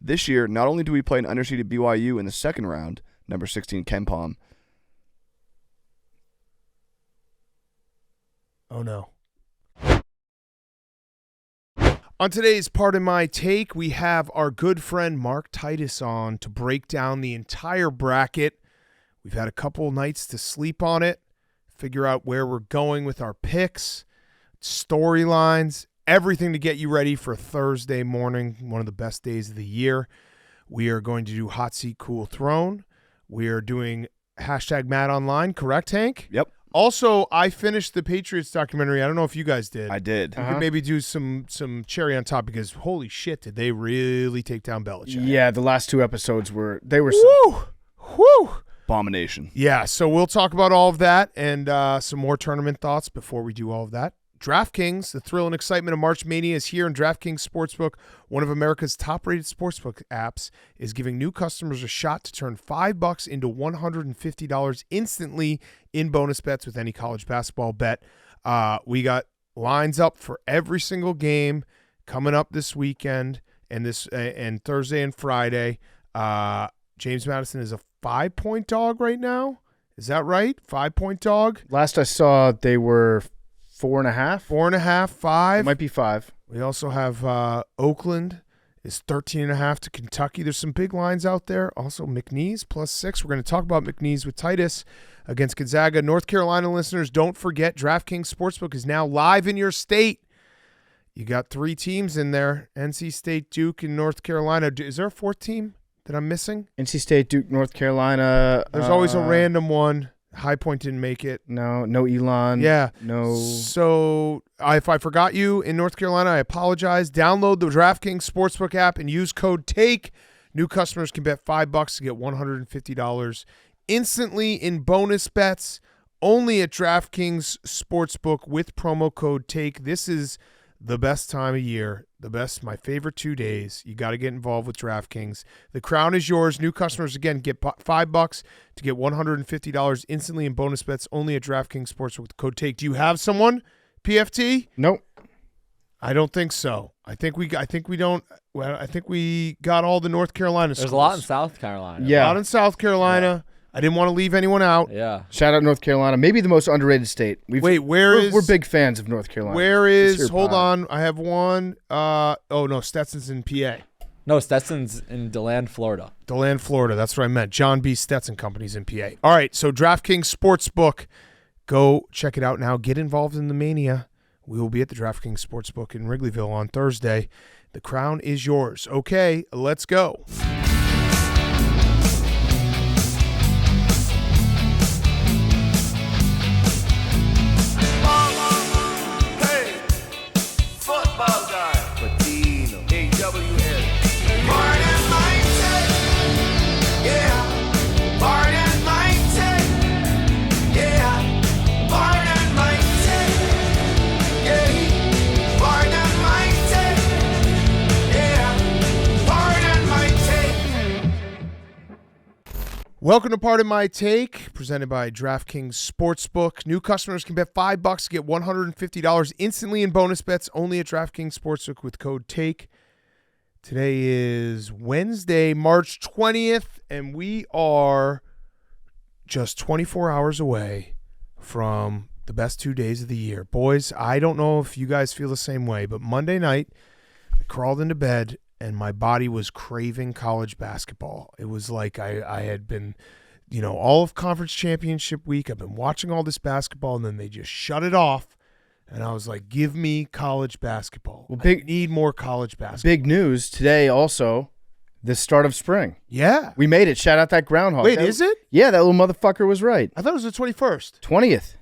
This year, not only do we play an underseeded BYU in the second round, number 16 Ken Palm. Oh, no. On today's Pardon My Take, we have our good friend Mark Titus on to break down the entire bracket. We've had a couple nights to sleep on it, figure out where we're going with our picks, storylines, everything to get you ready for Thursday morning, one of the best days of the year. We are going to do Hot Seat Cool Throne. We are doing hashtag Madonline, correct, Hank? Yep. Also, I finished the Patriots documentary. I don't know if you guys did. I did. We could maybe do some cherry on top because holy shit, did they really take down Belichick? Yeah, the last two episodes were Woo! Abomination. Yeah, so we'll talk about all of that and some more tournament thoughts before we do all of that. DraftKings, the thrill and excitement of March Mania is here, and DraftKings Sportsbook, one of America's top-rated sportsbook apps, is giving new customers a shot to turn $5 into $150 instantly in bonus bets with any college basketball bet. We got lines up for every single game coming up this weekend and Thursday and Friday. James Madison is a 5-point dog right now. Is that right? 5-point dog? Last I saw, they were 4.5. 4.5, 5. It might be 5. We also have Oakland is 13.5 to Kentucky. There's some big lines out there. Also McNeese +6. We're going to talk about McNeese with Titus against Gonzaga. North Carolina listeners, don't forget DraftKings Sportsbook is now live in your state. You got 3 teams in there, NC State, Duke, and North Carolina. Is there a 4th team that I'm missing? NC State, Duke, North Carolina. There's always a random one. High Point didn't make it. No Elon. Yeah. No. So if I forgot you in North Carolina, I apologize. Download the DraftKings Sportsbook app and use code TAKE. New customers can bet $5 to get $150 instantly in bonus bets. Only at DraftKings Sportsbook with promo code TAKE. This is the best time of year. My favorite 2 days. You got to get involved with DraftKings. The crown is yours. New customers, again, get $5 to get $150 instantly in bonus bets only at DraftKings Sports with code TAKE. Do you have someone, PFT? Nope. I don't think so. I think we don't. Well, I think we got all the North Carolina schools. There's a lot in South Carolina. Yeah. A lot in South Carolina. Yeah. I didn't want to leave anyone out. Yeah. Shout out North Carolina. Maybe the most underrated state. We're big fans of North Carolina. Where is? Hold on. I have one. No, Stetson's in PA. No, Stetson's in DeLand, Florida. DeLand, Florida. That's what I meant. John B. Stetson Company's in PA. All right, so DraftKings Sportsbook. Go check it out now. Get involved in the mania. We will be at the DraftKings Sportsbook in Wrigleyville on Thursday. The crown is yours. Okay, let's go. Welcome to Pardon My Take, presented by DraftKings Sportsbook. New customers can bet $5 to get $150 instantly in bonus bets only at DraftKings Sportsbook with code TAKE. Today is Wednesday, March 20th, and we are just 24 hours away from the best 2 days of the year. Boys, I don't know if you guys feel the same way, but Monday night, I crawled into bed and my body was craving college basketball. It was like I had been, all of conference championship week. I've been watching all this basketball, and then they just shut it off. And I was like, give me college basketball. Well, I need more college basketball. Big news today also, the start of spring. Yeah. We made it. Shout out that groundhog. Wait, is it? Yeah, that little motherfucker was right. I thought it was the 21st. 20th.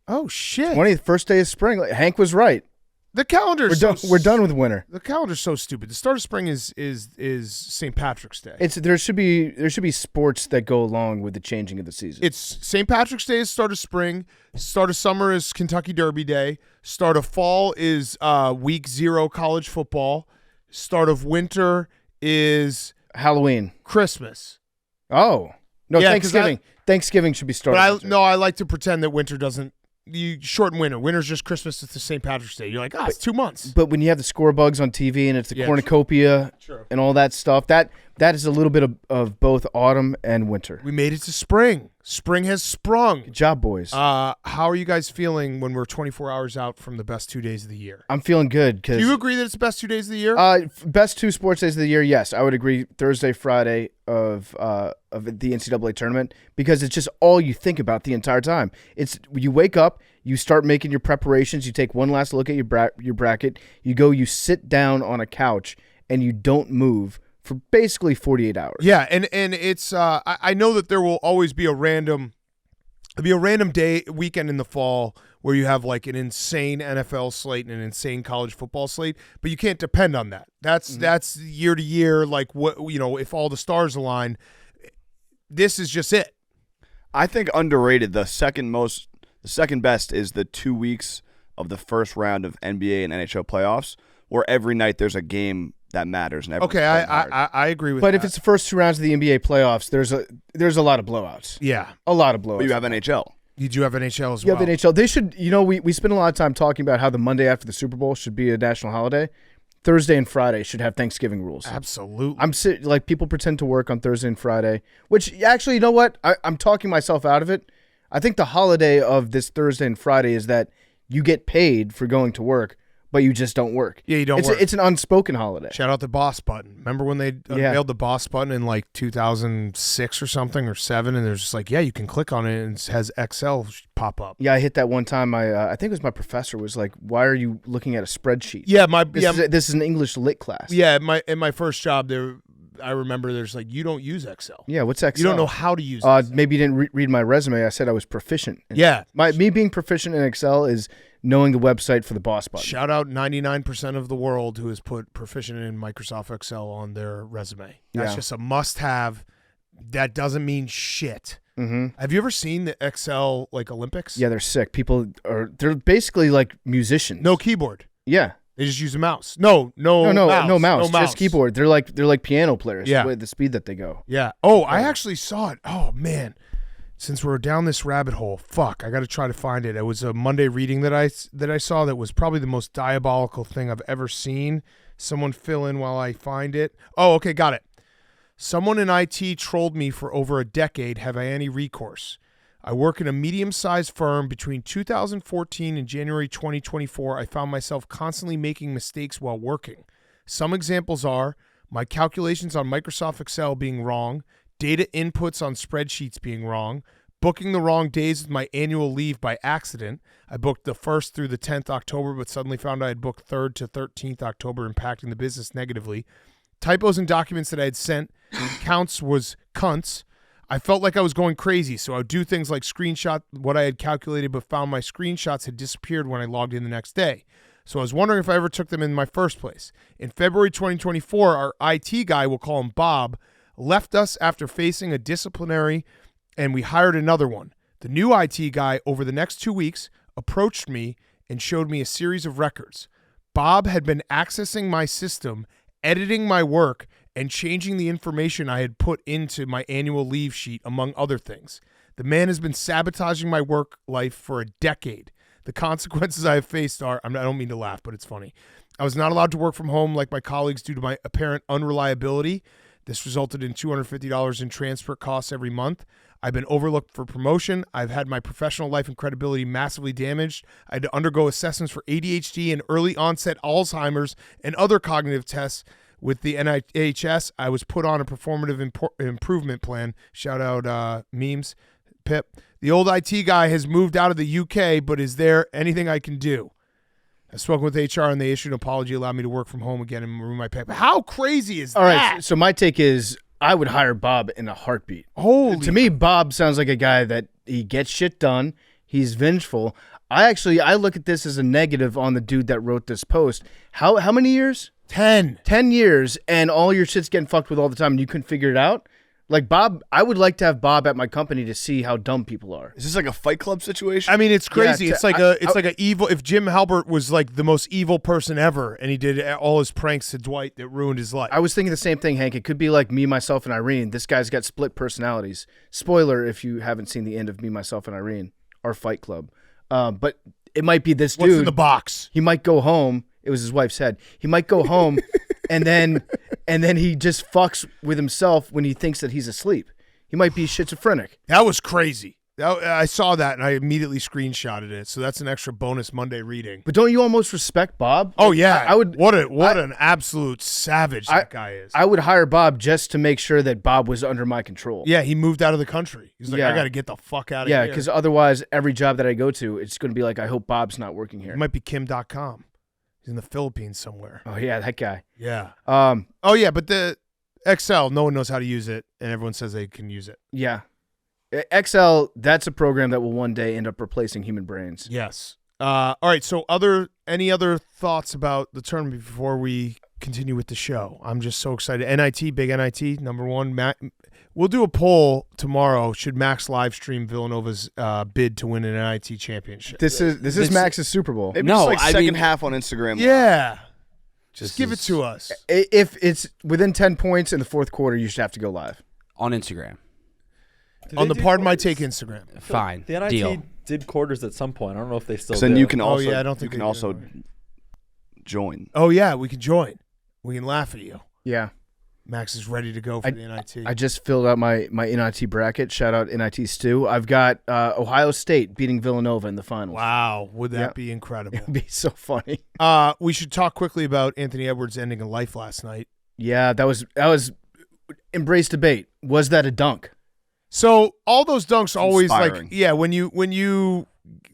Oh, shit. 20th, first day of spring. Hank was right. The calendar. We're done with winter. The calendar's so stupid. The start of spring is St. Patrick's Day. There should be sports that go along with the changing of the season. It's St. Patrick's Day is start of spring. Start of summer is Kentucky Derby Day. Start of fall is week 0 college football. Start of winter is Halloween, Christmas. Oh no, yeah, Thanksgiving. Thanksgiving should be starting. But I like to pretend that winter doesn't you shorten winter. Winter's just Christmas. It's the St. Patrick's Day. You're like, it's 2 months. But when you have the score bugs on TV and it's the cornucopia and all that stuff, that is a little bit of both autumn and winter. We made it to spring. Spring has sprung. Good job, boys. How are you guys feeling when we're 24 hours out from the best 2 days of the year? I'm feeling good. Do you agree that it's the best 2 days of the year? Best 2 sports days of the year, yes. I would agree Thursday, Friday of the NCAA tournament, because it's just all you think about the entire time. It's you wake up, you start making your preparations, you take one last look at your bracket, you sit down on a couch, and you don't move for basically 48 hours. Yeah, and it's I know that there will always be a random weekend in the fall where you have like an insane NFL slate and an insane college football slate, but you can't depend on that. That's year to year, like what if all the stars align. This is just it. I think underrated. The second best is the 2 weeks of the first round of NBA and NHL playoffs, where every night there's a game that matters. And okay, I agree with that. But if it's the first 2 rounds of the NBA playoffs, there's a lot of blowouts. Yeah. A lot of blowouts. But you have NHL. You do have NHL as well. You have NHL. They should, we spend a lot of time talking about how the Monday after the Super Bowl should be a national holiday. Thursday and Friday should have Thanksgiving rules. Absolutely. People pretend to work on Thursday and Friday, which actually, you know what? I'm talking myself out of it. I think the holiday of this Thursday and Friday is that you get paid for going to work, but you just don't work. Yeah, you don't work. It's an unspoken holiday. Shout out the Boss Button. Remember when they unveiled the Boss Button in like 2006 or something, or 7, and there's just like, you can click on it and it has Excel pop up. Yeah, I hit that one time. I think it was my professor was like, "Why are you looking at a spreadsheet?" Yeah, this is an English lit class. Yeah, in my first job there, I remember there's like, you don't use Excel. Yeah, what's Excel? You don't know how to use Excel. Maybe you didn't read my resume. I said I was proficient. Yeah. Me being proficient in Excel is knowing the website for the Boss Button. Shout out 99% of the world who has put proficient in Microsoft Excel on their resume. That's just a must-have. That doesn't mean shit. Mm-hmm. Have you ever seen the Excel like Olympics? Yeah, they're sick. They're basically like musicians. No keyboard. Yeah. They just use a mouse. No mouse. Just keyboard. They're like piano players. Yeah. With the speed that they go. Yeah. Oh, I actually saw it. Oh man. Since we're down this rabbit hole, fuck, I got to try to find it. It was a Monday reading that I saw that was probably the most diabolical thing I've ever seen. Someone fill in while I find it. Oh, okay, got it. Someone in IT trolled me for over a decade. Have I any recourse? I work in a medium-sized firm. Between 2014 and January 2024, I found myself constantly making mistakes while working. Some examples are my calculations on Microsoft Excel being wrong, data inputs on spreadsheets being wrong, booking the wrong days with my annual leave by accident. I booked the 1st through the 10th October, but suddenly found I had booked 3rd to 13th October, impacting the business negatively. Typos in documents that I had sent, counts was cunts. I felt like I was going crazy, so I would do things like screenshot what I had calculated, but found my screenshots had disappeared when I logged in the next day. So I was wondering if I ever took them in my first place. In February 2024, our IT guy, we'll call him Bob, left us after facing a disciplinary, and we hired another one. The new IT guy, over the next 2 weeks, approached me and showed me a series of records. Bob had been accessing my system, editing my work, and changing the information I had put into my annual leave sheet, among other things. The man has been sabotaging my work life for a decade. The consequences I have faced are, I don't mean to laugh, but it's funny. I was not allowed to work from home like my colleagues due to my apparent unreliability. This resulted in $250 in transfer costs every month. I've been overlooked for promotion. I've had my professional life and credibility massively damaged. I had to undergo assessments for ADHD and early onset Alzheimer's and other cognitive tests with the NIHS. I was put on a performative improvement plan. Shout out memes, Pip. The old IT guy has moved out of the UK, but is there anything I can do? I've spoken with HR and they issued an apology, allowed me to work from home again and remove my pay. How crazy is that? All right, so my take is I would hire Bob in a heartbeat. To me, Bob sounds like a guy that he gets shit done. He's vengeful. I look at this as a negative on the dude that wrote this post. How many years? 10. 10 years, and all your shit's getting fucked with all the time, and you couldn't figure it out? Like, Bob, I would like to have Bob at my company to see how dumb people are. Is this like a Fight Club situation? I mean, it's crazy. Yeah, it's like a evil. If Jim Harbaugh was like the most evil person ever, and he did all his pranks to Dwight that ruined his life. I was thinking the same thing, Hank. It could be like Me, Myself, and Irene. This guy's got split personalities. Spoiler if you haven't seen the end of Me, Myself, and Irene, our Fight Club. But it might be this What's dude. in the box? He might go home. It was his wife said. He might go home and then he just fucks with himself when he thinks that he's asleep. He might be schizophrenic. That was crazy. I saw that and I immediately screenshotted it. So that's an extra bonus Monday reading. But don't you almost respect Bob? Oh yeah, I would. What an absolute savage that guy is. I would hire Bob just to make sure that Bob was under my control. Yeah, he moved out of the country. He's like, Yeah. I got to get the fuck out of Yeah, here. because otherwise, every job that I go to, it's going to be like, I hope Bob's not working here. It might be Kim.com. He's in the Philippines somewhere. Oh yeah, that guy. Yeah. Um. Oh yeah, but the Excel, no one knows how to use it, and everyone says they can use it. Yeah. Excel. That's a program that will one day end up replacing human brains. Yes. All right. So, any other thoughts about the tournament before we continue with the show? I'm just so excited. NIT, big NIT, number one. We'll do a poll tomorrow. Should Max live stream Villanova's bid to win an NIT championship? This is Max's Super Bowl. Maybe No, just like I second mean- half on Instagram. Yeah. Just This give it is- to us. If it's within 10 points in the fourth quarter, you should have to go live. On Instagram. On the Pardon My Take Instagram. Fine. The NIT Deal. did quarters at some point. I don't know if they still. So then do. you can also. Oh, yeah, I don't think you can they do also anymore. join. Oh, yeah, we can join. We can laugh at you. Yeah. Max is ready to go for the NIT. I just filled out my NIT bracket. Shout out NIT Stu. I've got Ohio State beating Villanova in the finals. Wow, would that Yeah. be incredible? It would be so funny. We should talk quickly about Anthony Edwards ending a life last night. Yeah, that was embrace debate. Was that a dunk? So all those dunks always inspiring. when you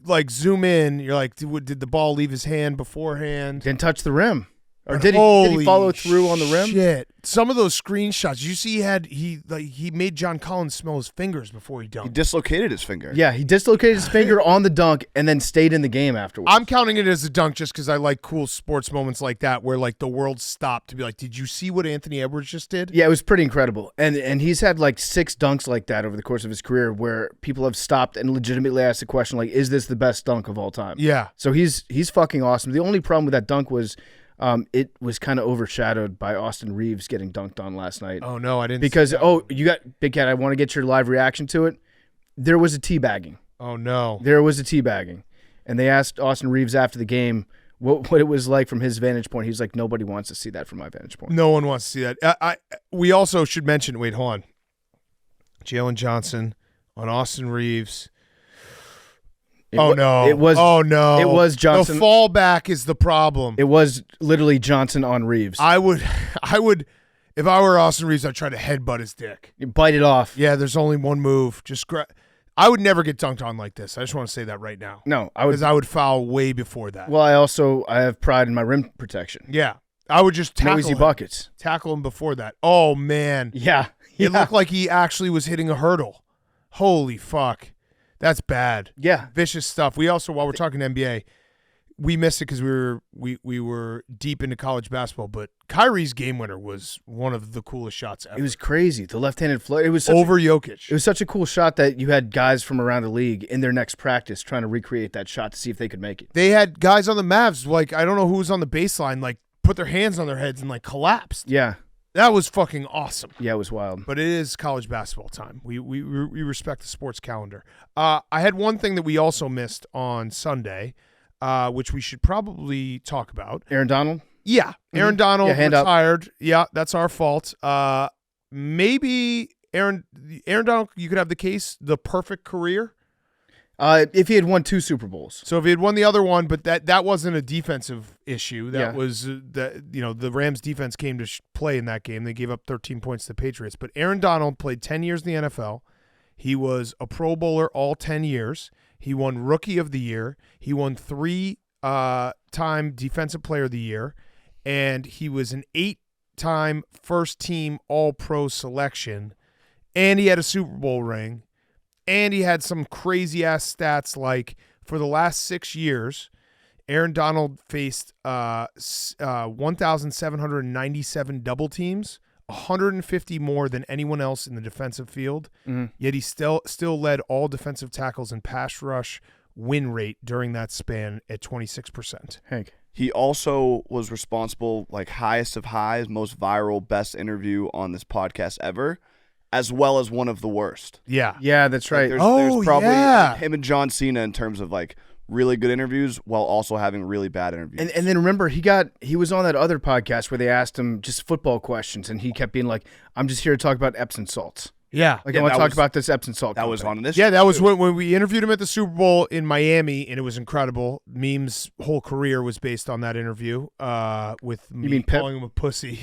like zoom in, you're like, did the ball leave his hand beforehand? Didn't touch the rim. Or And did he holy follow through on the rim? Shit. Some of those screenshots, you see he made John Collins smell his fingers before he dunked. He dislocated his finger. Yeah, he dislocated his finger on the dunk and then stayed in the game afterwards. I'm counting it as a dunk just because I like cool sports moments like that where like the world stopped to be like, did you see what Anthony Edwards just did? Yeah, it was pretty incredible. And he's had like 6 dunks like that over the course of his career where people have stopped and legitimately asked the question like, is this the best dunk of all time? Yeah. So he's fucking awesome. The only problem with that dunk was it was kind of overshadowed by Austin Reeves getting dunked on last night. Oh no, I didn't. Because see that. you got Big Cat, I want to get your live reaction to it. There was a teabagging. Oh no. There was a teabagging. And they asked Austin Reeves after the game what it was like from his vantage point. He was like, nobody wants to see that from my vantage point. No one wants to see that. We also should mention. Wait, hold on. Jalen Johnson on Austin Reeves. Oh no! It was Johnson. The fallback is the problem. It was literally Johnson on Reeves. I would, if I were Austin Reeves, I'd try to headbutt his dick. You bite it off. Yeah, there's only one move. I would never get dunked on like this. I just want to say that right now. No, I would. Because I would foul way before that. Well, I have pride in my rim protection. Yeah, I would just No tackle easy him. buckets. Tackle him before that. Oh man, Yeah. it looked like he actually was hitting a hurdle. Holy fuck, that's bad. Yeah. Vicious stuff. We also, while we're talking NBA, we missed it because we were deep into college basketball. But Kyrie's game winner was one of the coolest shots ever. It was crazy. The left-handed float. It was over Jokic. It was such a cool shot that you had guys from around the league in their next practice trying to recreate that shot to see if they could make it. They had guys on the Mavs, like I don't know who was on the baseline, like put their hands on their heads and like collapsed. Yeah. That was fucking awesome. Yeah, it was wild. But it is college basketball time. We respect the sports calendar. I had one thing that we also missed on Sunday, which we should probably talk about. Aaron Donald? Yeah, Aaron Donald hand up. retired. Yeah, that's our fault. Maybe Aaron Donald, you could have the perfect career. If he had won 2 Super Bowls. So if he had won the other one, but that wasn't a defensive issue. That Yeah. was the Rams defense came to play in that game. They gave up 13 points to the Patriots. But Aaron Donald played 10 years in the NFL. He was a Pro Bowler all 10 years. He won Rookie of the Year. He won 3-time Defensive Player of the Year, and he was an 8-time first-team All-Pro selection. And he had a Super Bowl ring. And he had some crazy-ass stats like for the last 6 years, Aaron Donald faced 1,797 double teams, 150 more than anyone else in the defensive field. Mhm. Yet he still led all defensive tackles in pass rush win rate during that span at 26%. Hank. He also was responsible, like highest of highs, most viral, best interview on this podcast ever, as well as one of the worst. Yeah. Yeah, that's right. There's Oh, probably yeah. him and John Cena in terms of like really good interviews while also having really bad interviews. And then remember, he was on that other podcast where they asked him just football questions, and he kept being like, "I'm just here to talk about Epsom salts. Yeah. Like I want to talk about this Epsom salt." That was company." on this. Yeah, that was when we interviewed him at the Super Bowl in Miami, and it was incredible. Meme's whole career was based on that interview with me mean Pip? calling him a pussy.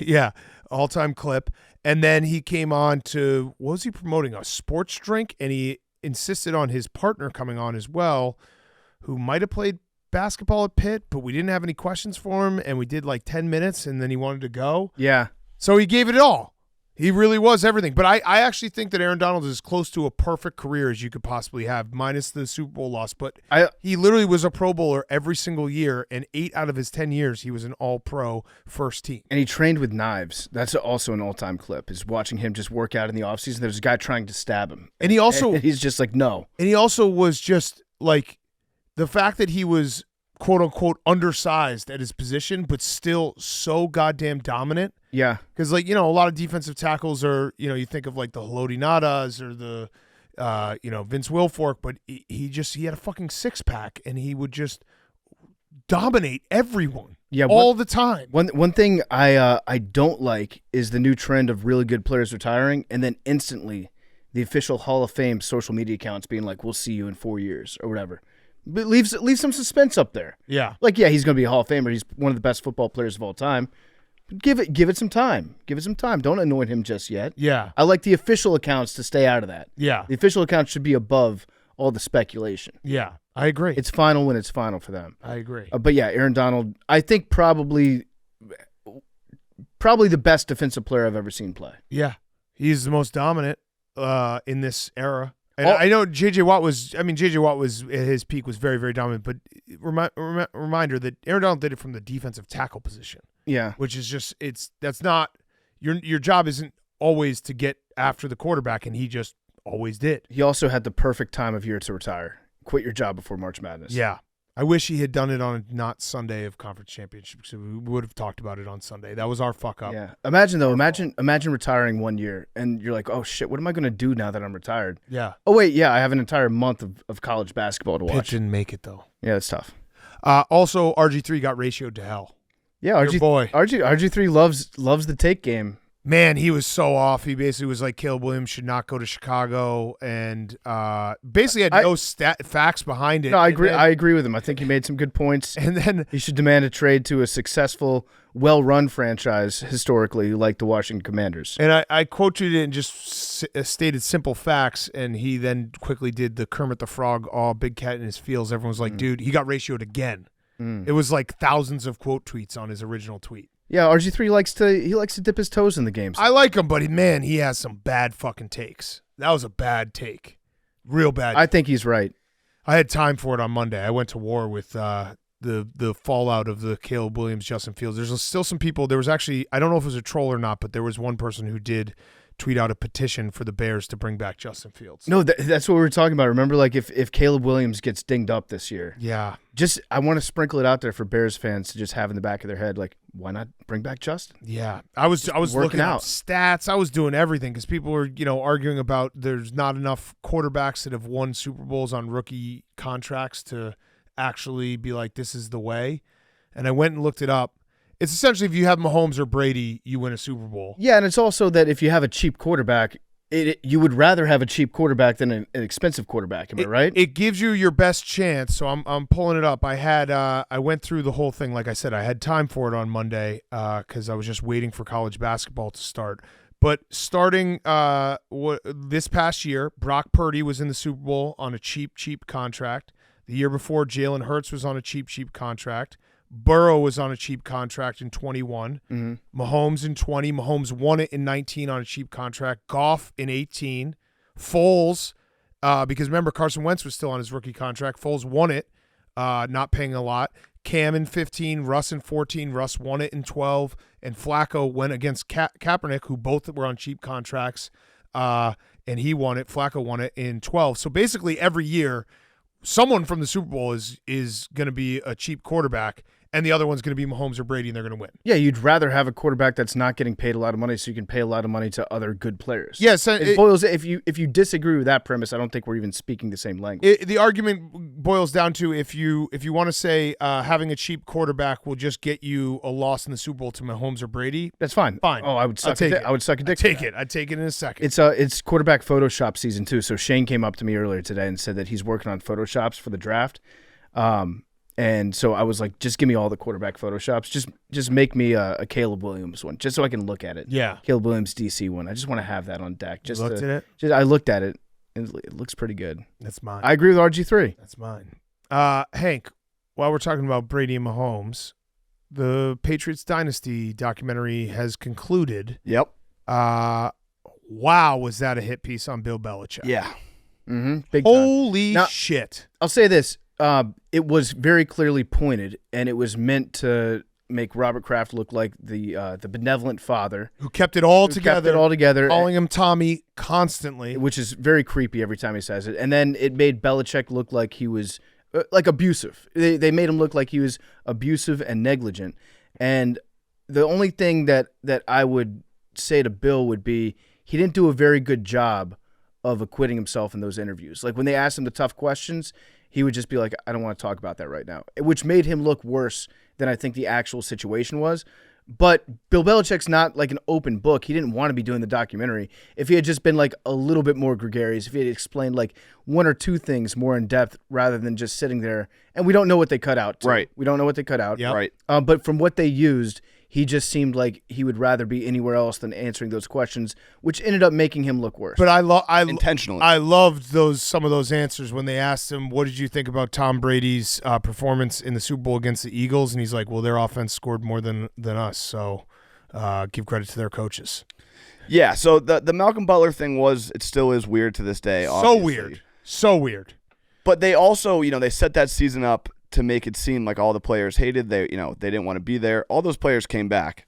Yeah. All-time clip. And then he came on to, what was he promoting? A sports drink? And he insisted on his partner coming on as well, who might have played basketball at Pitt, but we didn't have any questions for him, and we did like 10 minutes, and then he wanted to go. Yeah. So he gave it all. He really was everything. But I actually think that Aaron Donald is as close to a perfect career as you could possibly have, minus the Super Bowl loss. But he literally was a Pro Bowler every single year, and 8 out of his 10 years, he was an all-pro first team. And he trained with knives. That's also an all-time clip, is watching him just work out in the offseason. There's a guy trying to stab him. And he also... And he's just like, no. And he also was just, like, the fact that he was, quote-unquote, undersized at his position, but still so goddamn dominant. Yeah. Because, like, you know, a lot of defensive tackles are, you know, you think of, like, the Haloti Ngadas or the, Vince Wilfork, but he had a fucking six-pack, and he would just dominate everyone all the time. One thing I don't like is the new trend of really good players retiring, and then instantly the official Hall of Fame social media accounts being like, "We'll see you in 4 years," or whatever. But leaves some suspense up there. Yeah. Like, yeah, he's going to be a Hall of Famer. He's one of the best football players of all time. But give it some time. Give it some time. Don't anoint him just yet. Yeah. I like the official accounts to stay out of that. Yeah. The official accounts should be above all the speculation. Yeah. I agree. It's final when it's final for them. I agree. But yeah, Aaron Donald, I think probably the best defensive player I've ever seen play. Yeah. He's the most dominant in this era. And I know J.J. Watt was at his peak was very, very dominant, but reminder that Aaron Donald did it from the defensive tackle position. Yeah. Which is just, that's not, your job isn't always to get after the quarterback, and he just always did. He also had the perfect time of year to retire. Quit your job before March Madness. Yeah. I wish he had done it on not Sunday of conference championship, because we would have talked about it on Sunday. That was our fuck up. Yeah. Imagine retiring 1 year and you're like, oh shit, what am I going to do now that I'm retired? Yeah. Oh wait, yeah, I have an entire month of college basketball to watch. Pitch didn't make it though. Yeah, that's tough. Also, RG3 got ratioed to hell. Yeah, RG3 loves the take game. Man, he was so off. He basically was like, Caleb Williams should not go to Chicago, and basically had no facts behind it. No, I agree. I agree with him. I think he made some good points. And then he should demand a trade to a successful, well-run franchise historically, like the Washington Commanders. And I quoted it and just stated simple facts, and he then quickly did the Kermit the Frog, big cat in his feels. Everyone was like, dude, he got ratioed again. It was like thousands of quote tweets on his original tweet. Yeah, RG3 likes to dip his toes in the games. I like him, but he has some bad fucking takes. That was a bad take. Real bad. I think he's right. I had time for it on Monday. I went to war with the fallout of the Caleb Williams, Justin Fields. There's still some people. There was actually, I don't know if it was a troll or not, but there was one person who did tweet out a petition for the Bears to bring back Justin Fields. No, that's what we were talking about. Remember, like if Caleb Williams gets dinged up this year, yeah, I want to sprinkle it out there for Bears fans to just have in the back of their head, like, why not bring back Justin? Yeah, I was looking out stats. I was doing everything because people were arguing about there's not enough quarterbacks that have won Super Bowls on rookie contracts to actually be like, this is the way. And I went and looked it up. It's essentially if you have Mahomes or Brady, you win a Super Bowl. Yeah, and it's also that if you have a cheap quarterback, you would rather have a cheap quarterback than an expensive quarterback. Am I right? It gives you your best chance. So I'm pulling it up. I went through the whole thing. Like I said, I had time for it on Monday because I was just waiting for college basketball to start. But starting this past year, Brock Purdy was in the Super Bowl on a cheap contract. The year before, Jalen Hurts was on a cheap contract. Burrow was on a cheap contract in 21. Mm-hmm. Mahomes in 20. Mahomes won it in 19 on a cheap contract. Goff in 18. Foles, because remember Carson Wentz was still on his rookie contract. Foles won it, not paying a lot. Cam in 15. Russ in 14. Russ won it in 12. And Flacco went against Kaepernick, who both were on cheap contracts, and he won it. Flacco won it in 12. So basically every year, someone from the Super Bowl is going to be a cheap quarterback, and the other one's going to be Mahomes or Brady, and they're going to win. Yeah, you'd rather have a quarterback that's not getting paid a lot of money so you can pay a lot of money to other good players. Yes. It boils, if you disagree with that premise, I don't think we're even speaking the same language. The argument boils down to if you want to say having a cheap quarterback will just get you a loss in the Super Bowl to Mahomes or Brady, That's fine. Fine. Oh, I would suck take it. I would suck a dick. I'd take it in a second. It's quarterback Photoshop season 2. So Shane came up to me earlier today and said that he's working on Photoshops for the draft. And so I was like, just give me all the quarterback Photoshops. Just make me a Caleb Williams one, just so I can look at it. Yeah. Caleb Williams DC one. I just want to have that on deck. You looked at it? I looked at it, and it looks pretty good. That's mine. I agree with RG3. That's mine. Hank, while we're talking about Brady and Mahomes, the Patriots Dynasty documentary has concluded. Yep. Wow, was that a hit piece on Bill Belichick? Yeah. Mm-hmm. Big time. Holy Now, shit. I'll say this. It was very clearly pointed, and it was meant to make Robert Kraft look like the benevolent father Who kept it all who together. kept it all together, Calling him Tommy constantly. which is very creepy every time he says it. And then it made Belichick look like he was like abusive. They made him look like he was abusive and negligent. And the only thing that I would say to Bill would be he didn't do a very good job of acquitting himself in those interviews. Like when they asked him the tough questions, he would just be like, I don't want to talk about that right now, which made him look worse than I think the actual situation was. But Bill Belichick's not like an open book. He didn't want to be doing the documentary. If he had just been like a little bit more gregarious, if he had explained like one or two things more in depth rather than just sitting there, and we don't know what they cut out. Too. Right. We don't know what they cut out. Yep. Right. But from what they used, he just seemed like he would rather be anywhere else than answering those questions, which ended up making him look worse. But I Intentionally. I loved some of those answers when they asked him, what did you think about Tom Brady's performance in the Super Bowl against the Eagles? And he's like, well, their offense scored more than us, so give credit to their coaches. Yeah, so the Malcolm Butler thing it still is weird to this day. Obviously. So weird. But they also, they set that season up to make it seem like all the players hated. They didn't want to be there. All those players came back.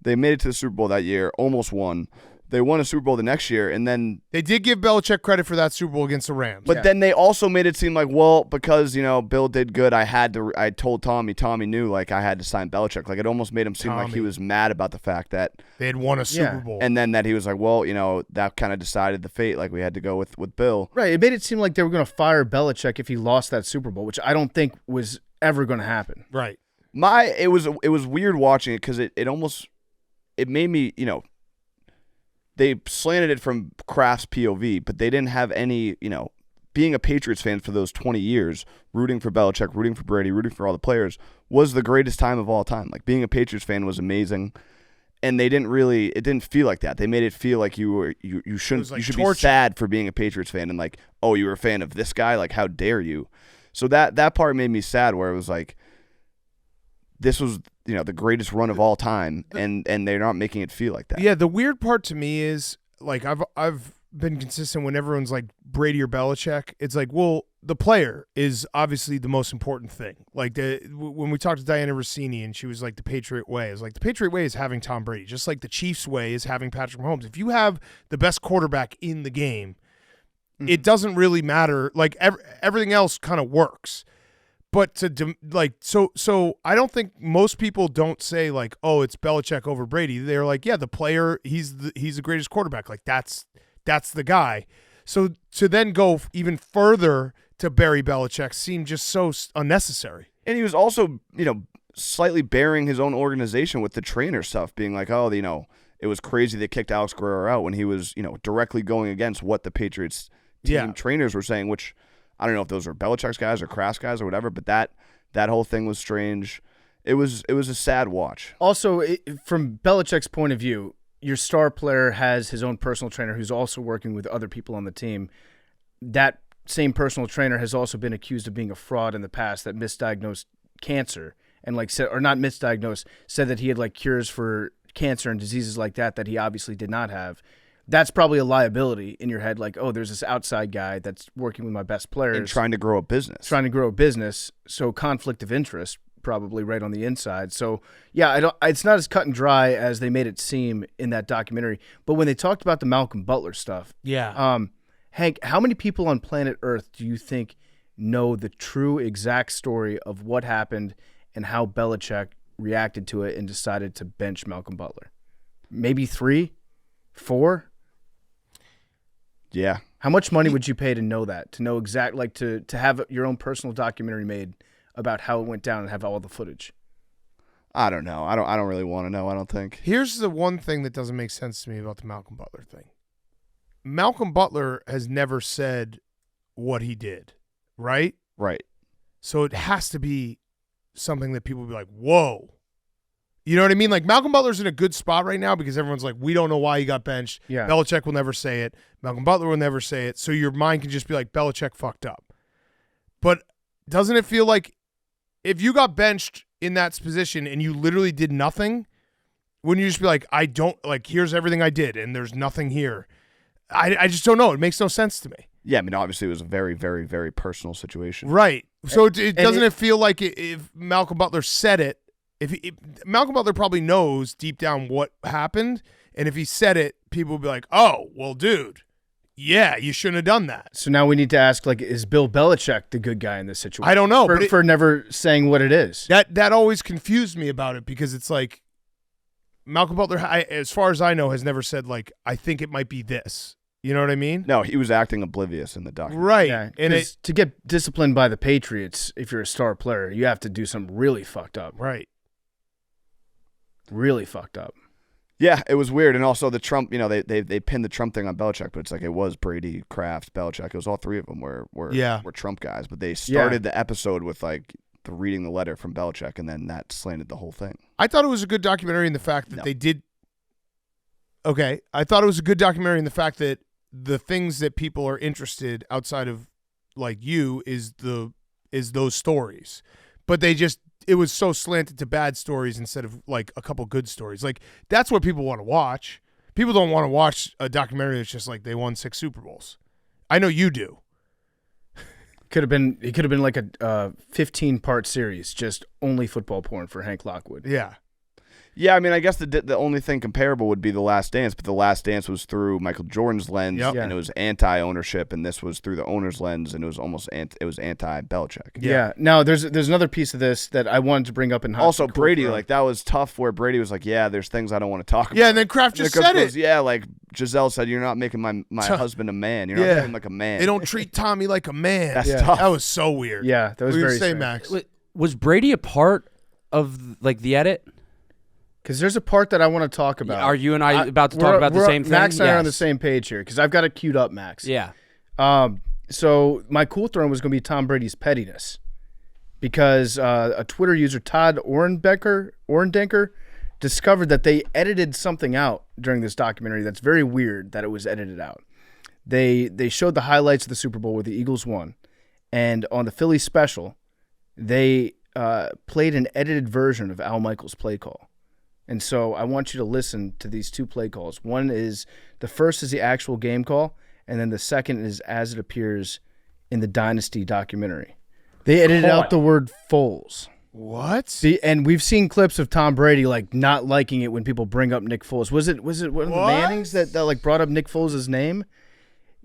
They made it to the Super Bowl that year, almost won. They won a Super Bowl the next year, and then They did give Belichick credit for that Super Bowl against the Rams. But then they also made it seem like, well, because Bill did good, I told Tommy knew like I had to sign Belichick. Like it almost made him seem like he was mad about the fact that they had won a Super Bowl. and then that he was like, well, that kind of decided the fate. Like we had to go with Bill. right. It made it seem like they were going to fire Belichick if he lost that Super Bowl, which I don't think was ever going to happen. Right. It was weird watching it because it made me, they slanted it from Kraft's POV, but they didn't have any, being a Patriots fan for those 20 years, rooting for Belichick, rooting for Brady, rooting for all the players, was the greatest time of all time. Like, being a Patriots fan was amazing, and it didn't feel like that. They made it feel like you should be sad for being a Patriots fan and like, oh, you were a fan of this guy? Like, how dare you? So that part made me sad, where it was like, this was the greatest run of all time, and they're not making it feel like that. Yeah, the weird part to me is like I've been consistent when everyone's like Brady or Belichick. It's like, well, the player is obviously the most important thing. Like when we talked to Diana Rossini and she was like, the Patriot way is like, the Patriot way is having Tom Brady, just like the Chiefs way is having Patrick Mahomes. If you have the best quarterback in the game, it doesn't really matter. Like everything else kind of works. But so I don't think most people don't say like, oh, it's Belichick over Brady. They're like, yeah, the player, he's the greatest quarterback. Like that's the guy. So to then go even further to bury Belichick seemed just so unnecessary. And he was also, slightly burying his own organization with the trainer stuff, being like, oh, it was crazy they kicked Alex Guerrero out when he was, directly going against what the Patriots team trainers were saying, which I don't know if those are Belichick's guys or Kraft's guys or whatever, but that whole thing was strange. It was a sad watch. Also, from Belichick's point of view, your star player has his own personal trainer who's also working with other people on the team. That same personal trainer has also been accused of being a fraud in the past, that misdiagnosed cancer and said that he had like cures for cancer and diseases like that he obviously did not have. That's probably a liability in your head, like, oh, there's this outside guy that's working with my best players. And trying to grow a business. So conflict of interest probably right on the inside. So, yeah, it's not as cut and dry as they made it seem in that documentary. But when they talked about the Malcolm Butler stuff, Hank, how many people on planet Earth do you think know the true exact story of what happened and how Belichick reacted to it and decided to bench Malcolm Butler? Maybe 3, 4? Yeah. How much money would you pay to know that? To know exact, like to have your own personal documentary made about how it went down and have all the footage? I don't know. I don't really want to know, I don't think. Here's the one thing that doesn't make sense to me about the Malcolm Butler thing. Malcolm Butler has never said what he did, right? Right. So it has to be something that people will be like, whoa. You know what I mean? Like, Malcolm Butler's in a good spot right now because everyone's like, we don't know why he got benched. Yeah. Belichick will never say it. Malcolm Butler will never say it. So your mind can just be like, Belichick fucked up. But doesn't it feel like if you got benched in that position and you literally did nothing, wouldn't you just be like, I don't, like, here's everything I did and there's nothing here? I just don't know. It makes no sense to me. Yeah, I mean, obviously it was a very, very, very personal situation. Right. So doesn't it feel like if Malcolm Butler said it, if Malcolm Butler probably knows deep down what happened, and if he said it, people would be like, oh, well, dude, yeah, you shouldn't have done that. So now we need to ask, like, is Bill Belichick the good guy in this situation? I don't know. For never saying what it is. That always confused me about it because it's like Malcolm Butler, as far as I know, has never said, like, I think it might be this. You know what I mean? No, he was acting oblivious in the documentary. Right. Yeah, and to get disciplined by the Patriots, if you're a star player, you have to do something really fucked up. Right. Really fucked up. Yeah, it was weird. And also the Trump, they pinned the Trump thing on Belichick, but it's like it was Brady, Kraft, Belichick. It was all three of them were Trump guys. But they started the episode with like reading the letter from Belichick, and then that slanted the whole thing. I thought it was a good documentary in the fact that they did. Okay. I thought it was a good documentary in the fact that the things that people are interested outside of like you is those stories, but it was so slanted to bad stories instead of like a couple good stories. Like that's what people want to watch. People don't want to watch a documentary that's just like they won 6 Super Bowls. I know you do. It could have been like a 15-part series, just only football porn for Hank Lockwood. Yeah. Yeah, I mean, I guess the only thing comparable would be The Last Dance, but The Last Dance was through Michael Jordan's lens, and it was anti-ownership, and this was through the owner's lens, and it was almost anti-Belichick. Yeah. Now, there's another piece of this that I wanted to bring up in also Brady, like that was tough. Where Brady was like, "Yeah, there's things I don't want to talk about." Yeah, and then Kraft just said it. Yeah, like Giselle said, "You're not making my husband a man. You're not treating him like a man. They don't treat Tommy like a man." That's tough. That was so weird. Yeah, that was what very say, strange. Max? Was Brady a part of like the edit? Because there's a part that I want to talk about. Are you and I about to talk about the same thing? Max and I are on the same page here because I've got it queued up, Max. Yeah. So my cool throne was going to be Tom Brady's pettiness because a Twitter user, Todd Orendenker, discovered that they edited something out during this documentary that's very weird that it was edited out. They showed the highlights of the Super Bowl where the Eagles won, and on the Philly special, they played an edited version of Al Michaels' play call. And so I want you to listen to these 2 play calls. The first is the actual game call, and then the second is as it appears in the Dynasty documentary. They edited out the word Foles. What? And we've seen clips of Tom Brady like not liking it when people bring up Nick Foles. Was it one of the Mannings that like brought up Nick Foles' name?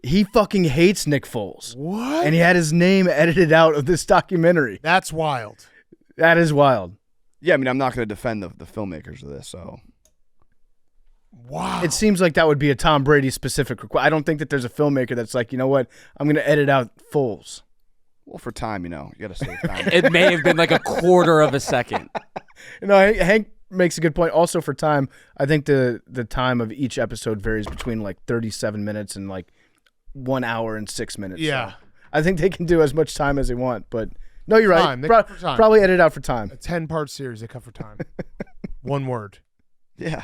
He fucking hates Nick Foles. What? And he had his name edited out of this documentary. That's wild. That is wild. Yeah, I mean, I'm not going to defend the filmmakers of this, so. Wow. It seems like that would be a Tom Brady specific request. I don't think that there's a filmmaker that's like, you know what, I'm going to edit out Foles. Well, for time, you got to save time. It may have been like a quarter of a second. No, Hank makes a good point. Also for time, I think the time of each episode varies between like 37 minutes and like 1 hour and 6 minutes. Yeah. So I think they can do as much time as they want, but no, you're Time. right. They cut for time. Probably edit out for time. A 10-part series, they cut for time. One word. Yeah.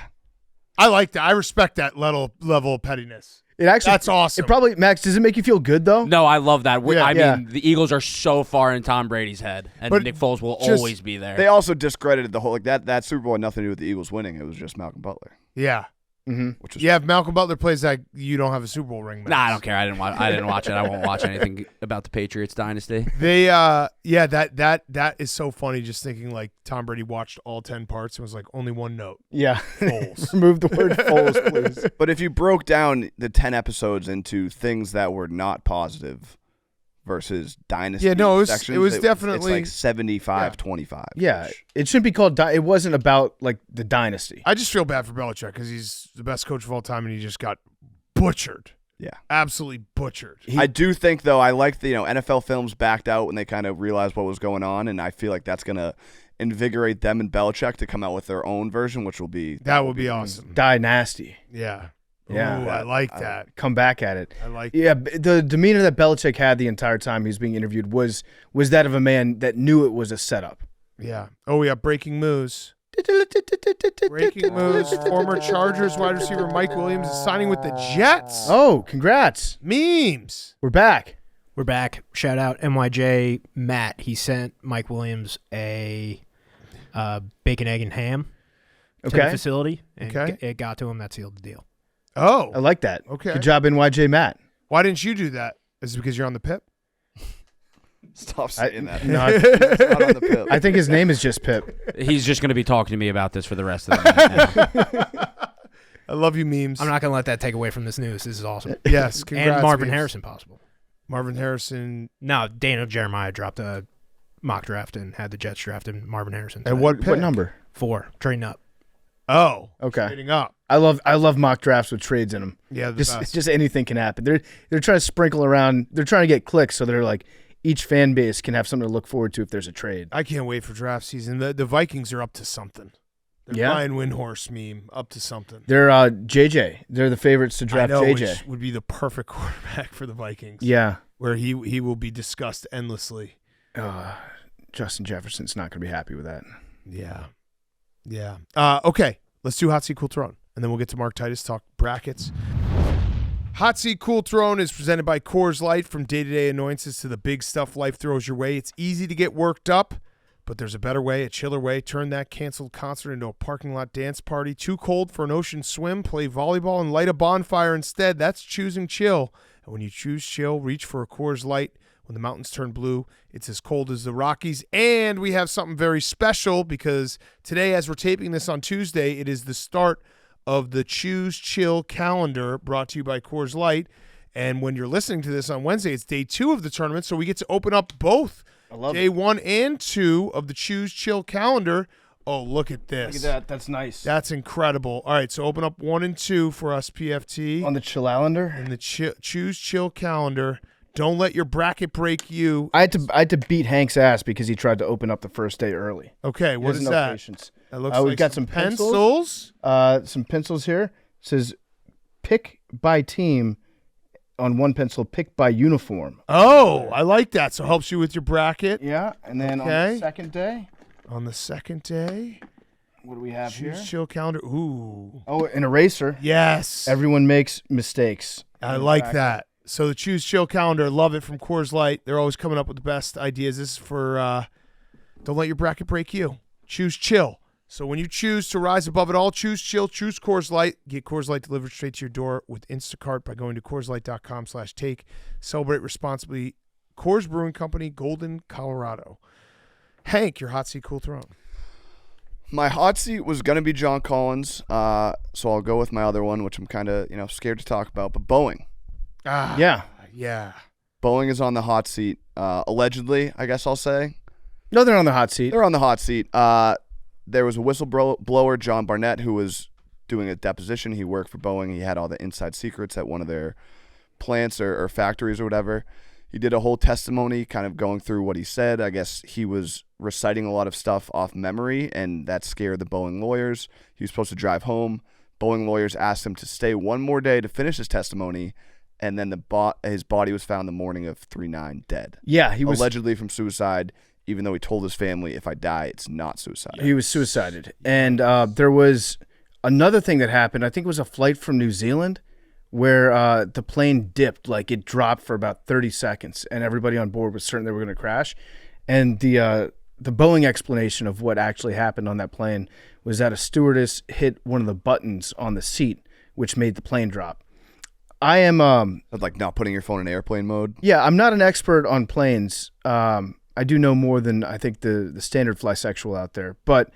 I like that. I respect that level of pettiness. That's awesome. It probably, Max, does it make you feel good though? No, I love that. Yeah. I mean, the Eagles are so far in Tom Brady's head, and But Nick Foles will just- always be there. They also discredited the whole, like that Super Bowl had nothing to do with the Eagles winning. It was just Malcolm Butler. Yeah. Mm-hmm. Which was Yeah, if Malcolm Butler plays that, you don't have a Super Bowl ring. Max. Nah, I don't care. I didn't watch it. I won't watch anything about the Patriots dynasty. They that is so funny just thinking like Tom Brady watched all 10 parts and was like only one note. Yeah. Foles. Remove the word Foles, please. But if you broke down the 10 episodes into things that were not positive, versus Dynasty. Yeah, no, it was sections. definitely it's like 75-25. Yeah, it shouldn't be called. It wasn't about like the Dynasty. I just feel bad for Belichick because he's the best coach of all time, and he just got butchered. Yeah, absolutely butchered. I do think though, I like the NFL films backed out when they kind of realized what was going on, and I feel like that's gonna invigorate them and Belichick to come out with their own version, which will be awesome. Dynasty. Yeah. Yeah. Ooh, I like that. Come back at it. I like Yeah, the demeanor that Belichick had the entire time he was being interviewed was that of a man that knew it was a setup. Yeah. Oh, yeah. Breaking news. Breaking news. Former Chargers wide receiver Mike Williams is signing with the Jets. Oh, congrats. Memes. We're back. We're back. Shout out MYJ Matt. He sent Mike Williams a bacon, egg, and ham to the facility. And it got to him. That sealed the deal. Oh. I like that. Okay. Good job, NYJ Matt. Why didn't you do that? Is it because you're on the Pip? Stop saying that. No, It's not on the Pip. I think his name is just Pip. He's just going to be talking to me about this for the rest of the night. I love you, memes. I'm not going to let that take away from this news. This is awesome. Yes, congrats, and Marvin memes. Harrison possible. Marvin Harrison. No, Daniel Jeremiah dropped a mock draft and had the Jets drafting Marvin Harrison. And what pick? What number? 4, trading up. Oh, okay. Trading up. I love mock drafts with trades in them. Yeah, just anything can happen. They're trying to sprinkle around. They're trying to get clicks, so they're like each fan base can have something to look forward to if there's a trade. I can't wait for draft season. The Vikings are up to something. They're Ryan Windhorst meme up to something. They're JJ. They're the favorites to draft JJ. Which would be the perfect quarterback for the Vikings. Yeah, where he will be discussed endlessly. Justin Jefferson's not going to be happy with that. Yeah. Okay, let's do Hot Seat Cool Throne, and then we'll get to Mark Titus talk brackets. Hot Seat Cool Throne is presented by Coors Light. From day-to-day annoyances to the big stuff life throws your way, it's easy to get worked up, but there's a better way, a chiller way. Turn that canceled concert into a parking lot dance party. Too cold for an ocean swim? Play volleyball and light a bonfire instead. That's choosing chill. And when you choose chill, reach for a Coors Light. When the mountains turn blue, it's as cold as the Rockies. And we have something very special because today, as we're taping this on Tuesday, it is the start of the Choose Chill calendar brought to you by Coors Light. And when you're listening to this on Wednesday, it's day 2 of the tournament, so we get to open up both day 1 and 2 of the Choose Chill calendar. Oh, look at this. Look at that. That's nice. That's incredible. All right, so open up 1 and 2 for us, PFT. On the Chillalander? In the Choose Chill calendar. Don't let your bracket break you. I had to beat Hank's ass because he tried to open up the first day early. Okay, what is that? Patience. That looks we've like got some pencils. Some pencils here. It says pick by team on one pencil, pick by uniform. Oh, I like that. So it helps you with your bracket. Yeah, and then on the second day. On the second day. What do we have here? Choose Chill calendar. Ooh. Oh, an eraser. Yes. Everyone makes mistakes. I like that. So the Choose Chill calendar, love it, from Coors Light. They're always coming up with the best ideas. This is for don't let your bracket break you. Choose Chill. So when you choose to rise above it all, choose Chill, choose Coors Light. Get Coors Light delivered straight to your door with Instacart by going to CoorsLight.com/take. Celebrate responsibly. Coors Brewing Company, Golden, Colorado. Hank, your Hot Seat Cool Throne. My hot seat was going to be John Collins, so I'll go with my other one, which I'm kind of scared to talk about, but Boeing. Yeah. Boeing is on the hot seat, allegedly, I guess I'll say. No, they're on the hot seat. They're on the hot seat. There was a whistleblower, John Barnett, who was doing a deposition. He worked for Boeing. He had all the inside secrets at one of their plants or factories or whatever. He did a whole testimony kind of going through what he said. I guess he was reciting a lot of stuff off memory, and that scared the Boeing lawyers. He was supposed to drive home. Boeing lawyers asked him to stay one more day to finish his testimony, and then his body was found the morning of 3/9 dead. Yeah, he was allegedly from suicide, even though he told his family, if I die, it's not suicide. He was suicided. And there was another thing that happened. I think it was a flight from New Zealand where the plane dipped, like it dropped for about 30 seconds, and everybody on board was certain they were going to crash. And the Boeing explanation of what actually happened on that plane was that a stewardess hit one of the buttons on the seat, which made the plane drop. I am like not putting your phone in airplane mode. Yeah, I'm not an expert on planes. I do know more than I think the standard fly sexual out there, but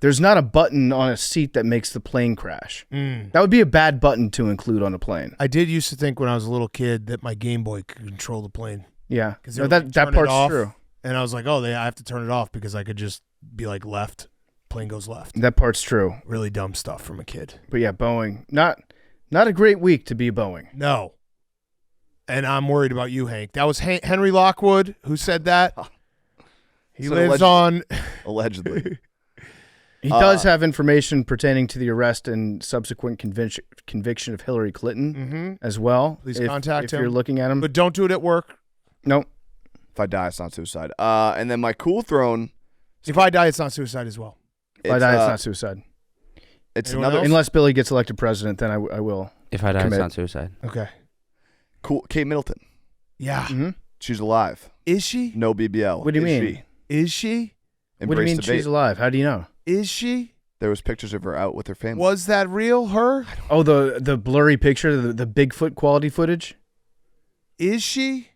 there's not a button on a seat that makes the plane crash. That would be a bad button to include on a plane. I did used to think when I was a little kid that my Game Boy could control the plane. Yeah, 'Cause no, they were that turning it part's off. true. And I was like, I have to turn it off because I could just be like left. Plane goes left. That part's true. Really dumb stuff from a kid. But yeah, Boeing, not a great week to be Boeing. No. And I'm worried about you, Hank. That was Henry Lockwood who said that. He So lives on. Allegedly. He does have information pertaining to the arrest and subsequent conviction of Hillary Clinton as well. Please if, contact if him. you're looking at him. But don't do it at work. Nope. If I die, it's not suicide. And then my cool throne. If I die, it's not suicide as well. If I die, it's not suicide. It's Anyone another else? Unless Billy gets elected president, then I will. If I die, Commit. it's not suicide. Okay. cool. Kate Middleton. Yeah. Mm-hmm. She's alive. Is she? No BBL. What do you Is mean? she? Is she? What do you mean Embrace the she's bait. alive? How do you know? Is she? There was pictures of her out with her family. Was that real? Her? Oh, the blurry picture, the Bigfoot quality footage? Is she?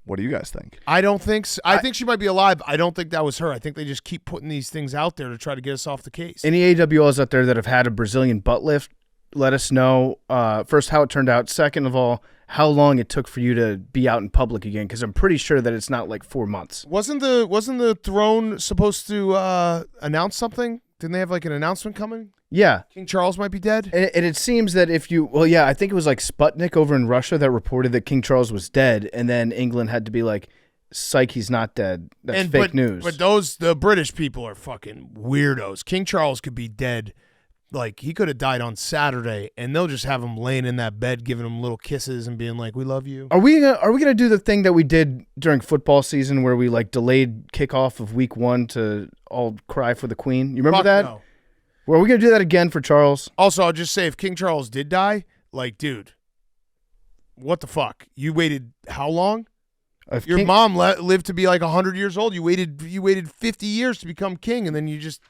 What do you guys think? I don't think so. I think she might be alive. I don't think that was her. I think they just keep putting these things out there to try to get us off the case. Any AWLs out there that have had a Brazilian butt lift, let us know, first, how it turned out. Second of all, how long it took for you to be out in public again, because I'm pretty sure that it's not like 4 months. Wasn't the throne supposed to announce something? Didn't they have like an announcement coming? Yeah. King Charles might be dead? And it seems that I think it was like Sputnik over in Russia that reported that King Charles was dead, and then England had to be like, psych, he's not dead. That's fake news. But the British people are fucking weirdos. King Charles could be dead. Like, he could have died on Saturday, and they'll just have him laying in that bed, giving him little kisses and being like, we love you. Are we gonna do the thing that we did during football season where we like delayed kickoff of week 1 to all cry for the Queen? You remember Fuck that? no. Well, are we gonna do that again for Charles? Also, I'll just say, if King Charles did die, like, dude, what the fuck? You waited how long? If Your King- mom lived to be like 100 years old. You waited 50 years to become king, and then you just,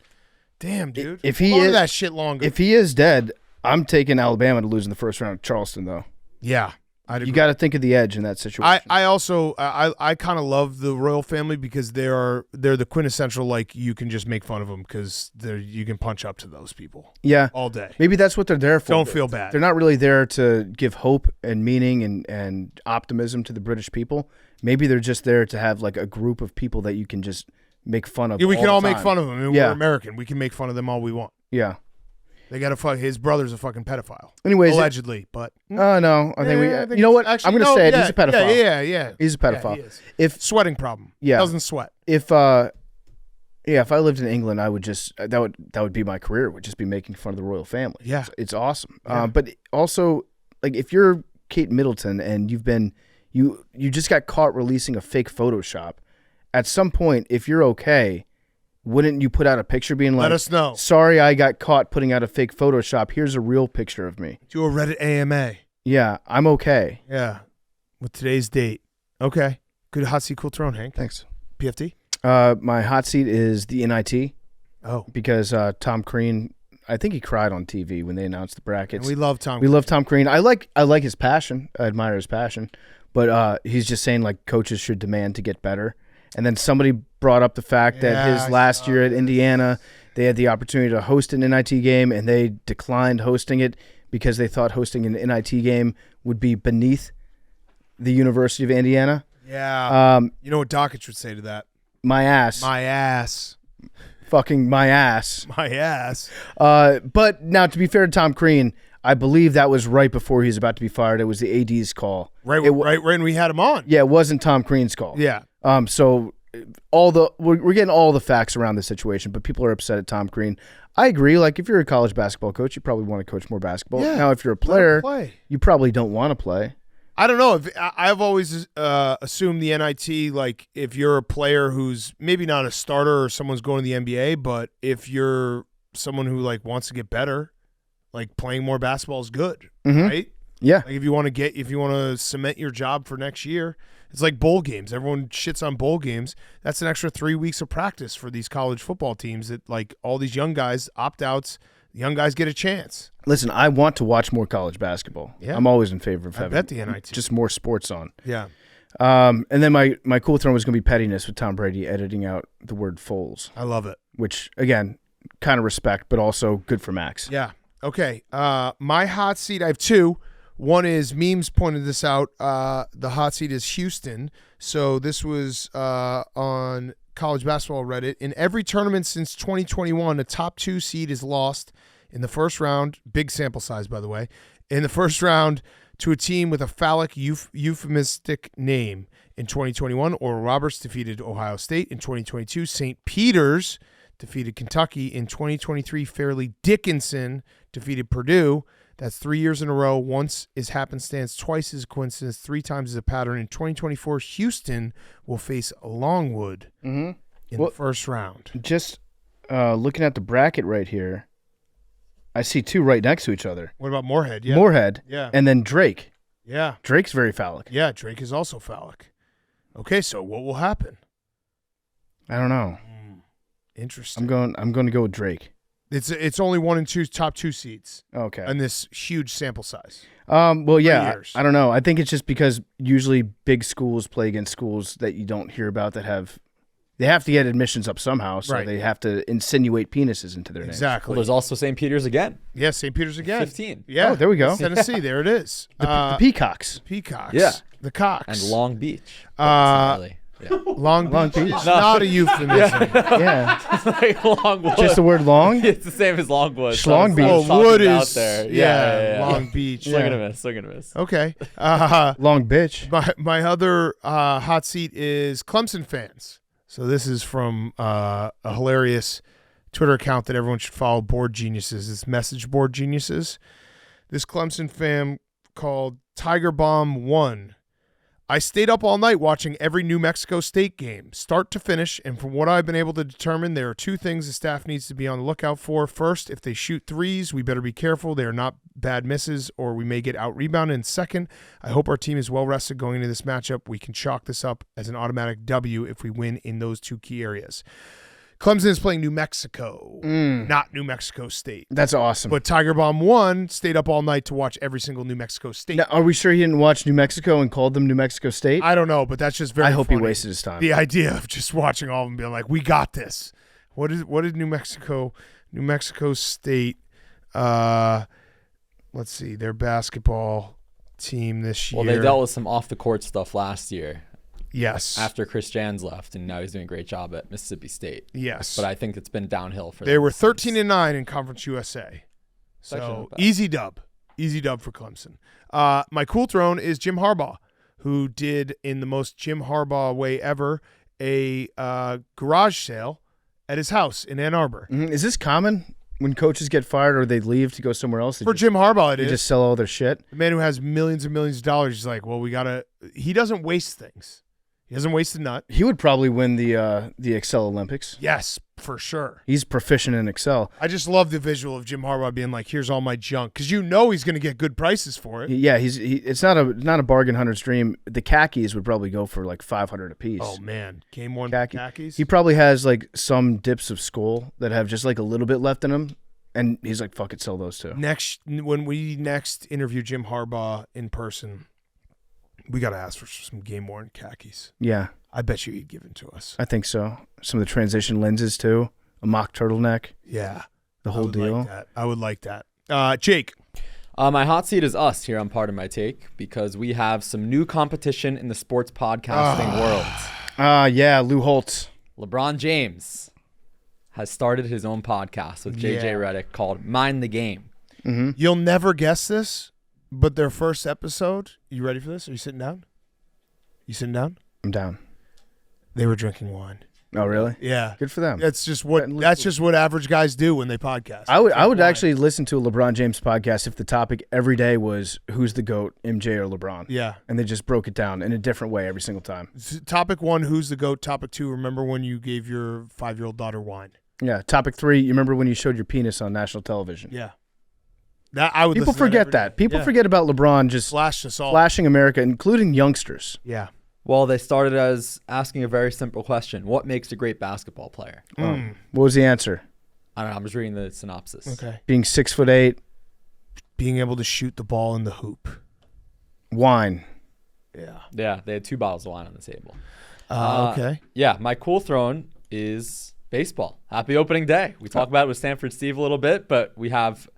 damn, dude. If he Hold on to is- that shit longer. If he is dead, I'm taking Alabama to lose in the first round of Charleston, though. Yeah, I'd agree. You got to think of the edge in that situation. I also I kind of love the royal family because they're the quintessential, like, you can just make fun of them because you can punch up to those people yeah, all day. maybe that's what they're there for. Don't feel bad. They're not really there to give hope and meaning and optimism to the British people. Maybe they're just there to have like a group of people that you can just make fun of. Yeah, we can all the make time. fun of them. I mean, Yeah. We're American. We can make fun of them all we want. Yeah. They got to fuck. His brother's a fucking pedophile. Anyways, Allegedly, but no, I think Yeah, you know what? actually, I'm going to no, say it. yeah, He's a pedophile. Yeah. He's a pedophile. Yeah, he is. If Sweating problem. Yeah. Doesn't sweat. if I lived in England, I would just that would be my career. Would just be making fun of the royal family. Yeah. It's awesome. Yeah. But also, like, if you're Kate Middleton and you just got caught releasing a fake Photoshop, at some point, if you're okay, wouldn't you put out a picture being like, Let us know. sorry, I got caught putting out a fake Photoshop. Here's a real picture of me. Do a Reddit AMA. Yeah, I'm okay. Yeah. With today's date. Okay. Good hot seat, cool throne, Hank. Thanks. PFT. My hot seat is the NIT Oh. because Tom Crean, I think he cried on TV when they announced the brackets. And we love Tom. We love Tom Crean. I like his passion. I admire his passion. But he's just saying, like, coaches should demand to get better. And then somebody brought up the fact that Yeah, his I last saw year at this. Indiana, they had the opportunity to host an NIT game, and they declined hosting it because they thought hosting an NIT game would be beneath the University of Indiana. Yeah. You know what Dockich would say to that? My ass. My ass. Fucking my ass. My ass. But now, to be fair to Tom Crean, I believe that was right before he was about to be fired. It was the AD's call. Right when we had him on. Yeah, it wasn't Tom Crean's call. Yeah. So we're getting all the facts around the situation, but people are upset at Tom Crean. I agree. Like, if you're a college basketball coach, you probably want to coach more basketball. Yeah, Now, if you're a Let him player, play. you probably don't want to play. I don't know. I've always assumed the NIT, like, if you're a player who's maybe not a starter or someone's going to the NBA, but if you're someone who, like, wants to get better, like, playing more basketball is good, Mhm. right? Yeah. Like, if you want to cement your job for next year, it's like bowl games. Everyone shits on bowl games. That's an extra 3 weeks of practice for these college football teams that, like, all these young guys, opt-outs, young guys get a chance. Listen, I want to watch more college basketball. Yeah. I'm always in favor of I having bet the NIT. just more sports on. Yeah. And then my cool throne was going to be pettiness with Tom Brady editing out the word Foles, I love it. which, again, kind of respect, but also good for Max. Yeah. Okay. My hot seat, I have two. One is memes pointed this out. The hot seat is Houston. So this was on college basketball Reddit. In every tournament since 2021, a top 2 seed is lost in the first round. Big sample size, by the way. In the first round to a team with a phallic euphemistic name. In 2021, Oral Roberts defeated Ohio State. In 2022, St. Peter's defeated Kentucky. In 2023, Fairleigh Dickinson defeated Purdue. That's 3 years in a row. Once is happenstance, twice is a coincidence, 3 times is a pattern. In 2024, Houston will face Longwood in the first round. Just looking at the bracket right here, I see 2 right next to each other. What about Moorhead? Yeah. Moorhead. Yeah. And then Drake. Yeah. Drake's very phallic. Yeah, Drake is also phallic. Okay, so what will happen? I don't know. Interesting. I'm going to go with Drake. It's only 1 and 2 top 2 seeds. Okay. And this huge sample size. Well, yeah. years. I don't know. I think it's just because usually big schools play against schools that you don't hear about that have to get admissions up somehow, so Right. they have to insinuate penises into their names. Exactly. Well, there's also St. Peter's again. Yeah, St. Peter's again. 15. Yeah. Oh, there we go. Tennessee, there it is. The Peacocks. Peacocks. Yeah. The Cocks. And Long Beach. Uh, Really. Yeah. Long Beach Beach. is not a euphemism. Yeah. It's like Longwood. Just the word long? It's the same as Longwood. Schlong Beach. Oh, Wood out is there. Long Beach. Swing and a miss. Swing and a miss. Okay. Long bitch. My other hot seat is Clemson fans. So this is from a hilarious Twitter account that everyone should follow, Board Geniuses. It's Message Board Geniuses. This Clemson fan called Tiger Bomb 1. I stayed up all night watching every New Mexico State game, start to finish, and from what I've been able to determine, there are 2 things the staff needs to be on the lookout for. First, if they shoot threes, we better be careful. They are not bad misses, or we may get out-rebounded. And second, I hope our team is well-rested going into this matchup. We can chalk this up as an automatic W if we win in those 2 key areas. Clemson is playing New Mexico, not New Mexico State. That's awesome. But Tiger Bomb 1 stayed up all night to watch every single New Mexico State. Now, are we sure he didn't watch New Mexico and called them New Mexico State? I don't know, but that's just very I hope funny. he wasted his time. The idea of just watching all of them being like, we got this. What did New Mexico State, let's see, their basketball team this year. Well, they dealt with some off-the-court stuff last year. Yes. After Chris Jans left, and now he's doing a great job at Mississippi State. Yes. But I think it's been downhill for them. They were since. 13-9 in Conference USA. Actually So not bad. easy dub for Clemson. My cool throne is Jim Harbaugh, who did, in the most Jim Harbaugh way ever, a garage sale at his house in Ann Arbor. Is this common when coaches get fired or they leave to go somewhere else? For Jim Harbaugh, it they is. just sell all their shit? The man who has millions and millions of dollars is like, well, he doesn't waste things. He doesn't waste a nut. He would probably win the Excel Olympics. Yes, for sure. He's proficient in Excel. I just love the visual of Jim Harbaugh being like, here's all my junk, because he's going to get good prices for it. Yeah, it's not a bargain hunter's dream. The khakis would probably go for like $500 a piece. Oh, man. Game 1 khakis? He probably has like some dips of Skull that have just like a little bit left in them. And he's like, fuck it, sell those too. When we next interview Jim Harbaugh in person, we got to ask for some game-worn khakis. Yeah. I bet you he'd give them to us. I think so. Some of the transition lenses too. A mock turtleneck. Yeah. The whole deal. I would like that. Jake. My hot seat is us here on Part of My Take because we have some new competition in the sports podcasting world. Yeah, Lou Holtz. LeBron James has started his own podcast with JJ Redick called Mind the Game. Mm-hmm. You'll never guess this, but their first episode, you ready for this? Are you sitting down? You sitting down? I'm down. They were drinking wine. Oh, really? Yeah. Good for them. That's just what average guys do when they podcast. I would actually listen to a LeBron James podcast if the topic every day was who's the GOAT, MJ or LeBron. Yeah. And they just broke it down in a different way every single time. Topic 1, who's the GOAT? Topic 2, remember when you gave your 5-year-old daughter wine? Yeah. Topic 3, you remember when you showed your penis on national television? Yeah. I would People listen to forget every day. that. People Yeah. forget about LeBron just Flashed us all. flashing America, including youngsters. Yeah. Well, they started as asking a very simple question. What makes a great basketball player? What was the answer? I don't know. I'm just reading the synopsis. Okay. Being 6'8", Being able to shoot the ball in the hoop. wine. Yeah. Yeah, they had 2 bottles of wine on the table. Okay. Yeah, my cool throne is baseball. Happy opening day. We talked about it with Stanford Steve a little bit, but we have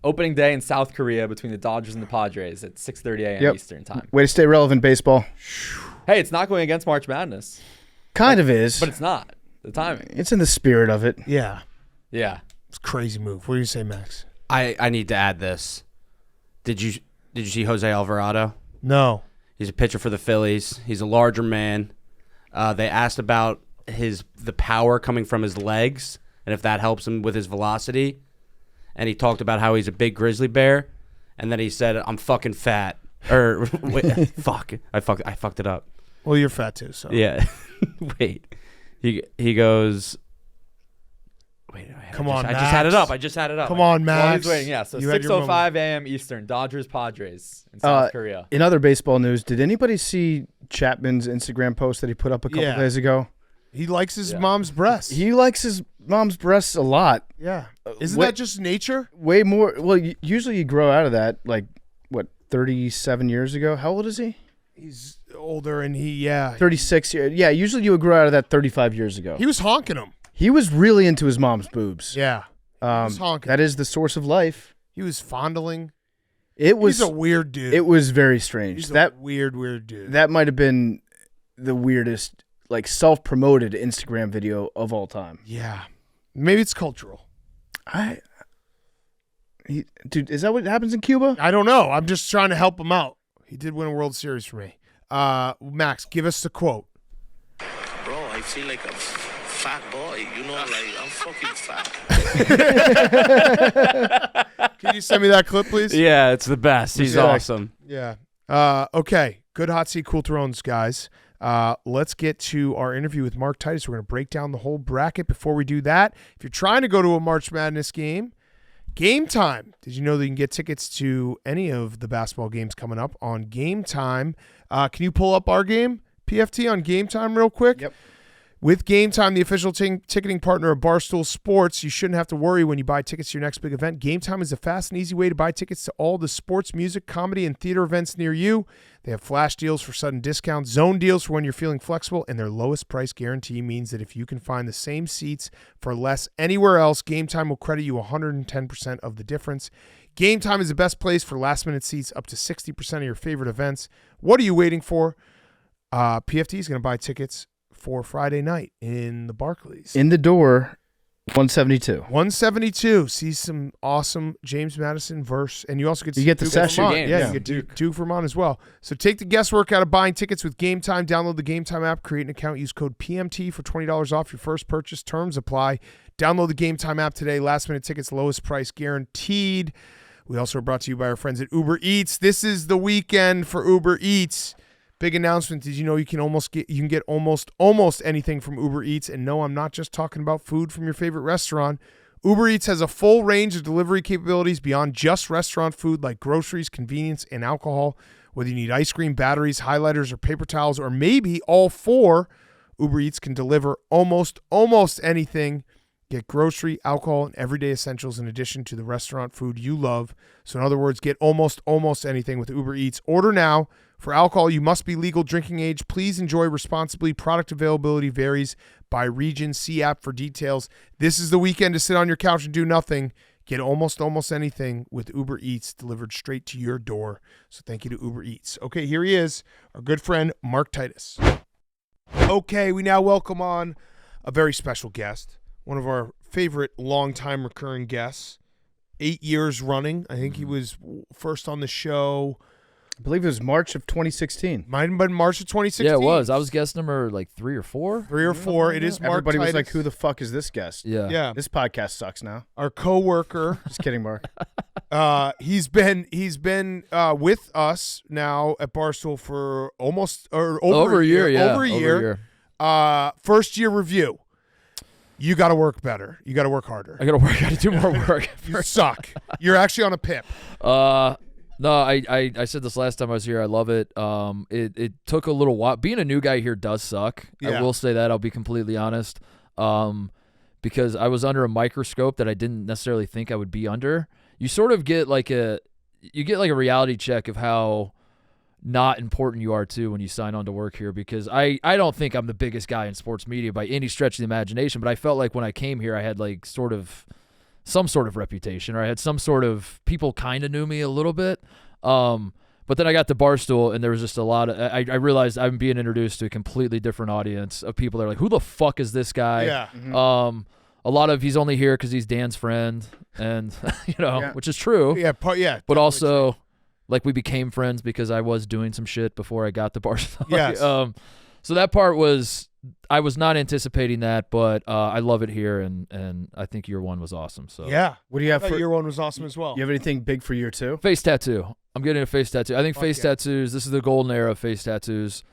Opening day in South Korea between the Dodgers and the Padres at 6:30 a.m. Eastern time. Way to stay relevant, baseball. Hey, it's not going against March Madness. Kind of is. But it's not. The timing. It's in the spirit of it. Yeah. Yeah. It's a crazy move. What do you say, Max? I need to add this. Did you see Jose Alvarado? No. He's a pitcher for the Phillies. He's a larger man. They asked about the power coming from his legs and if that helps him with his velocity. And he talked about how he's a big grizzly bear. And then he said, "I'm fucking fat." Or wait, fuck, I fucked it up. Well, you're fat too, so. Yeah. Wait. He goes. Wait, Come on, I Max. just had it up. Come on, Max. While he's waiting, yeah. So You had your 6:05 a.m. Eastern, Dodgers Padres in South Korea. In other baseball news, did anybody see Chapman's Instagram post that he put up a couple days ago? He likes his mom's breasts. He likes his mom's breasts a lot. Yeah. Isn't that just nature? Way more. Well, usually you grow out of that, 37 years ago? How old is he? He's older and 36 years. Yeah, usually you would grow out of that 35 years ago. He was honking him. He was really into his mom's boobs. Yeah. He was honking. That is the source of life. He was fondling. He's a weird dude. It was very strange. He's a weird dude. That might have been the weirdest, self-promoted Instagram video of all time. Yeah. Maybe it's cultural. Dude, is that what happens in Cuba? I don't know. I'm just trying to help him out. He did win a World Series for me. Max, give us the quote. Bro, I feel like a fat boy. I'm fucking fat. Can you send me that clip, please? Yeah, it's the best. He's awesome. Yeah. Okay. Good hot seat, cool thrones, guys. Let's get to our interview with Mark Titus. We're going to break down the whole bracket. Before we do that, if you're trying to go to a March Madness game, Game Time. Did you know that you can get tickets to any of the basketball games coming up on Game Time? Can you pull up our game, PFT, on Game Time real quick? Yep. With Game Time, the official ticketing partner of Barstool Sports, you shouldn't have to worry when you buy tickets to your next big event. Game Time is a fast and easy way to buy tickets to all the sports, music, comedy, and theater events near you. They have flash deals for sudden discounts, zone deals for when you're feeling flexible, and their lowest price guarantee means that if you can find the same seats for less anywhere else, Game Time will credit you 110% of the difference. Game Time is the best place for last-minute seats up to 60% of your favorite events. What are you waiting for? PFT is going to buy tickets for Friday night in the Barclays. In the door, 172. 172. See some awesome James Madison verse, and you also get the session. Yeah, you get Duke Vermont as well. So take the guesswork out of buying tickets with Game Time. Download the Game Time app, create an account, use code PMT for $20 off your first purchase. Terms apply. Download the Game Time app today. Last minute tickets, lowest price guaranteed. We also are brought to you by our friends at Uber Eats. This is the weekend for Uber Eats. Big announcement. Did you know you can get almost anything from Uber Eats? And no, I'm not just talking about food from your favorite restaurant. Uber Eats has a full range of delivery capabilities beyond just restaurant food, like groceries, convenience, and alcohol. Whether you need ice cream, batteries, highlighters, or paper towels, or maybe all four, Uber Eats can deliver almost anything. Get grocery, alcohol, and everyday essentials in addition to the restaurant food you love. So in other words, get almost anything with Uber Eats. Order now. For alcohol, you must be legal drinking age. Please enjoy responsibly. Product availability varies by region. See app for details. This is the weekend to sit on your couch and do nothing. Get almost anything with Uber Eats delivered straight to your door. So thank you to Uber Eats. Okay, here he is, our good friend, Mark Titus. Okay, we now welcome on a very special guest, one of our favorite longtime recurring guests, 8 years running. I think he was first on the show. I believe it was March of 2016. Might have been March of 2016. Yeah, it was. I was guest number 3 or 4. 3 or 4. It is Mark Everybody Titus. was like, who the fuck is this guest? Yeah. This podcast sucks now. Our coworker. Just kidding, Mark. He's been with us now at Barstool for over a year. Yeah. Over a year. First year review. You got to work better. You got to work harder. I got to do more work. You suck. You're actually on a PIP. No, I said this last time I was here. I love it. It took a little while. Being a new guy here does suck. Yeah. I will say that. I'll be completely honest. Because I was under a microscope that I didn't necessarily think I would be under. You sort of get like a reality check of how not important you are too when you sign on to work here, because I don't think I'm the biggest guy in sports media by any stretch of the imagination, but I felt like when I came here I had like sort of some sort of reputation, or I had some sort of people kind of knew me a little bit. But then I got to Barstool, and there was just a lot of I realized I'm being introduced to a completely different audience of people that are like, who the fuck is this guy? Yeah. Mm-hmm. A lot of he's only here because he's Dan's friend, and which is true. Yeah, but also like we became friends because I was doing some shit before I got to Barstool. Yes. So that part was I was not anticipating that, but I love it here, and I think year one was awesome. So yeah. What do you have for year one was awesome as well. You have anything big for year two? Face tattoo. I'm getting a face tattoo. I think face tattoos. This is the golden era of face tattoos.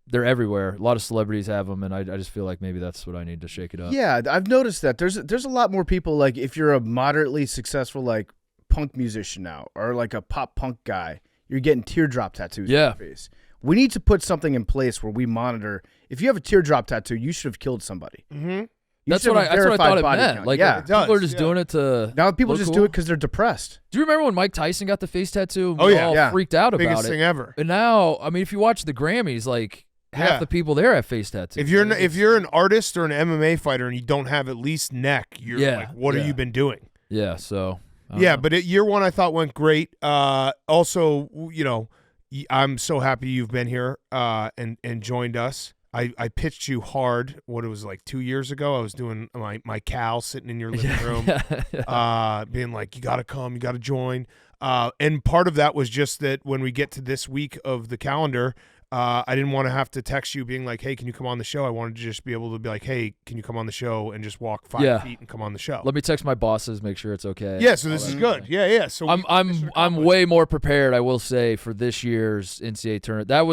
They're everywhere. A lot of celebrities have them, and I just feel like maybe that's what I need to shake it up. Yeah, I've noticed that there's a lot more people, like if you're a moderately successful like punk musician now, or like a pop punk guy, you're getting teardrop tattoos on your face. We need to put something in place where we monitor. If you have a teardrop tattoo, you should have killed somebody. Mm-hmm. That's what I thought it meant. Count. Like, people are just doing it to. Now people just cool. do it because they're depressed. Do you remember when Mike Tyson got the face tattoo? Oh, We yeah. all freaked out Biggest about it. thing ever. And now, I mean, if you watch the Grammys, like half the people there have face tattoos. If you're an artist or an MMA fighter and you don't have at least neck, you're like, what have you been doing? Yeah. So. But year one I thought went great. Also, I'm so happy you've been here and joined us. I pitched you hard. What it was like 2 years ago. I was doing my Cal sitting in your living room, being like, you got to come, you got to join. And part of that was just that when we get to this week of the calendar, I didn't want to have to text you being like, hey, can you come on the show? I wanted to just be able to be like, hey, can you come on the show and just walk 5 feet and come on the show? Let me text my bosses, make sure it's okay. Yeah, so this is good. Yeah. So I'm way more prepared, I will say, for this year's NCAA tournament. That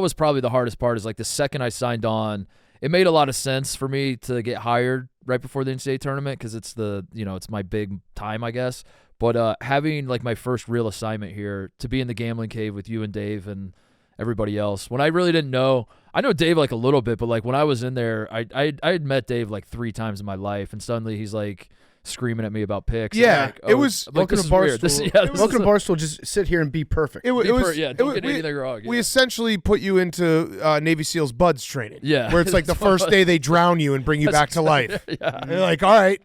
was probably the hardest part. Is like the second I signed on, it made a lot of sense for me to get hired right before the NCAA tournament because it's it's my big time, I guess. But having like my first real assignment here to be in the gambling cave with you and Dave and everybody else, when I really didn't know. I know Dave like a little bit, but like when I was in there, I had met Dave like 3 times in my life, and suddenly he's like screaming at me about picks. Yeah, like, it was welcome to Barstool. Welcome to Barstool. Just sit here and be perfect. Don't get anything wrong. We essentially put you into Navy SEALs Buds training. Yeah, where it's like the first day they drown you and bring you back to life. And they're like, all right,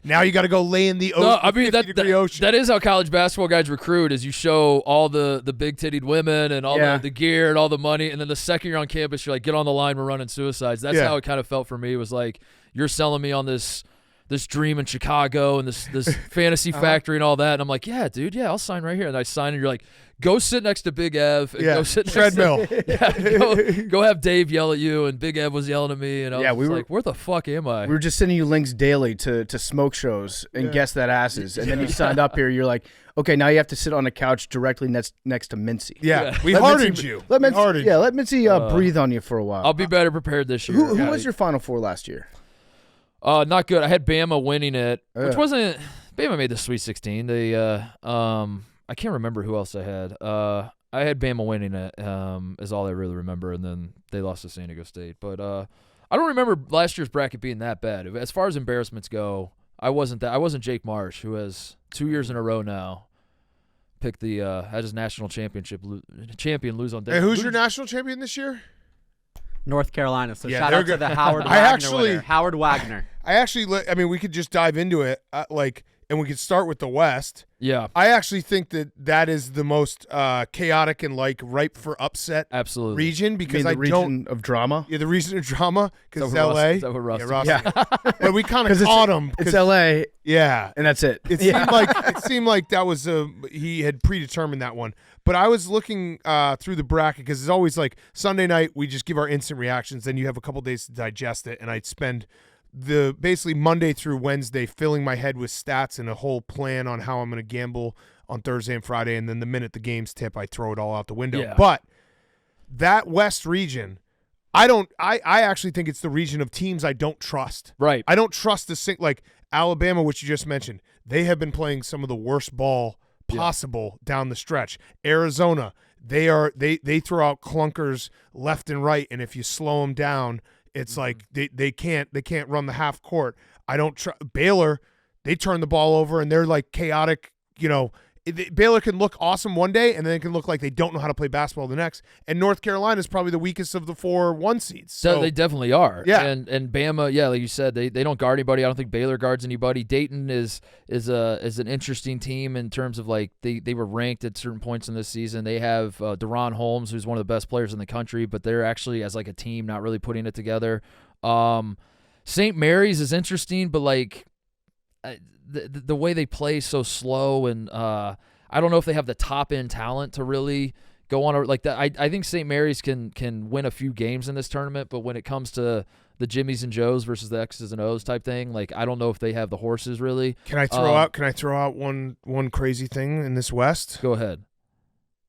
now you got to go lay in the ocean. No, I mean ocean. That is how college basketball guys recruit. Is you show all the big titted women and all the gear and all the money, and then the second you're on campus, you're like, get on the line, we're running suicides. That's how it kind of felt for me. It was like, you're selling me on this dream in Chicago and this fantasy factory and all that. And I'm like, yeah, dude, I'll sign right here. And I sign, and you're like, go sit next to Big Ev. And go sit treadmill. Go have Dave yell at you. And Big Ev was yelling at me. And I was like, where the fuck am I? We were just sending you links daily to smoke shows and guess that asses. And then you signed up here. You're like, okay, now you have to sit on a couch directly next to Mincy. Yeah. We hardened you. Let Mincy breathe on you for a while. I'll be better prepared this year. Who was your Final Four last year? Not good. I had Bama winning it, which wasn't. Bama made the Sweet 16. They, I can't remember who else I had. I had Bama winning it. Is all I really remember, and then they lost to San Diego State. But I don't remember last year's bracket being that bad. As far as embarrassments go, I wasn't Jake Marsh, who has 2 years in a row now picked the had his national champion lose on day. Hey, who's your national champion this year? North Carolina. So shout out to the Howard Wagner. We could just dive into it, and we could start with the West. Yeah. I actually think that is the most chaotic and ripe for upset region because the region of drama. Yeah, the region of drama because it's LA. Is that what Russ? Yeah. But we kind of caught him. It's LA. Yeah, and that's it. It seemed like that was he had predetermined that one. But I was looking through the bracket because it's always like Sunday night we just give our instant reactions. Then you have a couple days to digest it, and I'd spend basically Monday through Wednesday filling my head with stats and a whole plan on how I'm going to gamble on Thursday and Friday, and then the minute the games tip, I throw it all out the window. Yeah. But that West region, I actually think it's the region of teams I don't trust. Right. I don't trust like Alabama, which you just mentioned. They have been playing some of the worst ball possible down the stretch. Arizona, they throw out clunkers left and right, and if you slow them down, it's like they can't run the half court. I don't trust Baylor. They turn the ball over and they're like chaotic, Baylor can look awesome one day, and then it can look like they don't know how to play basketball the next. And North Carolina is probably the weakest of the 4 1 seeds. So they definitely are. Yeah. And Bama, like you said, they don't guard anybody. I don't think Baylor guards anybody. Dayton is an interesting team in terms of like they were ranked at certain points in this season. They have Deron Holmes, who's one of the best players in the country, but they're actually as like a team not really putting it together. St. Mary's is interesting, but like the way they play so slow, and I don't know if they have the top end talent to really go on like that. I think St. Mary's can win a few games in this tournament, but when it comes to the Jimmies and Joes versus the X's and O's type thing, like I don't know if they have the horses really. Can I throw out one crazy thing in this West? Go ahead.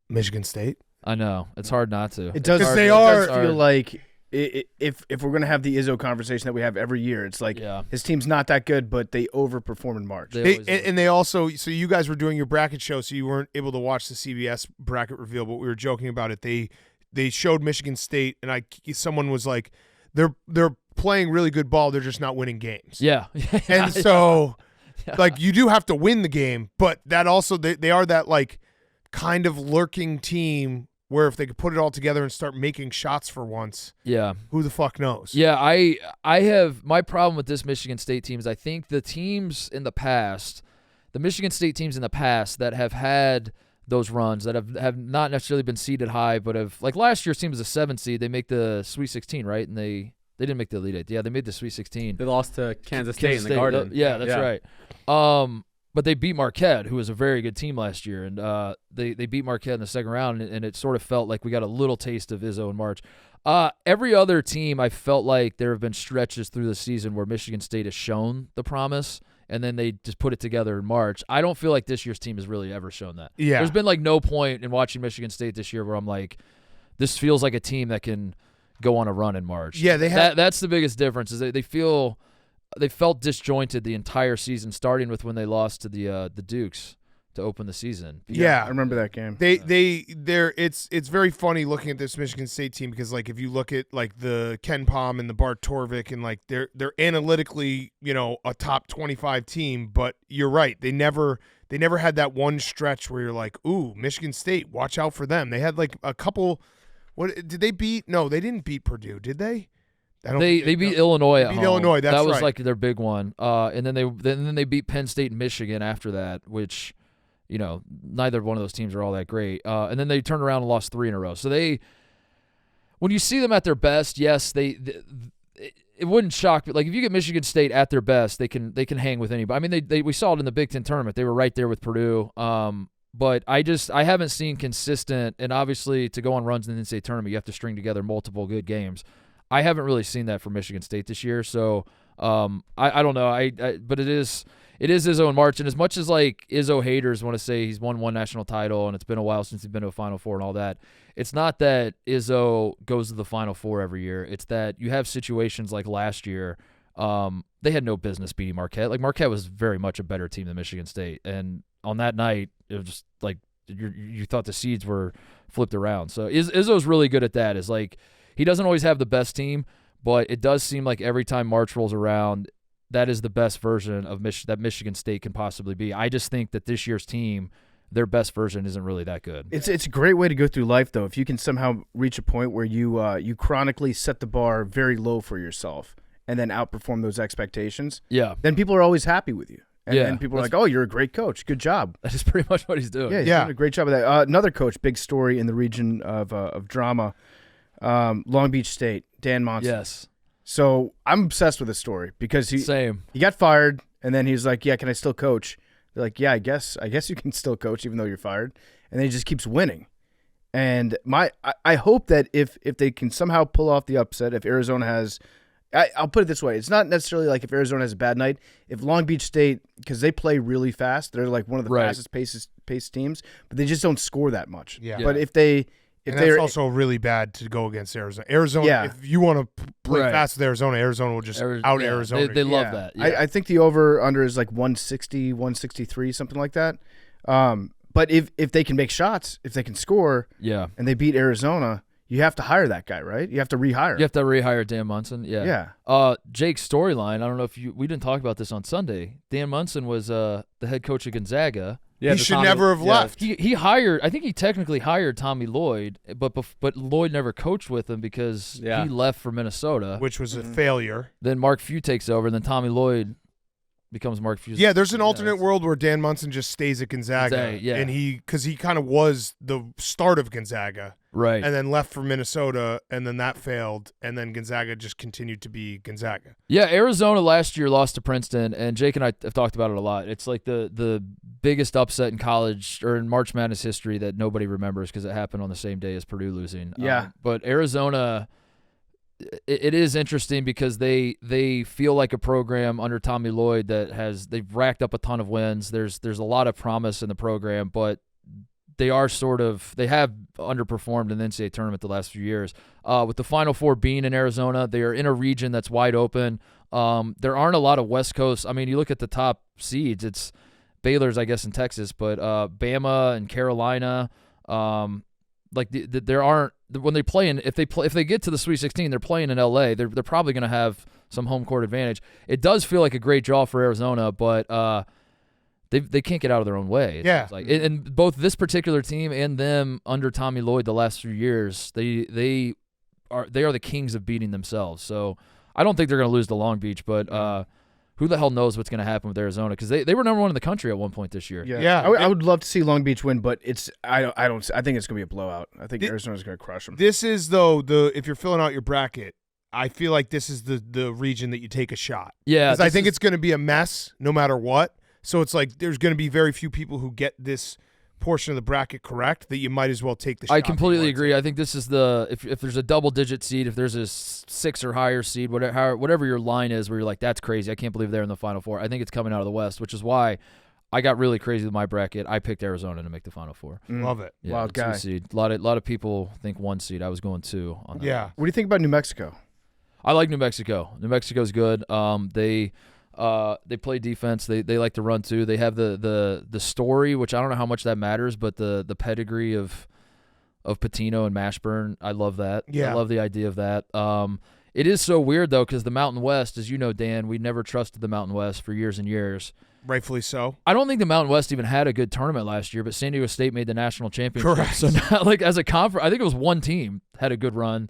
Michigan State. I know it's hard not to. It does. They it are does feel like. If we're going to have the Izzo conversation that we have every year, it's like his team's not that good, but they overperform in March. They also, so you guys were doing your bracket show, so you weren't able to watch the CBS bracket reveal, but we were joking about it. They showed Michigan State, and someone was like, they're playing really good ball, they're just not winning games. Yeah. And so, like, you do have to win the game, but that also, they are that, like, kind of lurking team where if they could put it all together and start making shots for once, who the fuck knows? Yeah, I have my problem with this Michigan State team is I think the teams in the past, the Michigan State teams in the past that have had those runs that have not necessarily been seeded high, but have like last year's team was a 7 seed. They make the Sweet 16, right? And they didn't make the Elite Eight. Yeah, they made the Sweet 16. They lost to Kansas State in the Garden. Yeah, that's right. But they beat Marquette, who was a very good team last year, and they beat Marquette in the second round, and it sort of felt like we got a little taste of Izzo in March. Every other team, I felt like there have been stretches through the season where Michigan State has shown the promise, and then they just put it together in March. I don't feel like this year's team has really ever shown that. Yeah. There's been like no point in watching Michigan State this year where I'm like, this feels like a team that can go on a run in March. Yeah, that's the biggest difference is they felt disjointed the entire season, starting with when they lost to the Dukes to open the season. Yeah, I remember that game. It's very funny looking at this Michigan State team because like if you look at like the Ken Pom and the Bart Torvik and like they're analytically a top 25 team, but you're right, they never had that one stretch where you're like, ooh, Michigan State, watch out for them. They had like a couple. What did they beat? No, they didn't beat Purdue, did they? They beat Illinois at home. Illinois, that's that was right. like their big one. And then they beat Penn State and Michigan after that, which, neither one of those teams are all that great. And then they turned around and lost 3 in a row. So when you see them at their best, yes, it wouldn't shock me. Like if you get Michigan State at their best, they can hang with anybody. I mean, we saw it in the Big Ten tournament. They were right there with Purdue. But I haven't seen consistent, and obviously to go on runs in the NCAA tournament, you have to string together multiple good games. I haven't really seen that from Michigan State this year, so I don't know. But it is Izzo in March, and as much as like Izzo haters want to say he's won one national title and it's been a while since he's been to a Final Four and all that, it's not that Izzo goes to the Final Four every year. It's that you have situations like last year. They had no business beating Marquette. Like Marquette was very much a better team than Michigan State, and on that night it was just like you thought the seeds were flipped around. So Izzo's really good at that. Is like. He doesn't always have the best team, but it does seem like every time March rolls around, that is the best version of that Michigan State can possibly be. I just think that this year's team, their best version isn't really that good. It's a great way to go through life, though. If you can somehow reach a point where you chronically set the bar very low for yourself and then outperform those expectations, then people are always happy with you. And then people are like, oh, you're a great coach. Good job. That is pretty much what he's doing. Yeah, he's doing a great job of that. Another coach, big story in the region of drama, Long Beach State, Dan Monson. Yes. So I'm obsessed with this story because he got fired, and then he's like, yeah, can I still coach? They're like, yeah, I guess you can still coach even though you're fired. And then he just keeps winning. And I hope that if they can somehow pull off the upset, if Arizona has I'll put it this way. It's not necessarily like if Arizona has a bad night. If Long Beach State, because they play really fast, they're like one of the fastest paced teams, but they just don't score that much. Yeah. But if they're also really bad to go against Arizona. If you want to play fast with Arizona will just out Arizona. They love that. Yeah. I think the over-under is like 160, 163, something like that. But if they can make shots, if they can score, and they beat Arizona, you have to hire that guy, right? You have to rehire. You have to rehire Dan Munson. Yeah. Jake's storyline. I don't know if we didn't talk about this on Sunday. Dan Munson was the head coach of Gonzaga. he should never have left. He hired. I think he technically hired Tommy Lloyd, but Lloyd never coached with him because he left for Minnesota, which was a failure. Then Mark Few takes over, and then Tommy Lloyd becomes Mark Few. Yeah, there's an alternate world where Dan Munson just stays at Gonzaga, and because he kind of was the start of Gonzaga, right? And then left for Minnesota, and then that failed, and then Gonzaga just continued to be Gonzaga. Yeah, Arizona last year lost to Princeton, and Jake and I have talked about it a lot. It's like the biggest upset in college or in March Madness history that nobody remembers because it happened on the same day as Purdue losing. Yeah, but Arizona. It is interesting because they feel like a program under Tommy Lloyd they've racked up a ton of wins. There's a lot of promise in the program, but they have underperformed in the NCAA tournament the last few years. With the Final Four being in Arizona, they are in a region that's wide open. There aren't a lot of West Coast. I mean, you look at the top seeds. It's Baylor's, I guess, in Texas, but Bama and Carolina. There aren't. When they play if they get to the Sweet 16, they're playing in LA. They're probably going to have some home court advantage. It does feel like a great draw for Arizona, but they can't get out of their own way. And both this particular team and them under Tommy Lloyd the last few years, they are the kings of beating themselves. So I don't think they're going to lose to Long Beach, but who the hell knows what's going to happen with Arizona because they were number one in the country at one point this year. Yeah. I would love to see Long Beach win, but I think it's going to be a blowout. I think Arizona's going to crush them. This is though if you're filling out your bracket, I feel like this is the region that you take a shot. Yeah, because I think it's going to be a mess no matter what. So it's like there's going to be very few people who get this portion of the bracket correct that you might as well take the shot. I completely agree. I think this is if there's a double-digit seed, if there's a 6 or higher seed, whatever your line is where you're like, that's crazy, I can't believe they're in the Final Four, I think it's coming out of the West, which is why I got really crazy with my bracket. I picked Arizona to make the Final Four. Love it. Yeah, Wild guy. 2 seed. A lot of people think 1 seed. I was going 2 on that. Yeah. What do you think about New Mexico? I like New Mexico. New Mexico's good. They play defense. They like to run too. They have the story, which I don't know how much that matters, but the pedigree of Pitino and Mashburn. I love that. Yeah. I love the idea of that. It is so weird though, because the Mountain West, as you know, Dan, we never trusted the Mountain West for years and years. Rightfully so. I don't think the Mountain West even had a good tournament last year, but San Diego State made the national championship. Correct. So now, as a conference, I think it was one team had a good run,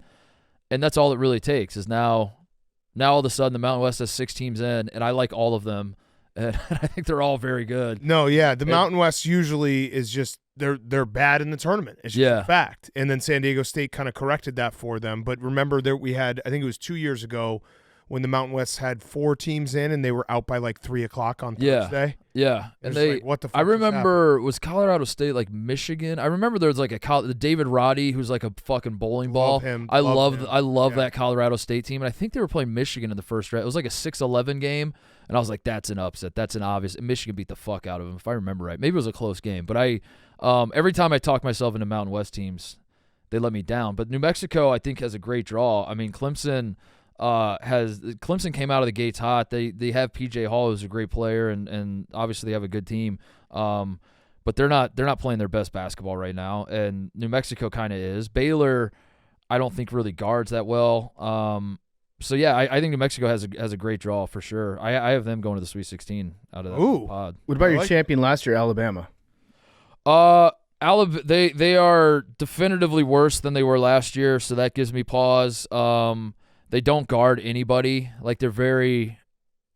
and that's all it really takes. Is now all of a sudden the Mountain West has 6 teams in, and I like all of them, and I think they're all very good. No, yeah, the Mountain West usually is just they're bad in the tournament. It's just a fact. And then San Diego State kind of corrected that for them. But remember that we had, I think it was 2 years ago, when the Mountain West had 4 teams in, and they were out by like 3:00 on Thursday. Yeah, and what the fuck I remember was Colorado State like Michigan. I remember there was like the David Roddy, who's like a fucking bowling ball. Love him. I love that Colorado State team, and I think they were playing Michigan in the first round. It was like a 6-11 game, and I was like, that's an upset. That's an obvious. Michigan beat the fuck out of them, if I remember right. Maybe it was a close game, but every time I talk myself into Mountain West teams, they let me down. But New Mexico, I think, has a great draw. I mean, Clemson came out of the gates hot. They have PJ Hall, who's a great player, and obviously they have a good team. But they're not playing their best basketball right now, and New Mexico kind of is. Baylor, I don't think really guards that well. So yeah, I think New Mexico has a great draw for sure. I have them going to the Sweet 16 out of that pod. What about your champion last year, Alabama? They are definitively worse than they were last year, so that gives me pause. They don't guard anybody. Like they're very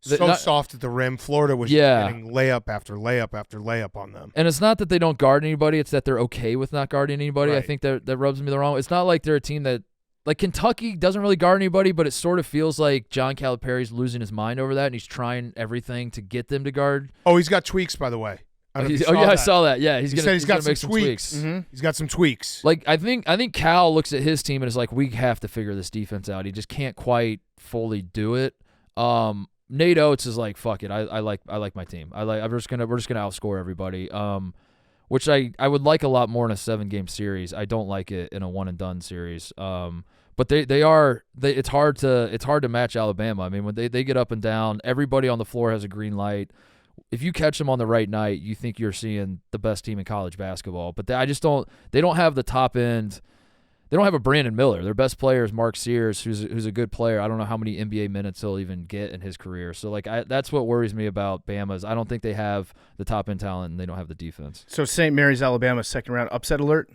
soft at the rim. Florida was getting layup after layup after layup on them. And it's not that they don't guard anybody; it's that they're okay with not guarding anybody. Right. I think that rubs me the wrong way. It's not like they're a team that, like Kentucky, doesn't really guard anybody, but it sort of feels like John Calipari's losing his mind over that, and he's trying everything to get them to guard. Oh, he's got tweaks, by the way. I saw that. Yeah, he's gonna make some tweaks. Mm-hmm. He's got some tweaks. Like I think Cal looks at his team and is like, we have to figure this defense out. He just can't quite fully do it. Nate Oates is like, fuck it. I like my team. We're just gonna outscore everybody. Which I would like a lot more in a 7-game series. I don't like it in a one and done series. But it's hard to match Alabama. I mean, when they get up and down, everybody on the floor has a green light. If you catch them on the right night, you think you're seeing the best team in college basketball. But they don't have the top end. they don't have a Brandon Miller. Their best player is Mark Sears, who's a good player. I don't know how many NBA minutes he'll even get in his career. So like that's what worries me about Bama is I don't think they have the top end talent and they don't have the defense. So St. Mary's, Alabama, second round upset alert.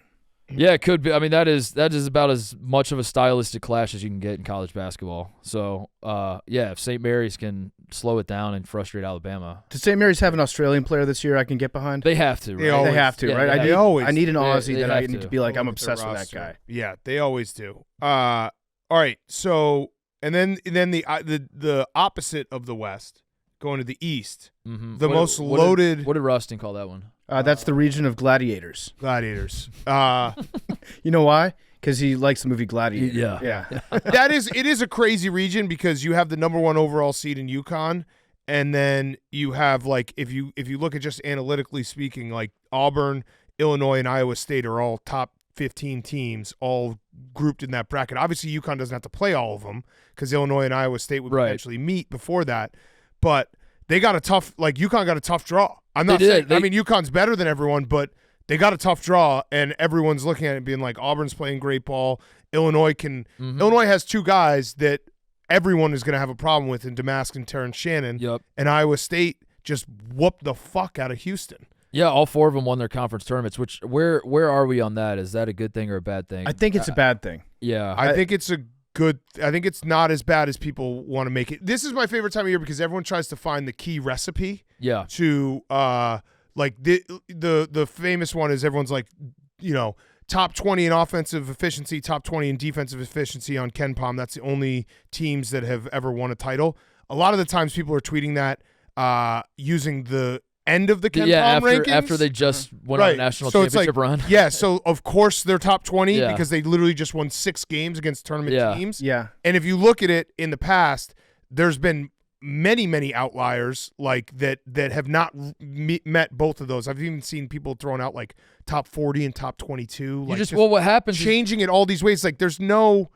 Yeah, it could be. I mean, that is about as much of a stylistic clash as you can get in college basketball. So, if St. Mary's can slow it down and frustrate Alabama. Does St. Mary's have an Australian player this year I can get behind? They have to, right? They have to, right? I need an Aussie that I need to be like, I'm obsessed with that guy. Yeah, they always do. All right, so and then the opposite of the West, going to the East, the most loaded. What did Rustin call that one? That's the region of gladiators. Gladiators. You know why? Because he likes the movie Gladiator. Yeah. It is a crazy region because you have the number 1 overall seed in UConn, and then you have like if you look at just analytically speaking, like Auburn, Illinois, and Iowa State are all top 15 teams, all grouped in that bracket. Obviously, UConn doesn't have to play all of them because Illinois and Iowa State would potentially meet before that, but they got UConn got a tough draw. I'm not saying, I mean, UConn's better than everyone, but they got a tough draw, and everyone's looking at it being like Auburn's playing great ball. Illinois has 2 guys that everyone is going to have a problem with in Damask and Terrence Shannon. Yep. And Iowa State just whooped the fuck out of Houston. Yeah, all 4 of them won their conference tournaments. Which where are we on that? Is that a good thing or a bad thing? I think it's a bad thing. Yeah, I think it's I think it's not as bad as people want to make it. This is my favorite time of year because everyone tries to find the key recipe. Yeah. To like the famous one is everyone's like, top 20 in offensive efficiency, top 20 in defensive efficiency on KenPom. That's the only teams that have ever won a title. A lot of the times people are tweeting that using the end of the KenPom rankings. After they just went on a national championship run. Yeah, so of course they're top 20 because they literally just won 6 games against tournament teams. Yeah. And if you look at it in the past, there's been many outliers like that have not met both of those. I've even seen people throwing out like top 40 and top 22. Like what happens changing it all these ways. Like there's no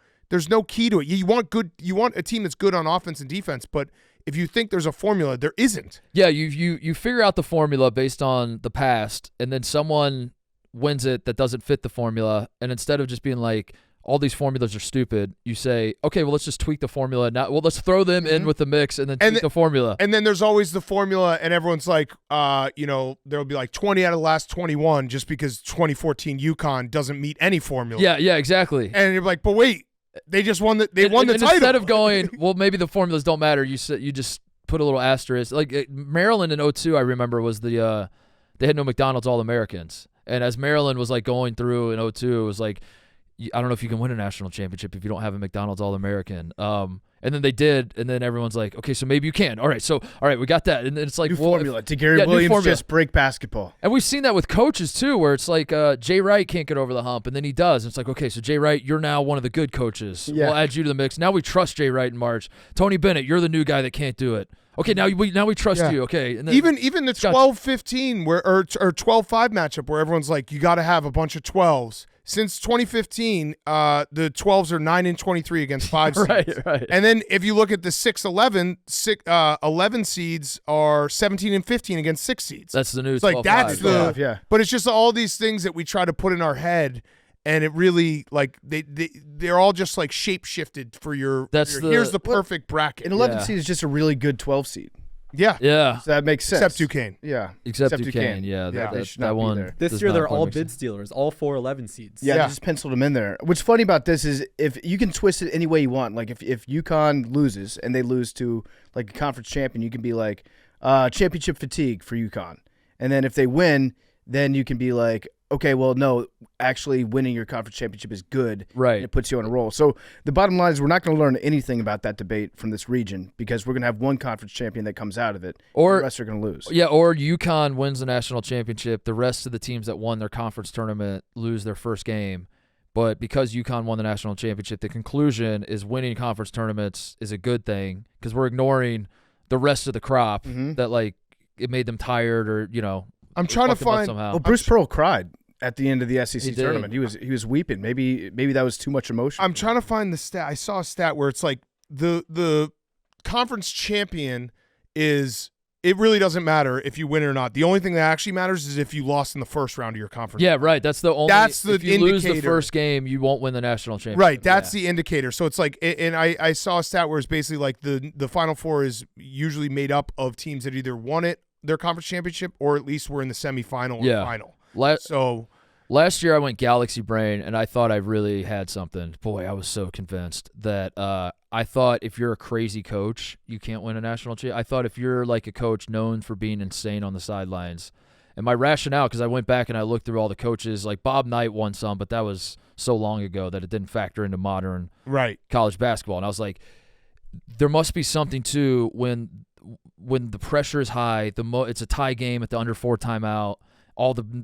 key to it. You want a team that's good on offense and defense, but if you think there's a formula, there isn't. Yeah, you figure out the formula based on the past, and then someone wins it that doesn't fit the formula, and instead of just being like, all these formulas are stupid, you say, okay, well, let's just tweak the formula. Now, well, let's throw them in with the mix and then tweak the formula. And then there's always the formula, and everyone's like, there'll be like 20 out of the last 21 just because 2014 UConn doesn't meet any formula. Yeah, exactly. And you're like, but wait. They just won the title. Instead of going, well, maybe the formulas don't matter, you just put a little asterisk. Like Maryland in 2002, I remember was they had no McDonald's All-Americans. And as Maryland was like going through in 2002, it was like, I don't know if you can win a national championship if you don't have a McDonald's All-American. And then they did, and then everyone's like, okay, so maybe you can. All right, we got that. And it's like, new formula. Did Gary Williams just break basketball? And we've seen that with coaches too, where it's like Jay Wright can't get over the hump, and then he does. And it's like, okay, so Jay Wright, you're now one of the good coaches. Yeah. We'll add you to the mix. Now we trust Jay Wright in March. Tony Bennett, you're the new guy that can't do it. Okay, now we trust you. Okay, and then even the 12-15 or 12-5 matchup where everyone's like, you got to have a bunch of 12s. Since 2015, the 12s are 9-23 against 5 seeds. Right. And then if you look at the 6-11, 11 seeds are 17-15 against 6 seeds. That's the news. It's like that's the yeah. But it's just all these things that we try to put in our head, and it really like they're all just like shape shifted for your. Here's the perfect bracket. An 11 seed is just a really good 12 seed. Yeah. So that makes sense. Except Duquesne. Yeah. Except Duquesne. Yeah. That one. there. This year they're all bid stealers, all 4 11 seeds. Yeah, they just penciled them in there. What's funny about this is if you can twist it any way you want. Like if UConn loses and they lose to like a conference champion, you can be like championship fatigue for UConn. And then if they win, then you can be like, okay, well, no, actually winning your conference championship is good. Right. And it puts you on a roll. So the bottom line is we're not going to learn anything about that debate from this region because we're going to have one conference champion that comes out of it. Or the rest are going to lose. Yeah, or UConn wins the national championship. The rest of the teams that won their conference tournament lose their first game. But because UConn won the national championship, the conclusion is winning conference tournaments is a good thing because we're ignoring the rest of the crop that, like, it made them tired or, I'm trying to find. Well, Bruce Pearl cried at the end of the SEC tournament. He was weeping. Maybe that was too much emotion. I'm trying to find the stat. I saw a stat where it's like the conference champion is it really doesn't matter if you win or not. The only thing that actually matters is if you lost in the first round of your conference. Yeah, right. That's the only. That's the if you indicator. lose the first game, you won't win the national championship. Right. That's the indicator. So it's like, and I saw a stat where it's basically like the Final Four is usually made up of teams that either won their conference championship or at least were in the semifinal or final. So last year I went Galaxy Brain, and I thought I really had something. Boy, I was so convinced that I thought if you're a crazy coach, you can't win a national championship. I thought if you're like a coach known for being insane on the sidelines, and my rationale, because I went back and I looked through all the coaches, like Bob Knight won some, but that was so long ago that it didn't factor into modern college basketball. And I was like, there must be something too when the pressure is high, it's a tie game at the under 4 timeout.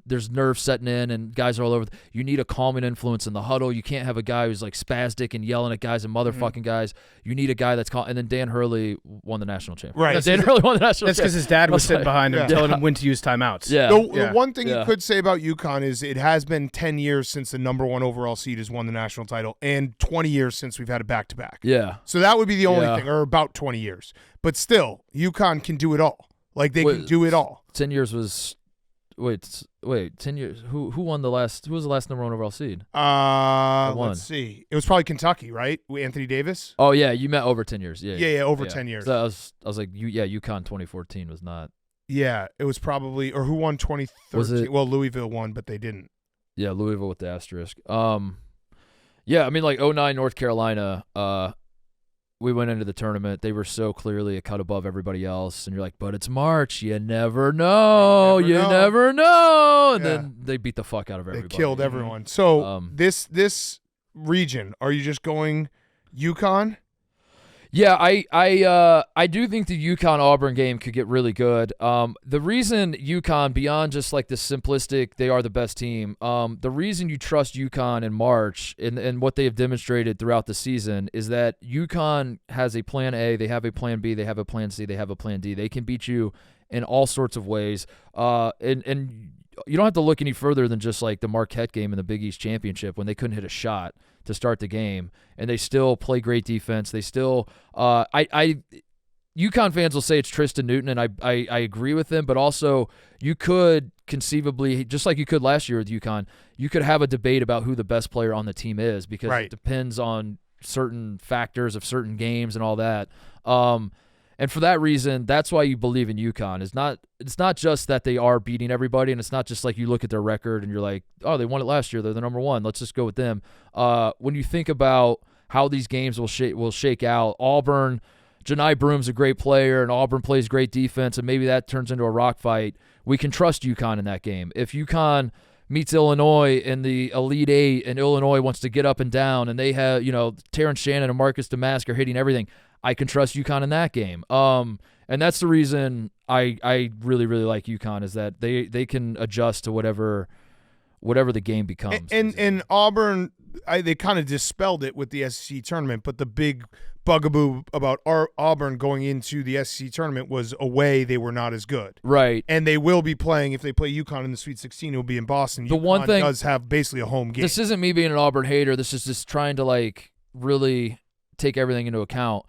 There's nerves setting in and guys are all over. You need a calming influence in the huddle. You can't have a guy who's like spastic and yelling at guys and motherfucking guys. You need a guy that's calm. And then Dan Hurley won the national championship. Right. No, Dan Hurley won the national championship. That's because his dad was sitting behind him telling him when to use timeouts. Yeah. The one thing you could say about UConn is it has been 10 years since the number 1 overall seed has won the national title and 20 years since we've had a back-to-back. Yeah. So that would be the only thing, or about 20 years. But still, UConn can do it all. Like they can do it all. 10 years was wait, 10 years. Who won the last? Who was the last number 1 overall seed? Let's see. It was probably Kentucky, right? Anthony Davis. Oh yeah, you meant over 10 years. Yeah, over 10 years. So I was like, UConn 2014 was not. Yeah, it was probably, or who won 2013? Was it? Well, Louisville won, but they didn't. Yeah, Louisville with the asterisk. Yeah, I mean like 2009 North Carolina. We went into the tournament. They were so clearly a cut above everybody else. And you're like, but it's March. You never know. You never know. And then they beat the fuck out of everybody. They killed everyone. So this region, are you just going UConn? Yeah, I do think the UConn-Auburn game could get really good. The reason UConn, beyond just like the simplistic, they are the best team, the reason you trust UConn in March and what they have demonstrated throughout the season is that UConn has a plan A, they have a plan B, they have a plan C, they have a plan D. They can beat you in all sorts of ways. And you don't have to look any further than just like the Marquette game in the Big East Championship when they couldn't hit a shot to start the game, and they still play great defense. They still, UConn fans will say it's Tristan Newton, and I agree with them, but also you could conceivably, just like you could last year with UConn, you could have a debate about who the best player on the team is because it depends on certain factors of certain games and all that. And for that reason, that's why you believe in UConn. It's not just that they are beating everybody, and it's not just like you look at their record and you're like, oh, they won it last year. They're the number 1. Let's just go with them. When you think about how these games will shake out, Auburn, Janai Broom's a great player, and Auburn plays great defense, and maybe that turns into a rock fight. We can trust UConn in that game. If UConn meets Illinois in the Elite Eight, and Illinois wants to get up and down, and they have, Terrence Shannon and Marcus Damask are hitting everything, I can trust UConn in that game. And that's the reason I really, really like UConn is that they can adjust to whatever the game becomes. And Auburn, they kind of dispelled it with the SEC tournament, but the big bugaboo about Auburn going into the SEC tournament was away they were not as good. Right. And they will be playing, if they play UConn in the Sweet 16, it will be in Boston. The one thing does have basically a home game. This isn't me being an Auburn hater. This is just trying to like really take everything into account.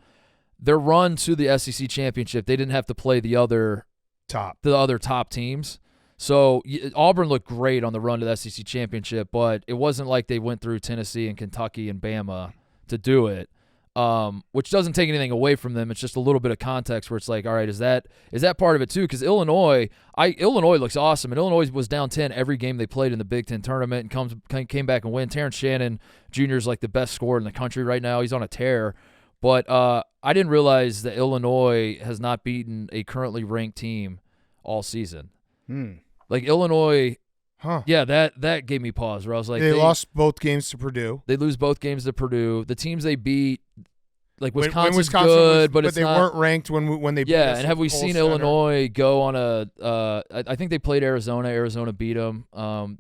Their run to the SEC championship, they didn't have to play the other top teams. So Auburn looked great on the run to the SEC championship, but it wasn't like they went through Tennessee and Kentucky and Bama to do it, which doesn't take anything away from them. It's just a little bit of context where it's like, all right, is that part of it too? Because Illinois looks awesome, and Illinois was down 10 every game they played in the Big Ten tournament and came back and win. Terrence Shannon Jr. is like the best scorer in the country right now. He's on a tear. But I didn't realize that Illinois has not beaten a currently ranked team all season. Like Illinois, yeah, that gave me pause. Where I was like, they lost both games to Purdue. They lose both games to Purdue. The teams they beat, like Wisconsin's good, but it's they weren't ranked when they beat us. And have we seen Illinois go on I think they played Arizona. Arizona beat them.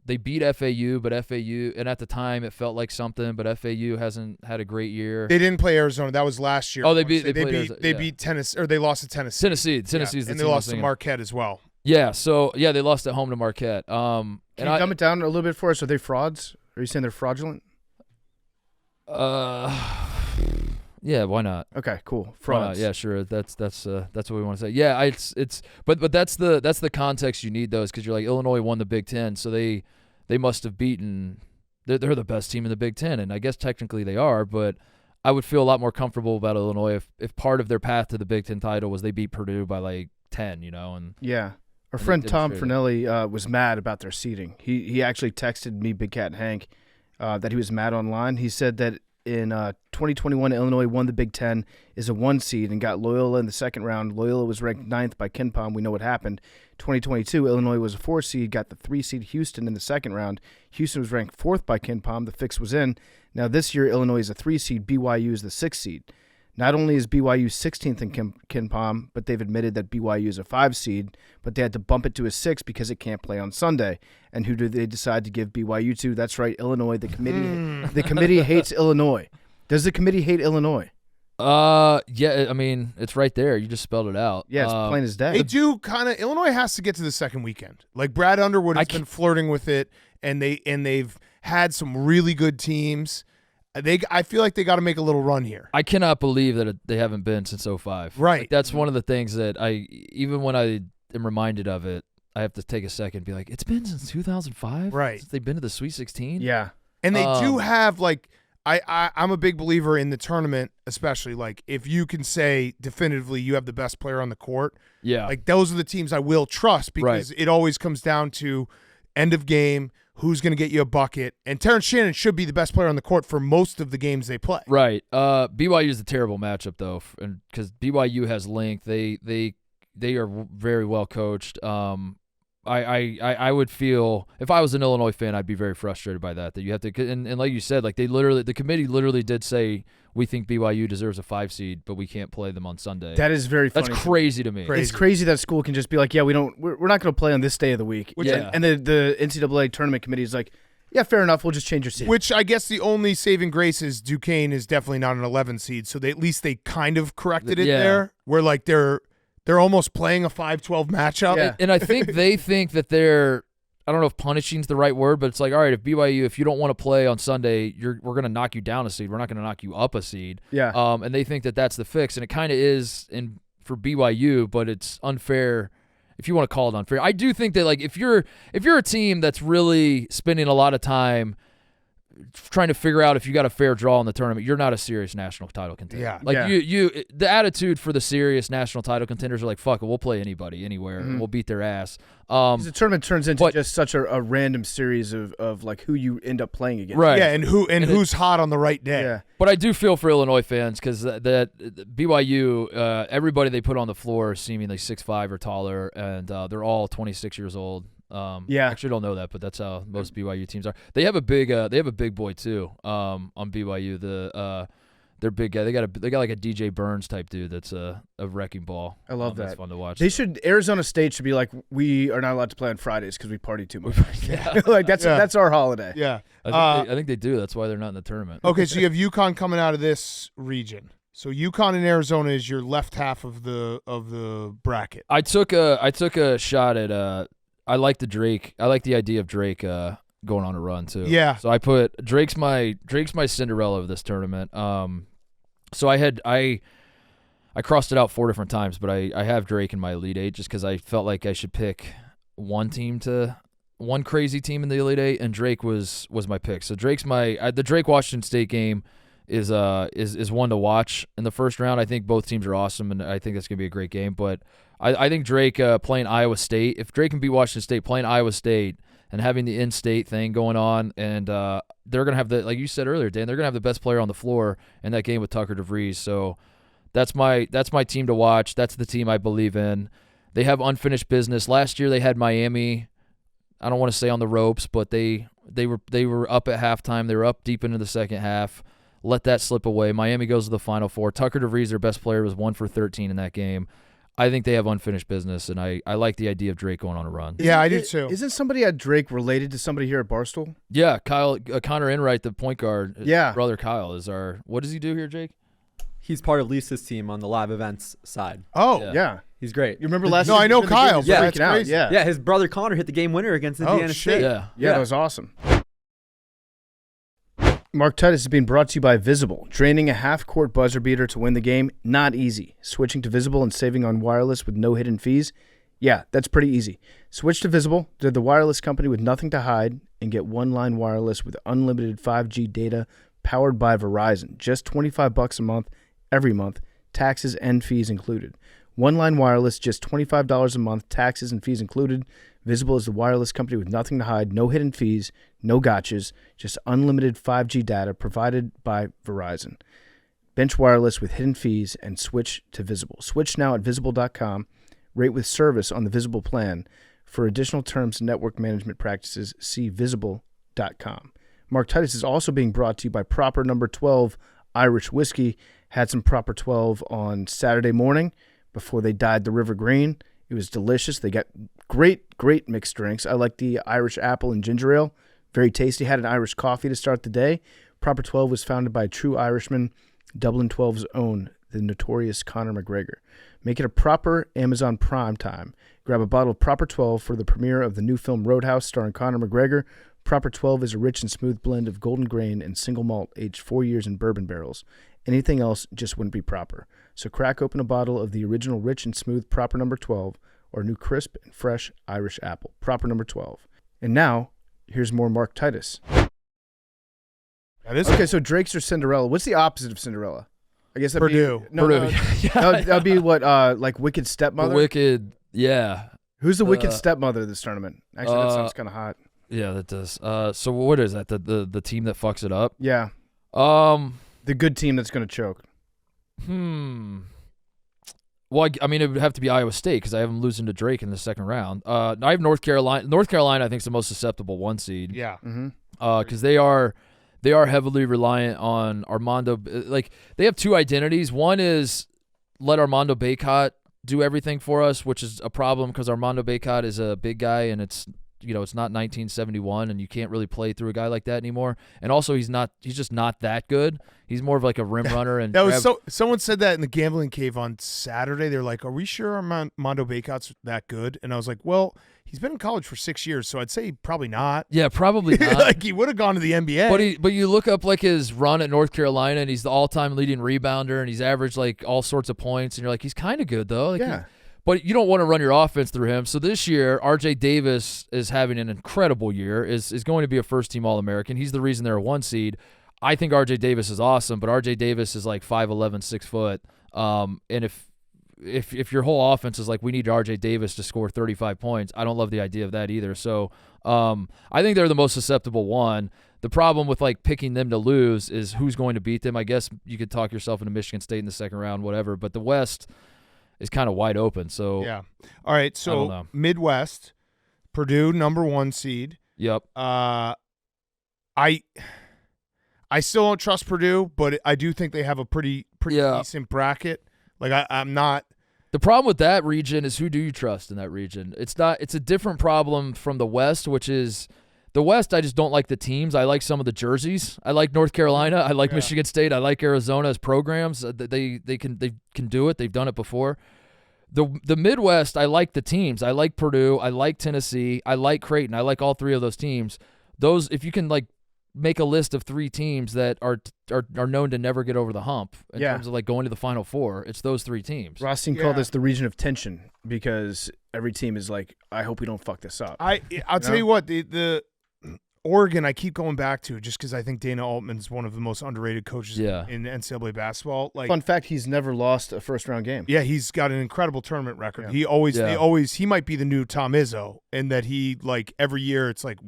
They beat FAU, but FAU, and at the time it felt like something, but FAU hasn't had a great year. They didn't play Arizona. That was last year. Oh, they beat Tennessee, or they lost to Tennessee. Tennessee's the and team they lost to Marquette as well. Yeah, so they lost at home to Marquette. Can you dumb it down a little bit for us? Are they frauds? Are you saying they're fraudulent? Yeah, why not? Okay, cool. Frauds. Yeah, sure. That's what we want to say. Yeah, but that's the context you need, though, is because you're like, Illinois won the Big Ten, so they must have beaten. They're the best team in the Big Ten, and I guess technically they are, but I would feel a lot more comfortable about Illinois if part of their path to the Big Ten title was they beat Purdue by like 10, and yeah. Our friend Tom Fernelli was mad about their seeding. He actually texted me, Big Cat and Hank, that he was mad online. He said that in 2021, Illinois won the Big Ten, is a 1 seed, and got Loyola in the second round. Loyola was ranked 9th by KenPom. We know what happened. 2022, Illinois was a 4 seed, got the 3 seed Houston in the second round. Houston was ranked 4th by KenPom. The fix was in. Now this year, Illinois is a 3 seed. BYU is the 6 seed. Not only is BYU 16th in KenPom, but they've admitted that BYU is a 5 seed, but they had to bump it to a 6 because it can't play on Sunday. And who do they decide to give BYU to? That's right, Illinois. The committee hates Illinois. Does the committee hate Illinois? Yeah, I mean, it's right there. You just spelled it out. Yeah, it's plain as day. They do kind of. Illinois has to get to the second weekend. Like Brad Underwood has been flirting with it, and they've had some really good teams. I feel like they got to make a little run here. I cannot believe that they haven't been since 05. Right. Like, that's one of the things that even when I am reminded of it, I have to take a second and be like, it's been since 2005? Right. Since they've been to the Sweet 16? Yeah. And they do have, like, I'm a big believer in the tournament, especially, like, if you can say definitively you have the best player on the court. Yeah. Like, those are the teams I will trust because it always comes down to end of game, who's going to get you a bucket. And Terrence Shannon should be the best player on the court for most of the games they play. Right. BYU is a terrible matchup, though, because BYU has length. They are very well coached. I would feel, if I was an Illinois fan, I'd be very frustrated by that you have to, and like you said, like the committee literally did say, we think BYU deserves a 5 seed, but we can't play them on Sunday. That is very funny. That's crazy to me. It's crazy that school can just be like, yeah, we're not going to play on this day of the week. And the NCAA tournament committee is like, yeah, fair enough. We'll just change your seed. Which I guess the only saving grace is Duquesne is definitely not an 11 seed, so at least they kind of corrected it there, where like they're almost playing a 5-12 matchup. Yeah. And I think they think that they're, I don't know if punishing's the right word, but it's like, all right, if BYU, if you don't want to play on Sunday, we're going to knock you down a seed. We're not going to knock you up a seed. Yeah. And they think that that's the fix, and it kind of is for BYU, but it's unfair if you want to call it unfair. I do think that, like, if you're a team that's really spending a lot of time trying to figure out if you got a fair draw in the tournament, you're not a serious national title contender. Yeah. Like the attitude for the serious national title contenders are like, fuck it, we'll play anybody anywhere and we'll beat their ass. The tournament turns into just such a random series of like who you end up playing against. Right. Yeah, and who's hot on the right day. Yeah. But I do feel for Illinois fans because that BYU, everybody they put on the floor is seemingly 6'5" or taller, and they're all 26 years old. Actually don't know that, but that's how most BYU teams are. They have a big boy too. On BYU, they're big guy. They got like a DJ Burns type dude that's a wrecking ball. I love that. That's fun to watch. Arizona State should be like, we are not allowed to play on Fridays because we party too much. Like that's our holiday. Yeah. I think they do. That's why they're not in the tournament. Okay, so you have UConn coming out of this region. So UConn and Arizona is your left half of the bracket. I took a shot at I like the Drake. I like the idea of Drake going on a run too. Yeah. So I put Drake's my Cinderella of this tournament. So I crossed it out 4 different times, but I have Drake in my Elite Eight just because I felt like I should pick one crazy team in the Elite Eight, and Drake was my pick. So Drake's the Drake Washington State game is one to watch in the first round. I think both teams are awesome, and I think that's gonna be a great game. But I think Drake playing Iowa State, if Drake can beat Washington State, playing Iowa State and having the in-state thing going on, and they're gonna have like you said earlier, Dan, they're gonna have the best player on the floor in that game with Tucker DeVries. So that's my team to watch. That's the team I believe in. They have unfinished business. Last year they had Miami. I don't want to say on the ropes, but they were up at halftime. They were up deep into the second half. Let that slip away. Miami goes to the Final Four. Tucker DeVries, their best player, was 1 for 13 in that game. I think they have unfinished business, and I like the idea of Drake going on a run. Yeah, I do too. Isn't somebody at Drake related to somebody here at Barstool? Yeah, Connor Enright, the point guard. Brother Kyle is our. What does he do here, Jake? He's part of Lisa's team on the live events side. Oh, yeah. He's great. You remember last? No, I know Kyle. Yeah, that's crazy. Yeah, his brother Connor hit the game winner against Indiana State. Yeah, that was awesome. Mark Titus is being brought to you by Visible. Draining a half-court buzzer beater to win the game? Not easy. Switching to Visible and saving on wireless with no hidden fees? Yeah, that's pretty easy. Switch to Visible. They're the wireless company with nothing to hide, and get one-line wireless with unlimited 5G data powered by Verizon. Just $25 a month, every month, taxes and fees included. One-line wireless, just $25 a month, taxes and fees included. Visible is the wireless company with nothing to hide, no hidden fees, no gotchas, just unlimited 5G data provided by Verizon. Bench wireless with hidden fees and switch to Visible. Switch now at Visible.com. Rate with service on the Visible plan. For additional terms and network management practices, see Visible.com. Mark Titus is also being brought to you by Proper No. 12 Irish Whiskey. Had some Proper 12 on Saturday morning before they dyed the river green. It was delicious. They got great mixed drinks. I like the Irish apple and ginger ale. Very tasty. Had an Irish coffee to start the day. Proper 12 was founded by a true Irishman, Dublin 12's own, the notorious Conor McGregor. Make it a proper Amazon Prime time. Grab a bottle of Proper 12 for the premiere of the new film Roadhouse starring Conor McGregor. Proper 12 is a rich and smooth blend of golden grain and single malt aged 4 years in bourbon barrels. Anything else just wouldn't be proper. So crack open a bottle of the original rich and smooth Proper No. 12 or new crisp and fresh Irish apple. Proper No. 12. And now, here's more Mark Titus. Okay, so Drake's or Cinderella. What's the opposite of Cinderella? I guess that'd Purdue. Be, no, Purdue. that'd be what, like Wicked Stepmother? The Wicked, yeah. Who's the Wicked Stepmother of this tournament? Actually, that sounds kind of hot. Yeah, that does. So what is that? The team that fucks it up? Yeah. The good team that's going to choke. Well, I mean, it would have to be Iowa State because I have them losing to Drake in the second round. I have North Carolina. North Carolina, I think, is the most susceptible 1 seed. Yeah. Because they are heavily reliant on Armando. Like, they have 2 identities. One is let Armando Bacot do everything for us, which is a problem because Armando Bacot is a big guy and it's not 1971 and you can't really play through a guy like that anymore. And also he's just not that good. He's more of like a rim runner. And someone said that in the Gambling Cave on Saturday. They're like, "Are we sure Armando Bacot's that good?" And I was like, "Well, he's been in college for 6 years, so I'd say probably not." Yeah, probably not. Like he would have gone to the NBA. But you look up like his run at North Carolina, and he's the all-time leading rebounder, and he's averaged like all sorts of points, and you're like, he's kind of good though. Like, yeah. But you don't want to run your offense through him. So this year, R.J. Davis is having an incredible year. Is going to be a first-team All-American. He's the reason they're a 1 seed. I think R.J. Davis is awesome, but R.J. Davis is like 5'11", 6 foot. And if your whole offense is like, we need R.J. Davis to score 35 points, I don't love the idea of that either. So I think they're the most susceptible 1. The problem with like picking them to lose is who's going to beat them. I guess you could talk yourself into Michigan State in the second round, whatever. But the West is kind of wide open. So yeah. All right. So Midwest, Purdue #1 seed. Yep. I still don't trust Purdue, but I do think they have a pretty decent bracket. Like I'm not. The problem with that region is who do you trust in that region? It's a different problem from the West, which is the West. I just don't like the teams. I like some of the jerseys. I like North Carolina. I like Michigan State. I like Arizona as programs. They can do it. They've done it before. The Midwest, I like the teams. I like Purdue. I like Tennessee. I like Creighton. I like all 3 of those teams. Those, if you can like make a list of 3 teams that are known to never get over the hump in terms of like going to the Final Four, it's those 3 teams. Rothstein called this the region of tension because every team is like, I hope we don't fuck this up. I'll tell you what, the Oregon, I keep going back to just because I think Dana Altman is one of the most underrated coaches in NCAA basketball. Like, fun fact, he's never lost a first-round game. Yeah, he's got an incredible tournament record. Yeah. He might be the new Tom Izzo in that he, like, every year it's like,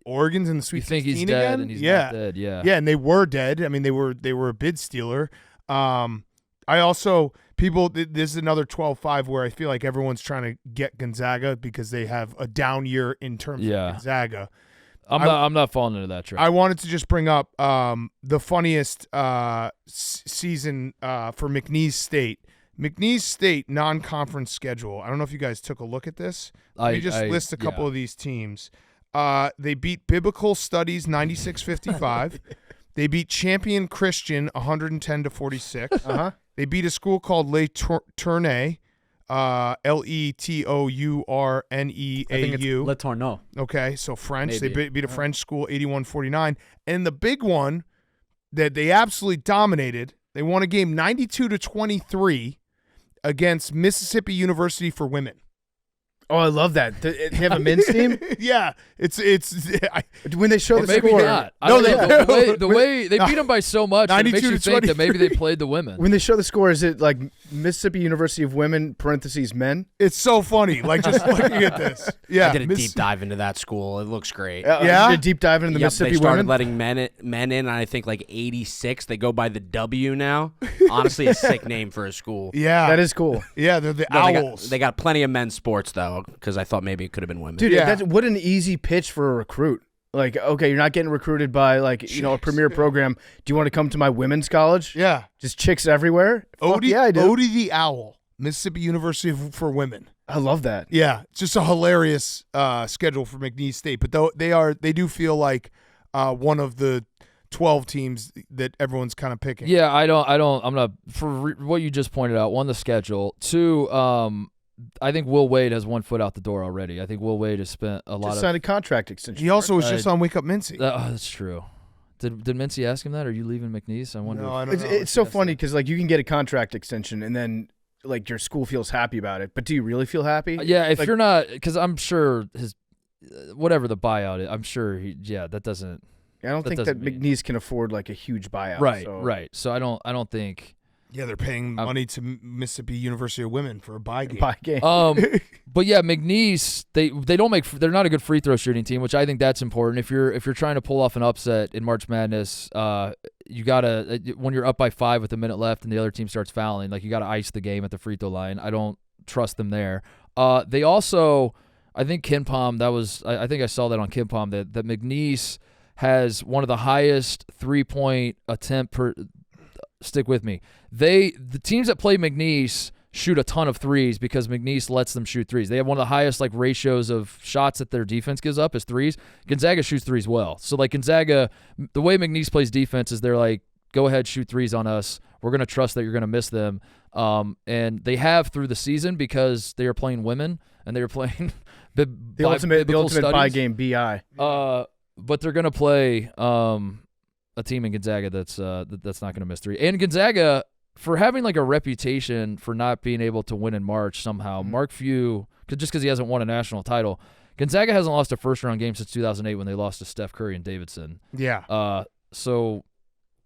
Oregon's in the Sweet 16 again? You think he's dead and he's not dead, yeah. Yeah, and they were dead. I mean, they were a bid stealer. I also – this is another 12-5 where I feel like everyone's trying to get Gonzaga because they have a down year in terms of Gonzaga. I'm not falling into that trap. I wanted to just bring up the funniest season for McNeese State. McNeese State non-conference schedule. I don't know if you guys took a look at this. Let me just list a couple of these teams. They beat Biblical Studies 96-55. They beat Champion Christian 110-46. They beat a school called Le Tourney. Letourneau. I think it's Le Tourneau. Okay, so French. Maybe. They beat a French school 81-49. And the big one, that they absolutely dominated. They won a game 92-23 against Mississippi University for women. Oh, I love that. They have a men's team? Yeah. When they show the maybe score. Not. The way they beat them by so much, it makes you think that maybe they played the women. When they show the score, is it like Mississippi University of Women, parentheses, men? It's so funny. Like, just looking at this. Yeah. I did a deep dive into that school. It looks great. Yeah? A deep dive into the Mississippi they started women? letting men in, I think, like 86. They go by the W now. Honestly, a sick name for a school. Yeah. That is cool. Yeah, they're the Owls. They got plenty of men's sports, though, because I thought maybe it could have been women. Dude, what an easy pitch for a recruit. Like, okay, you're not getting recruited by, like, a premier program. Do you want to come to my women's college? Yeah. Just chicks everywhere? Odie, yeah, I do. Odie the Owl, Mississippi University for women. I love that. Yeah, it's just a hilarious schedule for McNeese State. But they do feel like one of the 12 teams that everyone's kind of picking. Yeah, I'm not for what you just pointed out. One, the schedule. Two, I think Will Wade has one foot out the door already. I think Will Wade has spent a lot just of signed a contract extension. He also was just on Wake Up Mincy. That's true. Did Mincy ask him that? Are you leaving McNeese? I wonder. No, I don't know. It's so funny because, like, you can get a contract extension and then, like, your school feels happy about it. But do you really feel happy? Yeah, if you're not, because I'm sure his whatever the buyout is, I'm sure that doesn't. I don't think that McNeese can afford like a huge buyout. Right. So I don't think. Yeah, they're paying money to Mississippi University of Women for a bye game. But yeah, McNeese they're not a good free throw shooting team, which I think that's important. If you're trying to pull off an upset in March Madness, you gotta when you're up by 5 with a minute left and the other team starts fouling, like you gotta ice the game at the free throw line. I don't trust them there. They also, I think KenPom, I think I saw that on KenPom that McNeese has one of the highest 3-point attempt per. Stick with me. The teams that play McNeese shoot a ton of threes because McNeese lets them shoot threes. They have one of the highest like ratios of shots that their defense gives up as threes. Gonzaga shoots threes well. So like Gonzaga, the way McNeese plays defense is they're like, go ahead, shoot threes on us. We're going to trust that you're going to miss them. And they have through the season because they are playing women and they are playing the ultimate buy game BI. But they're going to play a team in Gonzaga that's not going to miss three. And Gonzaga, for having like a reputation for not being able to win in March somehow, Mark Few, just because he hasn't won a national title, Gonzaga hasn't lost a first-round game since 2008 when they lost to Steph Curry and Davidson. Yeah.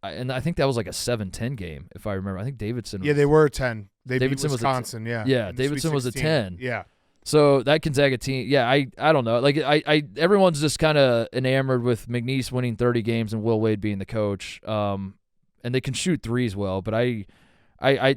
And I think that was like a 7-10 game, if I remember. I think Davidson was, they were 10. Davidson beat Wisconsin, Yeah, Davidson was a 10. Yeah. So that Gonzaga team, I don't know. Like everyone's just kind of enamored with McNeese winning 30 games and Will Wade being the coach. And they can shoot threes well, but I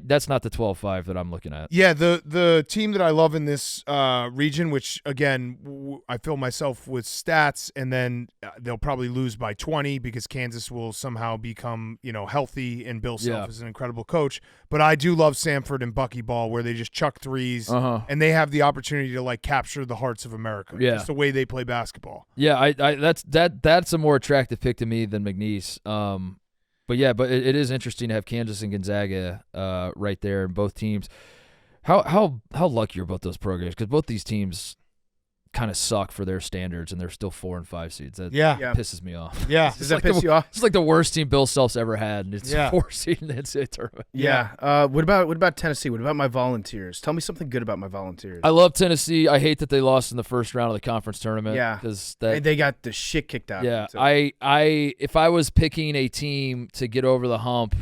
that's not the 12-5 that I'm looking at. Yeah, the team that I love in this region, which again I fill myself with stats, and then they'll probably lose by 20 because Kansas will somehow become healthy, and Bill Self is an incredible coach. But I do love Samford and Buckyball, where they just chuck threes, and they have the opportunity to like capture the hearts of America. Yeah, just the way they play basketball. Yeah, that's a more attractive pick to me than McNeese. But it is interesting to have Kansas and Gonzaga right there in both teams. How lucky are both those programs? Because both these teams kind of suck for their standards, and they're still 4 and 5 seeds. That pisses me off. Yeah, does that piss you off? It's like the worst team Bill Self's ever had, and it's 4 seed in the NCAA tournament. Yeah. What about Tennessee? What about my Volunteers? Tell me something good about my Volunteers. I love Tennessee. I hate that they lost in the first round of the conference tournament. Yeah, because they got the shit kicked out. Yeah, if I was picking a team to get over the hump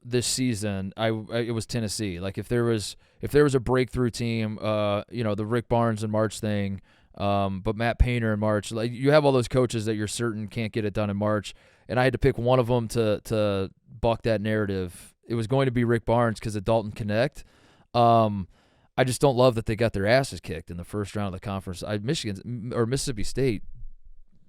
this season, it was Tennessee. Like if there was a breakthrough team, the Rick Barnes and March thing. But Matt Painter in March, like you have all those coaches that you're certain can't get it done in March, and I had to pick one of them to buck that narrative. It was going to be Rick Barnes because of Dalton Connect. I just don't love that they got their asses kicked in the first round of the conference. Mississippi State.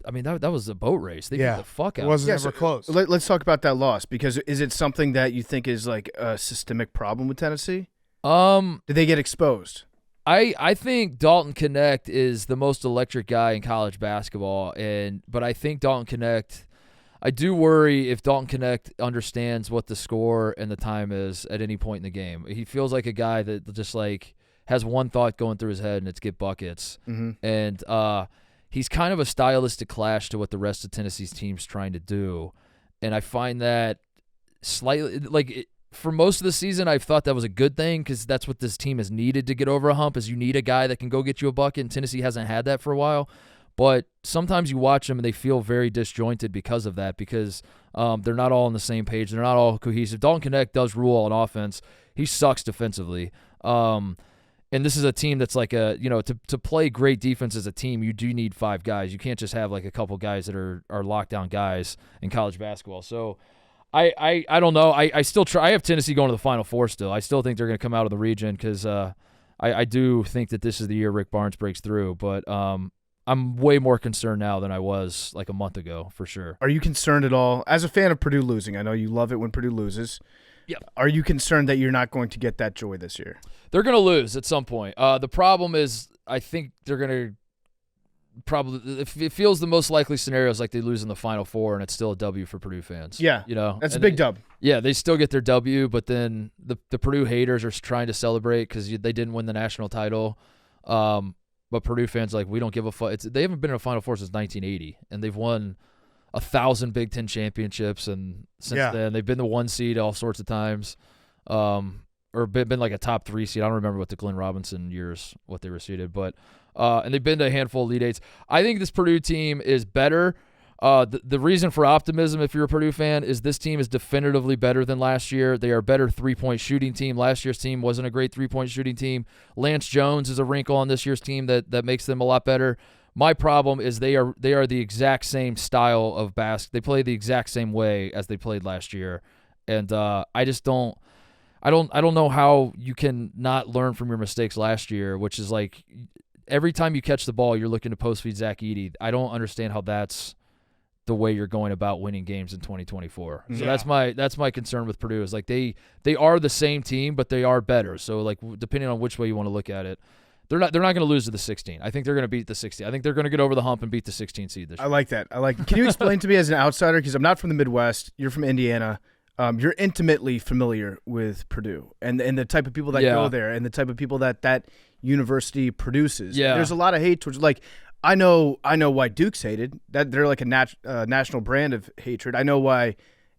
I mean that was a boat race. They beat the fuck out. It wasn't ever close. Let's talk about that loss, because is it something that you think is like a systemic problem with Tennessee? Did they get exposed? I think Dalton Connect is the most electric guy in college basketball, but I think Dalton Connect, I do worry if Dalton Connect understands what the score and the time is at any point in the game. He feels like a guy that just like has one thought going through his head, and it's get buckets. And he's kind of a stylistic clash to what the rest of Tennessee's team's trying to do. and I find that slightly for most of the season, I've thought that was a good thing because that's what this team has needed to get over a hump. Is you need a guy that can go get you a bucket. And Tennessee hasn't had that for a while. But sometimes you watch them and they feel very disjointed because of that, because they're not all on the same page. They're not all cohesive. Dalton Knecht does rule on offense. He sucks defensively. And this is a team that's like to play great defense as a team, you do need 5 guys. You can't just have like a couple guys that are lockdown guys in college basketball. So I don't know. I still try. I have Tennessee going to the Final Four still. I still think they're going to come out of the region because I do think that this is the year Rick Barnes breaks through. But I'm way more concerned now than I was like a month ago, for sure. Are you concerned at all, as a fan of Purdue losing? I know you love it when Purdue loses. Yeah. Are you concerned that you're not going to get that joy this year? They're going to lose at some point. The problem is I think they're going to probably – it feels the most likely scenario is like they lose in the Final Four and it's still a W for Purdue fans. Yeah. That's a big dub. Yeah, they still get their W, but then the Purdue haters are trying to celebrate because they didn't win the national title. But Purdue fans we don't give a fuck. They haven't been in a Final Four since 1980, and they've won 1,000 Big Ten championships, and since then they've been the 1 seed all sorts of times, or been like a top 3 seed. I don't remember what the Glenn Robinson years what they were seeded, but and they've been to a handful of Elite Eights. I think this Purdue team is better. The reason for optimism, if you're a Purdue fan, is this team is definitively better than last year. They are a better 3-point shooting team. Last year's team wasn't a great 3-point shooting team. Lance Jones is a wrinkle on this year's team that makes them a lot better. My problem is they are the exact same style of basketball. They play the exact same way as they played last year, and I just don't. I don't know how you can not learn from your mistakes last year, which is like every time you catch the ball, you're looking to post feed Zach Edey. I don't understand how that's the way you're going about winning games in 2024. So that's my concern with Purdue is like they are the same team, but they are better. So like depending on which way you want to look at it, they're not going to lose to the 16. I think they're going to beat the 16. I think they're going to get over the hump and beat the 16 seed this year. I like that. Can you explain to me as an outsider, because I'm not from the Midwest, you're from Indiana, you're intimately familiar with Purdue and the type of people that go there and the type of people that university produces. Yeah. There's a lot of hate towards I know why Duke's hated. That they're like a national brand of hatred. I know why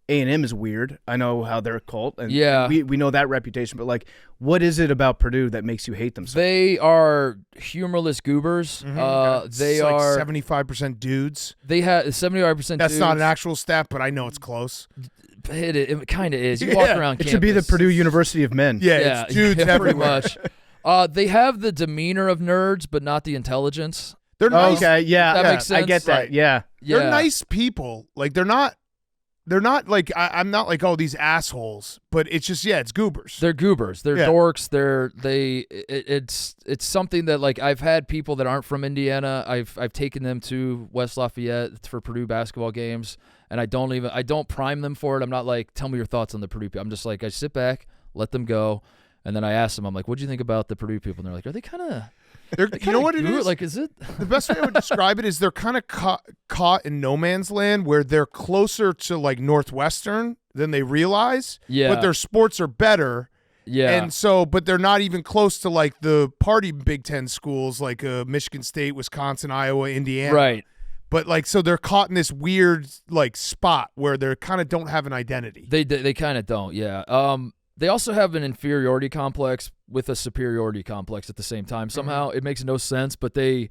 A&M is weird. I know how they're a cult, and we know that reputation. But what is it about Purdue that makes you hate them so much? They are humorless goobers. Mm-hmm. They are 75% dudes. They have 75% dudes. That's not an actual stat, but I know it's close. It kind of is. You walk around campus. It should be the Purdue University of Men. Yeah, it's dudes pretty much. They have the demeanor of nerds, but not the intelligence. They're nice. Okay, yeah, that makes sense. I get that. Right. Yeah, they're nice people. They're not I'm not like, oh, these assholes, but it's just it's goobers. They're goobers. They're dorks. It's something that I've had people that aren't from Indiana. I've taken them to West Lafayette for Purdue basketball games, and I don't prime them for it. I'm not like, tell me your thoughts on the Purdue people. I'm just like, I sit back, let them go, and then I ask them, I'm like, what do you think about the Purdue people? And they're like, are they kind of you know what it is? Is it? The best way I would describe it is they're kind of caught in no man's land where they're closer to Northwestern than they realize. Yeah. But their sports are better. Yeah. And so, but they're not even close to the party Big Ten schools like Michigan State, Wisconsin, Iowa, Indiana. Right. But so they're caught in this weird spot where they kind of don't have an identity. They kind of don't. Yeah. They also have an inferiority complex with a superiority complex at the same time. Somehow it makes no sense, but they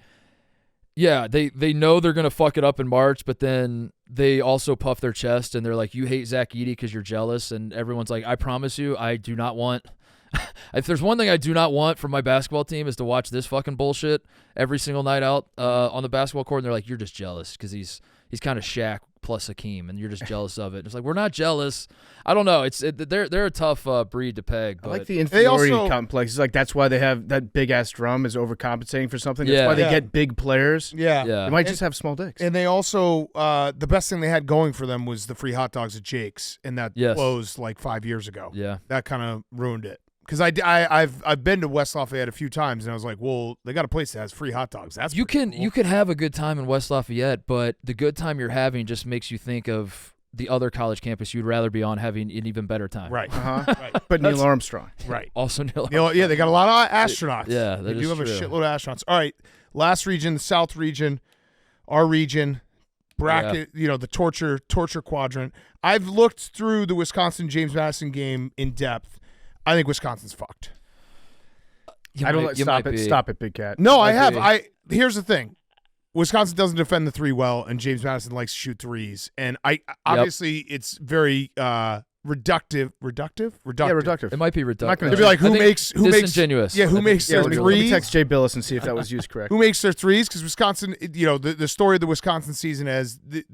know they're going to fuck it up in March, but then they also puff their chest and they're like, you hate Zach Edey because you're jealous. And everyone's like, I promise you, I do not want – if there's one thing I do not want from my basketball team is to watch this fucking bullshit every single night out on the basketball court. And they're like, you're just jealous because he's kind of Shaq plus Hakeem, and you're just jealous of it. And it's like, we're not jealous. I don't know. They're a tough breed to peg. I like the inferiority complex. It's like that's why they have that big ass drum is overcompensating for something. That's why they get big players. Yeah. They might just have small dicks. And they also the best thing they had going for them was the free hot dogs at Jake's, and that closed 5 years ago. Yeah, that kind of ruined it. Because I've been to West Lafayette a few times, and I was like, well, they got a place that has free hot dogs. That's you can cool. have a good time in West Lafayette, but the good time you're having just makes you think of the other college campus you'd rather be on having an even better time. Right. Right. But Neil Armstrong. Right. Also Neil Armstrong. Yeah, they got a lot of astronauts. They do have true. a shitload of astronauts. All right, last region, the South region, our region. bracket, the torture quadrant. I've looked through the Wisconsin-James Madison game in depth. I think Wisconsin's fucked. Stop it, Big Cat. No, I have. Here's the thing. Wisconsin doesn't defend the three well, and James Madison likes to shoot threes. And obviously it's very reductive. Yeah, reductive. It might be reductive. They'd be like, who makes disingenuous? Yeah, who makes their threes? Let me text Jay Billis and see if that was used correct. Who makes their threes? Because Wisconsin, the story of the Wisconsin season as the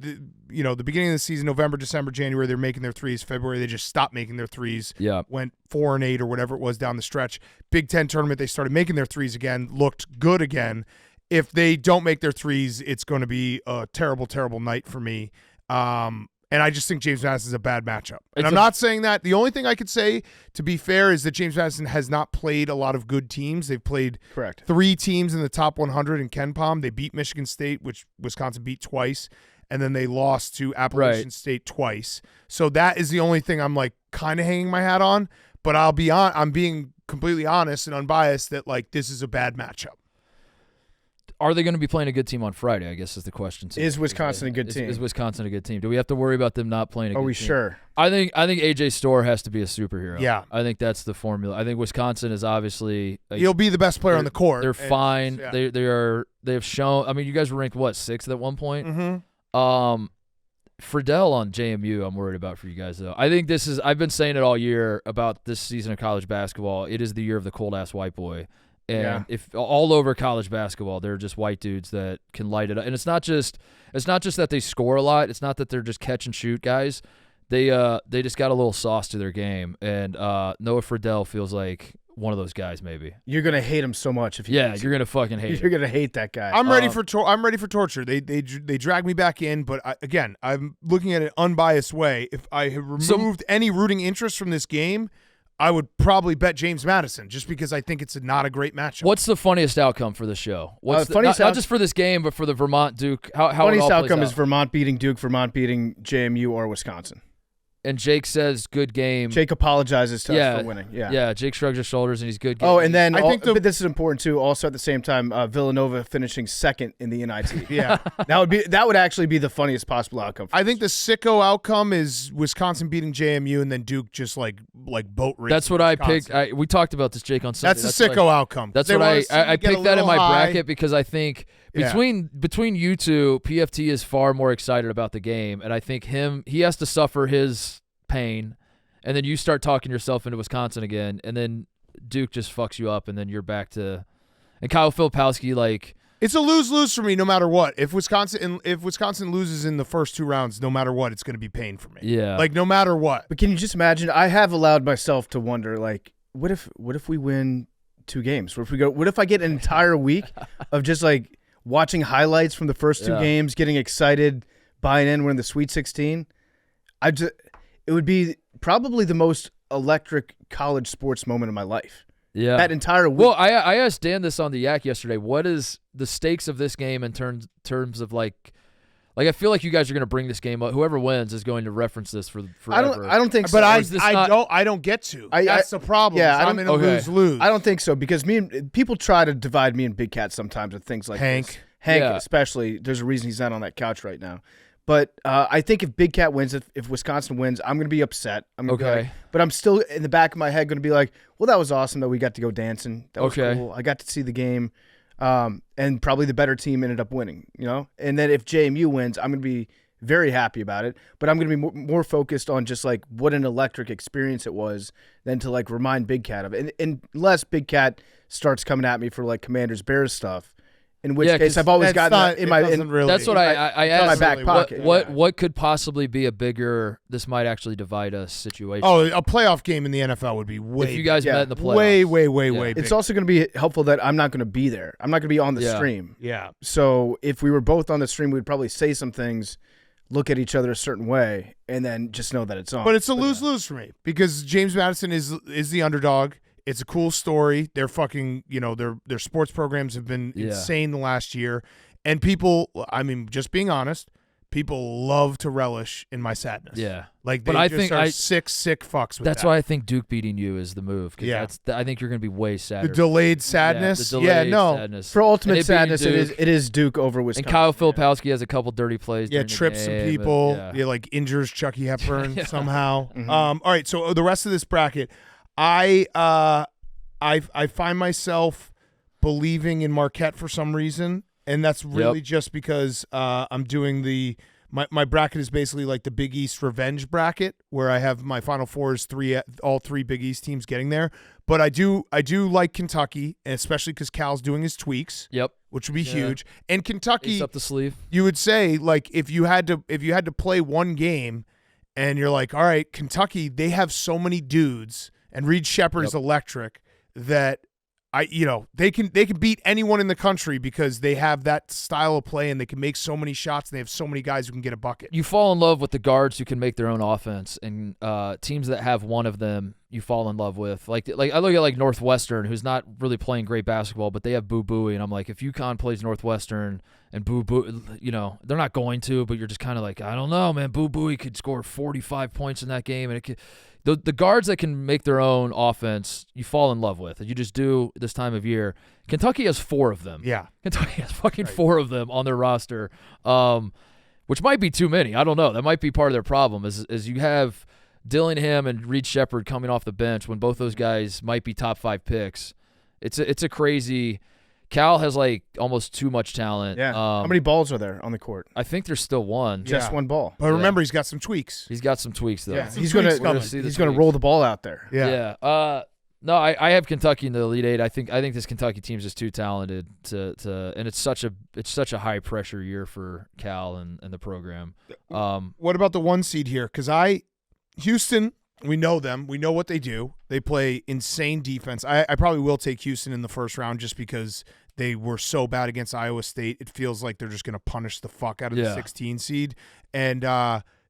beginning of the season, November, December, January, they're making their threes. February, they just stopped making their threes. Yeah, went 4-8 or whatever it was down the stretch. Big Ten tournament, they started making their threes again. Looked good again. If they don't make their threes, it's going to be a terrible, terrible night for me. And I just think James Madison's a bad matchup. And I'm not saying that. The only thing I could say, to be fair, is that James Madison has not played a lot of good teams. They've played 3 teams in the top 100 in Ken Pom. They beat Michigan State, which Wisconsin beat twice, and then they lost to Appalachian State twice. So that is the only thing I'm like kind of hanging my hat on. But I'm being completely honest and unbiased that like this is a bad matchup. Are they going to be playing a good team on Friday, I guess is the question. Is Wisconsin a good team? Is Wisconsin a good team? Do we have to worry about them not playing a good team? Are we sure? I think AJ Storr has to be a superhero. Yeah. I think that's the formula. I think Wisconsin is obviously he'll be the best player on the court. They're fine. Yeah. They have shown, I mean, you guys were ranked 6th at one point? Mm-hmm. Friedel on JMU, I'm worried about for you guys though. I think I've been saying it all year about this season of college basketball. It is the year of the cold ass white boy. And if all over college basketball, they're just white dudes that can light it up. And it's not just that they score a lot. It's not that they're just catch and shoot guys. They just got a little sauce to their game. And Noah Friedel feels like one of those guys. Maybe you're gonna hate him so much if you're gonna fucking hate. You're gonna hate that guy. I'm ready for torture. They drag me back in, but I'm looking at it unbiased way. If I had removed any rooting interest from this game, I would probably bet James Madison just because I think it's not a great matchup. What's the funniest outcome for the show? What's not just for this game, but for the Vermont Duke? How funniest outcome is Vermont beating Duke, Vermont beating JMU or Wisconsin. And Jake says, good game. Jake apologizes to us for winning. Yeah, Jake shrugs his shoulders and he's good game. Oh, and then but this is important too. Also at the same time, Villanova finishing 2nd in the NIT. Yeah, that would actually be the funniest possible outcome. I think the sicko outcome is Wisconsin beating JMU and then Duke just like boat racing. That's what Wisconsin. I picked. We talked about this, Jake, on Sunday. That's a sicko outcome. That's what I picked that in my bracket because I think between you two, PFT is far more excited about the game, and I think he has to suffer his pain, and then you start talking yourself into Wisconsin again, and then Duke just fucks you up, and then you're back to. And Kyle Filipowski, like, it's a lose-lose for me no matter what. If Wisconsin loses in the first 2 rounds, no matter what, it's going to be pain for me. Yeah, like no matter what. But can you just imagine? I have allowed myself to wonder, like, what if we win 2 games? What if I get an entire week of just like watching highlights from the first 2 games, getting excited, buying in, we're in the Sweet 16? It would be probably the most electric college sports moment of my life. Yeah. That entire week. Well, I asked Dan this on the Yak yesterday. What is the stakes of this game in terms of like I feel like you guys are going to bring this game up. Whoever wins is going to reference this for forever. I don't think so. But I don't get to. That's the problem. Yeah, I'm in a lose-lose. I don't think so because people try to divide me and Big Cat sometimes with things like Hank. Hank especially. There's a reason he's not on that couch right now. But I think if Big Cat wins, if Wisconsin wins, I'm going to be upset. I'm gonna be like, but I'm still in the back of my head going to be like, well, that was awesome that we got to go dancing. That was cool. I got to see the game. And probably the better team ended up winning, And then if JMU wins, I'm going to be very happy about it. But I'm going to be more focused on just like what an electric experience it was than to like remind Big Cat of it. And unless Big Cat starts coming at me for like Commanders Bears stuff. In which case, I've always gotten that in my. That's what I asked. In my back pocket. What could possibly be a bigger? This might actually divide us situation. Oh, a playoff game in the NFL would be way. If you guys met in the playoffs, way. It's also going to be helpful that I'm not going to be there. I'm not going to be on the stream. Yeah. So if we were both on the stream, we'd probably say some things, look at each other a certain way, and then just know that it's on. But it's a lose-lose for me because James Madison is the underdog. It's a cool story. They're fucking, their sports programs have been insane the last year. And people, I mean, just being honest, people love to relish in my sadness. Yeah. Like, they but I just think are sick fucks with that's that. why I think Duke beating you is the move. Yeah. I think you're going to be way sadder. The delayed sadness? Yeah, no. Sadness. For ultimate And sadness, Duke, it is Duke over Wisconsin. And Kyle Filipowski has a couple dirty plays. Yeah, during the trips some game, people. and- Yeah, like injures Chucky Hepburn somehow. Mhm. All right, so the rest of this bracket, I find myself believing in Marquette for some reason, and that's really just because I'm doing my bracket is basically like the Big East revenge bracket, where I have my Final Four is all three Big East teams getting there. But I do like Kentucky, and especially because Cal's doing his tweaks. Yep. Which would be huge. And Kentucky, Ace up the sleeve. you would say, like, if you had to play one game, and you're like, all right, Kentucky, they have so many dudes, and Reed Shepherd is electric, that they can beat anyone in the country because they have that style of play, and they can make so many shots, and they have so many guys who can get a bucket. You fall in love with the guards who can make their own offense, and teams that have one of them you fall in love with. Like I look at like Northwestern, who's not really playing great basketball, but they have Boo Buie, and I'm like, if UConn plays Northwestern and Boo Buie, they're not going to, but you're just kind of like, I don't know, man. Boo Buie could score 45 points in that game, and the guards that can make their own offense, you fall in love with. You just do this time of year. Kentucky has 4 of them. Yeah. Kentucky has fucking 4 of them on their roster, which might be too many. I don't know. That might be part of their problem is you have Dillingham and Reed Shepherd coming off the bench when both those guys might be top 5 picks. It's a crazy. Cal has like almost too much talent. Yeah. How many balls are there on the court? I think there's still one. Just one ball. But remember, he's got some tweaks. He's got some tweaks though. Yeah. He's gonna roll the ball out there. Yeah. No, I have Kentucky in the Elite Eight. I think this Kentucky team's just too talented to and it's such a high pressure year for Cal and the program. What about the 1 seed here? Because Houston, we know them. We know what they do. They play insane defense. I probably will take Houston in the first round just because they were so bad against Iowa State. It feels like they're just going to punish the fuck out of the 16 seed. And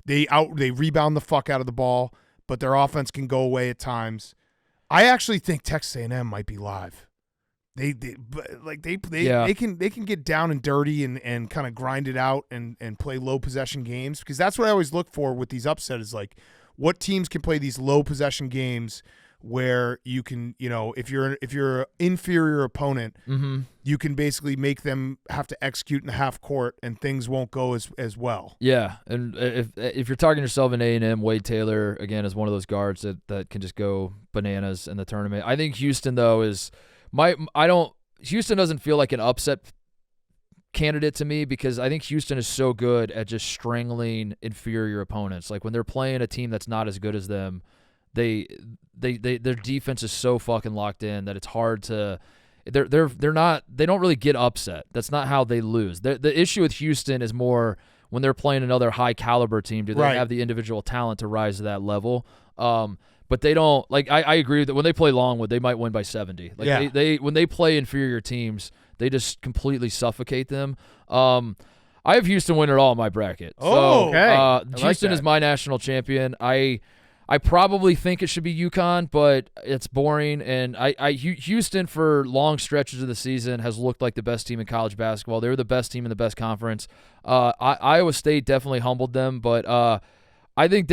they rebound the fuck out of the ball, but their offense can go away at times. I actually think Texas A&M might be live. They can get down and dirty and kind of grind it out and play low possession games, because that's what I always look for with these upsets is like what teams can play these low possession games where you can, if you're an inferior opponent, you can basically make them have to execute in the half court and things won't go as well. Yeah, and if you're talking yourself in A&M, Wade Taylor again is one of those guards that can just go bananas in the tournament. I think Houston though Houston doesn't feel like an upset candidate to me because I think Houston is so good at just strangling inferior opponents. Like when they're playing a team that's not as good as them, their defense is so fucking locked in that it's hard to. They don't really get upset. That's not how they lose. The issue with Houston is more when they're playing another high caliber team. Do they have the individual talent to rise to that level? But they don't. Like I agree that when they play Longwood, they might win by 70. Like they when they play inferior teams, they just completely suffocate them. I have Houston win it all in my bracket. Houston is my national champion. I probably think it should be UConn, but it's boring. And Houston for long stretches of the season has looked like the best team in college basketball. They were the best team in the best conference. Iowa State definitely humbled them, but I think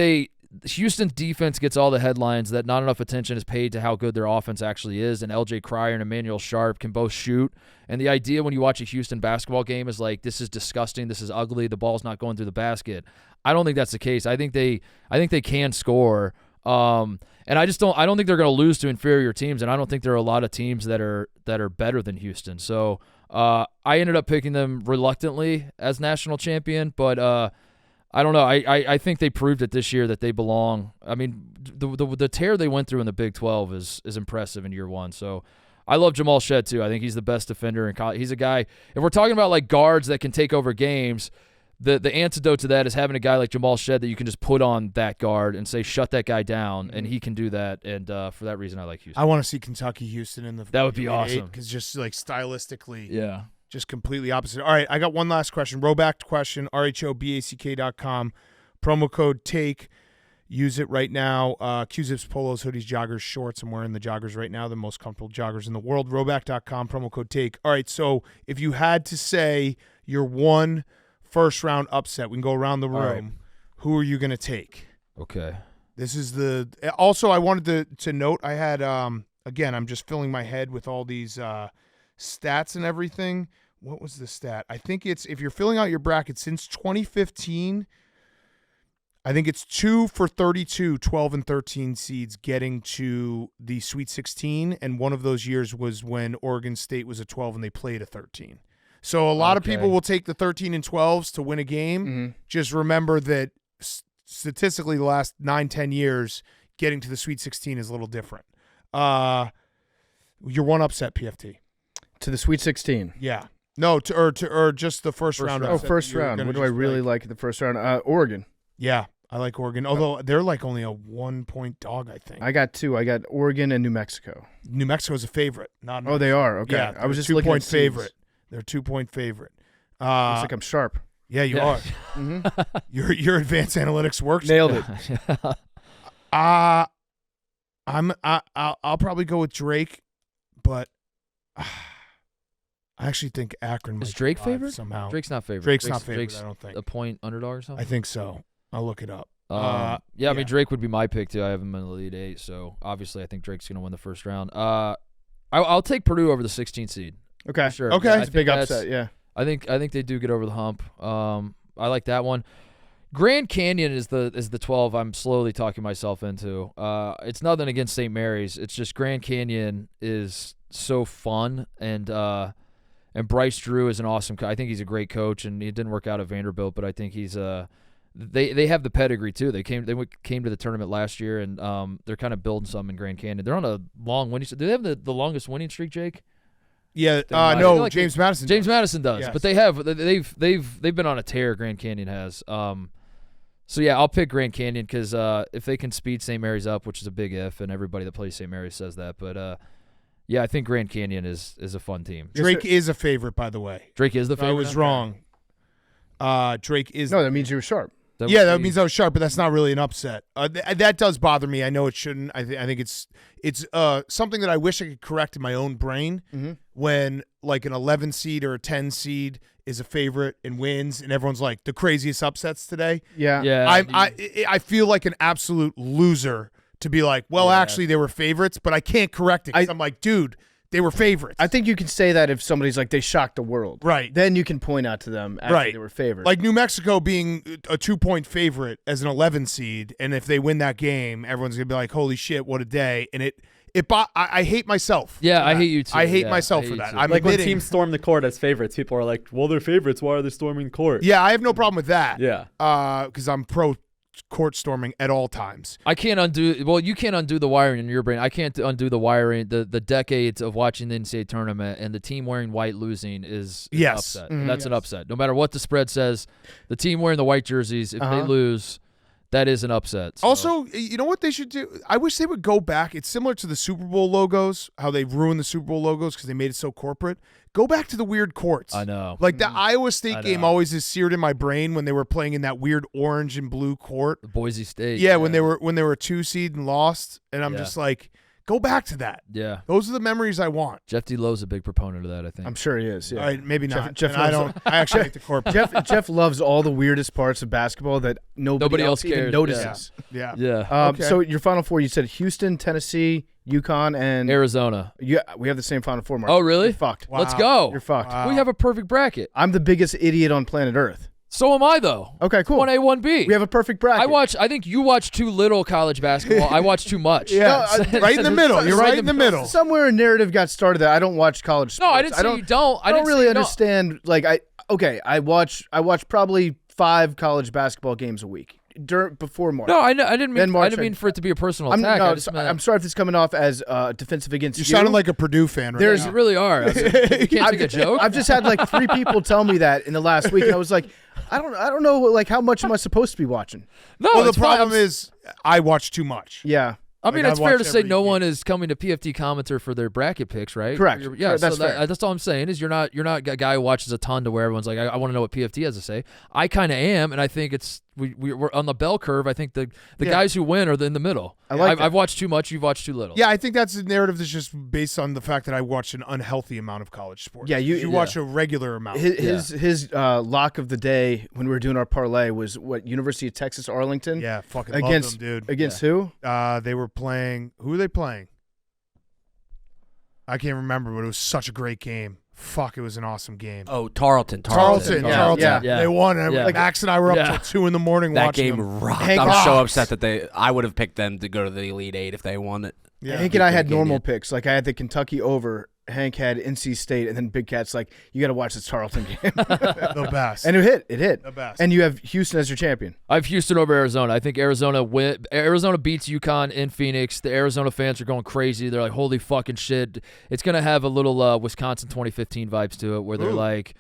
Houston's defense gets all the headlines that not enough attention is paid to how good their offense actually is, and L.J. Cryer and Emmanuel Sharp can both shoot. And the idea when you watch a Houston basketball game is like, this is disgusting, this is ugly, the ball's not going through the basket. I don't think that's the case. I think they can score. And I don't think they're going to lose to inferior teams, and I don't think there are a lot of teams that are better than Houston. So I ended up picking them reluctantly as national champion, but I don't know. I think they proved it this year that they belong. I mean, the tear they went through in the Big 12 is impressive in year one. So I love Jamal Shead too. I think he's the best defender in college. He's a guy. If we're talking about like guards that can take over games, the antidote to that is having a guy like Jamal Shead that you can just put on that guard and say shut that guy down, and he can do that. And for that reason, I like Houston. I want to see Kentucky Houston in the that would be awesome because just like stylistically, yeah. Just completely opposite. All right, I got one last question. Rowback question, RHOBACK.com. Promo code TAKE. Use it right now. Q-Zips, polos, hoodies, joggers, shorts. I'm wearing the joggers right now, the most comfortable joggers in the world. Rowback.com, promo code TAKE. All right, so if you had to say your one first round upset. We can go around the room. right. Who are you going to take? Okay. This is also, I wanted to note, I had, again, I'm just filling my head with all these stats and everything. What was the stat? I think it's, if you're filling out your bracket since 2015, I think it's 2 for 32, 12 and 13 seeds getting to the Sweet 16, and one of those years was when Oregon State was a 12 and they played a 13. So a lot of people will take the 13 and 12s to win a game. Mm-hmm. Just remember that statistically the last 9-10 years, getting to the Sweet 16 is a little different. Your one upset, PFT. To the Sweet 16. Yeah. No, or just the first round. Oh, first round. What do I really like at the first round? Oregon. Yeah, I like Oregon. Although they're like only a 1-point dog, I think. I got 2. I got Oregon and New Mexico. New Mexico's a favorite. Not. Oh, they are. Okay. Yeah, I was just 2-point at favorite. They're a 2-point favorite. Looks like I'm sharp. Yeah, you are. Mm-hmm. Your advanced analytics works. Nailed it. I'll probably go with Drake, but I actually think Akron might Is Drake survive favorite? somehow. Drake's not favorite. Drake's not favorite. Drake's I don't think. a point underdog or something. I think so. I'll look it up. I mean Drake would be my pick too. I have him in the Elite 8, so obviously I think Drake's going to win the first round. I'll take Purdue over the 16th seed. Okay. Sure. Okay. Yeah, That's a big upset. Yeah. I think they do get over the hump. I like that one. Grand Canyon is the 12 I'm slowly talking myself into. It's nothing against St. Mary's. It's just Grand Canyon is so fun, and Bryce Drew is an awesome I think he's a great coach, and he didn't work out at Vanderbilt, but I think he's they have the pedigree too. They came to the tournament last year, and they're kind of building something in Grand Canyon. They're on a long winning streak. Do they have the longest winning streak, Jake? Yeah, no, like James Madison. James Madison does, yes. but they've been on a tear. Grand Canyon has. So yeah, I'll pick Grand Canyon because if they can speed St. Mary's up, which is a big if, and everybody that plays St. Mary's says that, but yeah, I think Grand Canyon is a fun team. Drake is a favorite, by the way. Drake is the favorite. I was wrong. Drake is. No, that means you were sharp. That means I was sharp, but that's not really an upset. That does bother me. I know it shouldn't. I think it's something that I wish I could correct in my own brain. Mm-hmm. When like an 11 seed or a 10 seed is a favorite and wins, and everyone's like the craziest upsets today. Yeah. I feel like an absolute loser to be like, well, actually they were favorites, but I can't correct it. 'Cause I'm like, dude, they were favorites. I think you can say that if somebody's like, they shocked the world. Right. Then you can point out to them, actually, they were favorites. Like New Mexico being a 2-point favorite as an 11 seed, and if they win that game, everyone's going to be like, holy shit, what a day. And I hate myself. Yeah, I hate you too. I hate myself for that. I'm like when teams storm the court as favorites, people are like, well, they're favorites. Why are they storming court? Yeah, I have no problem with that. Yeah. Because I'm pro court storming at all times. I can't undo. Well, you can't undo the wiring in your brain. I can't undo the wiring. The decades of watching the NCAA tournament and the team wearing white losing is an upset. Mm-hmm. That's an upset. No matter what the spread says, the team wearing the white jerseys, if they lose, that is an upset. So. Also, you know what they should do? I wish they would go back. It's similar to the Super Bowl logos, how they ruined the Super Bowl logos because they made it so corporate. Go back to the weird courts. I know. Like the Iowa State game always is seared in my brain when they were playing in that weird orange and blue court. Boise State. Yeah, when they were a 2 seed and lost, and I'm just like, go back to that. Yeah. Those are the memories I want. Jeff D. Lowe's a big proponent of that, I think. I'm sure he is. Yeah. All right, maybe not. Jeff I actually like the court. Jeff loves all the weirdest parts of basketball that nobody else even cares. notices. Yeah. So your Final Four, you said Houston, Tennessee, UConn, and Arizona. Yeah, we have the same Final Four, Mark. Oh, really? You're fucked. Wow. Let's go. You're fucked. Wow. We have a perfect bracket. I'm the biggest idiot on planet Earth. So am I, though. Okay, cool. 1A, 1B. We have a perfect bracket. I think you watch too little college basketball. I watch too much. Yeah, right in the middle. You're right in the middle. Somewhere a narrative got started that I don't watch college sports. No, I didn't say you don't. I don't really understand. Like I watch probably 5 college basketball games a week before March. No, I didn't mean. March, I didn't mean for it to be a personal attack. I'm sorry if this is coming off as defensive against you. You sounded like a Purdue fan right now. You really are. You can't take a joke. I've just had like 3 people tell me that in the last week, and I was like, I don't know, like how much am I supposed to be watching? No, well, the problem is I watch too much. Yeah. I mean, it's fair to say no one is coming to PFT Commenter for their bracket picks, right? Correct. Yeah, that's fair. That's all I'm saying is you're not a guy who watches a ton to where everyone's like, I want to know what PFT has to say. I kind of am, and I think it's we're on the bell curve. I think the guys who win are in the middle. I've watched too much. You've watched too little. Yeah, I think that's a narrative that's just based on the fact that I watched an unhealthy amount of college sports. Yeah, you watch a regular amount. His lock of the day when we were doing our parlay was what, University of Texas Arlington. Yeah, fucking against love them, dude. Against who? They were playing. Who were they playing? I can't remember, but it was such a great game. Fuck, it was an awesome game. Oh, Tarleton. Yeah. They won. And Yeah. Max and I were up till 2 a.m. watching that game them. rocked. Hank I'm so upset that I would have picked them to go to the Elite Eight if they won it. Yeah. Hank and I had normal picks. Like, I had the Kentucky over. Hank had NC State, and then Big Cat's like, you got to watch this Tarleton game. The best. And it hit. The best. And you have Houston as your champion. I have Houston over Arizona. I think Arizona beats UConn in Phoenix. The Arizona fans are going crazy. They're like, holy fucking shit. It's going to have a little Wisconsin 2015 vibes to it where they're like,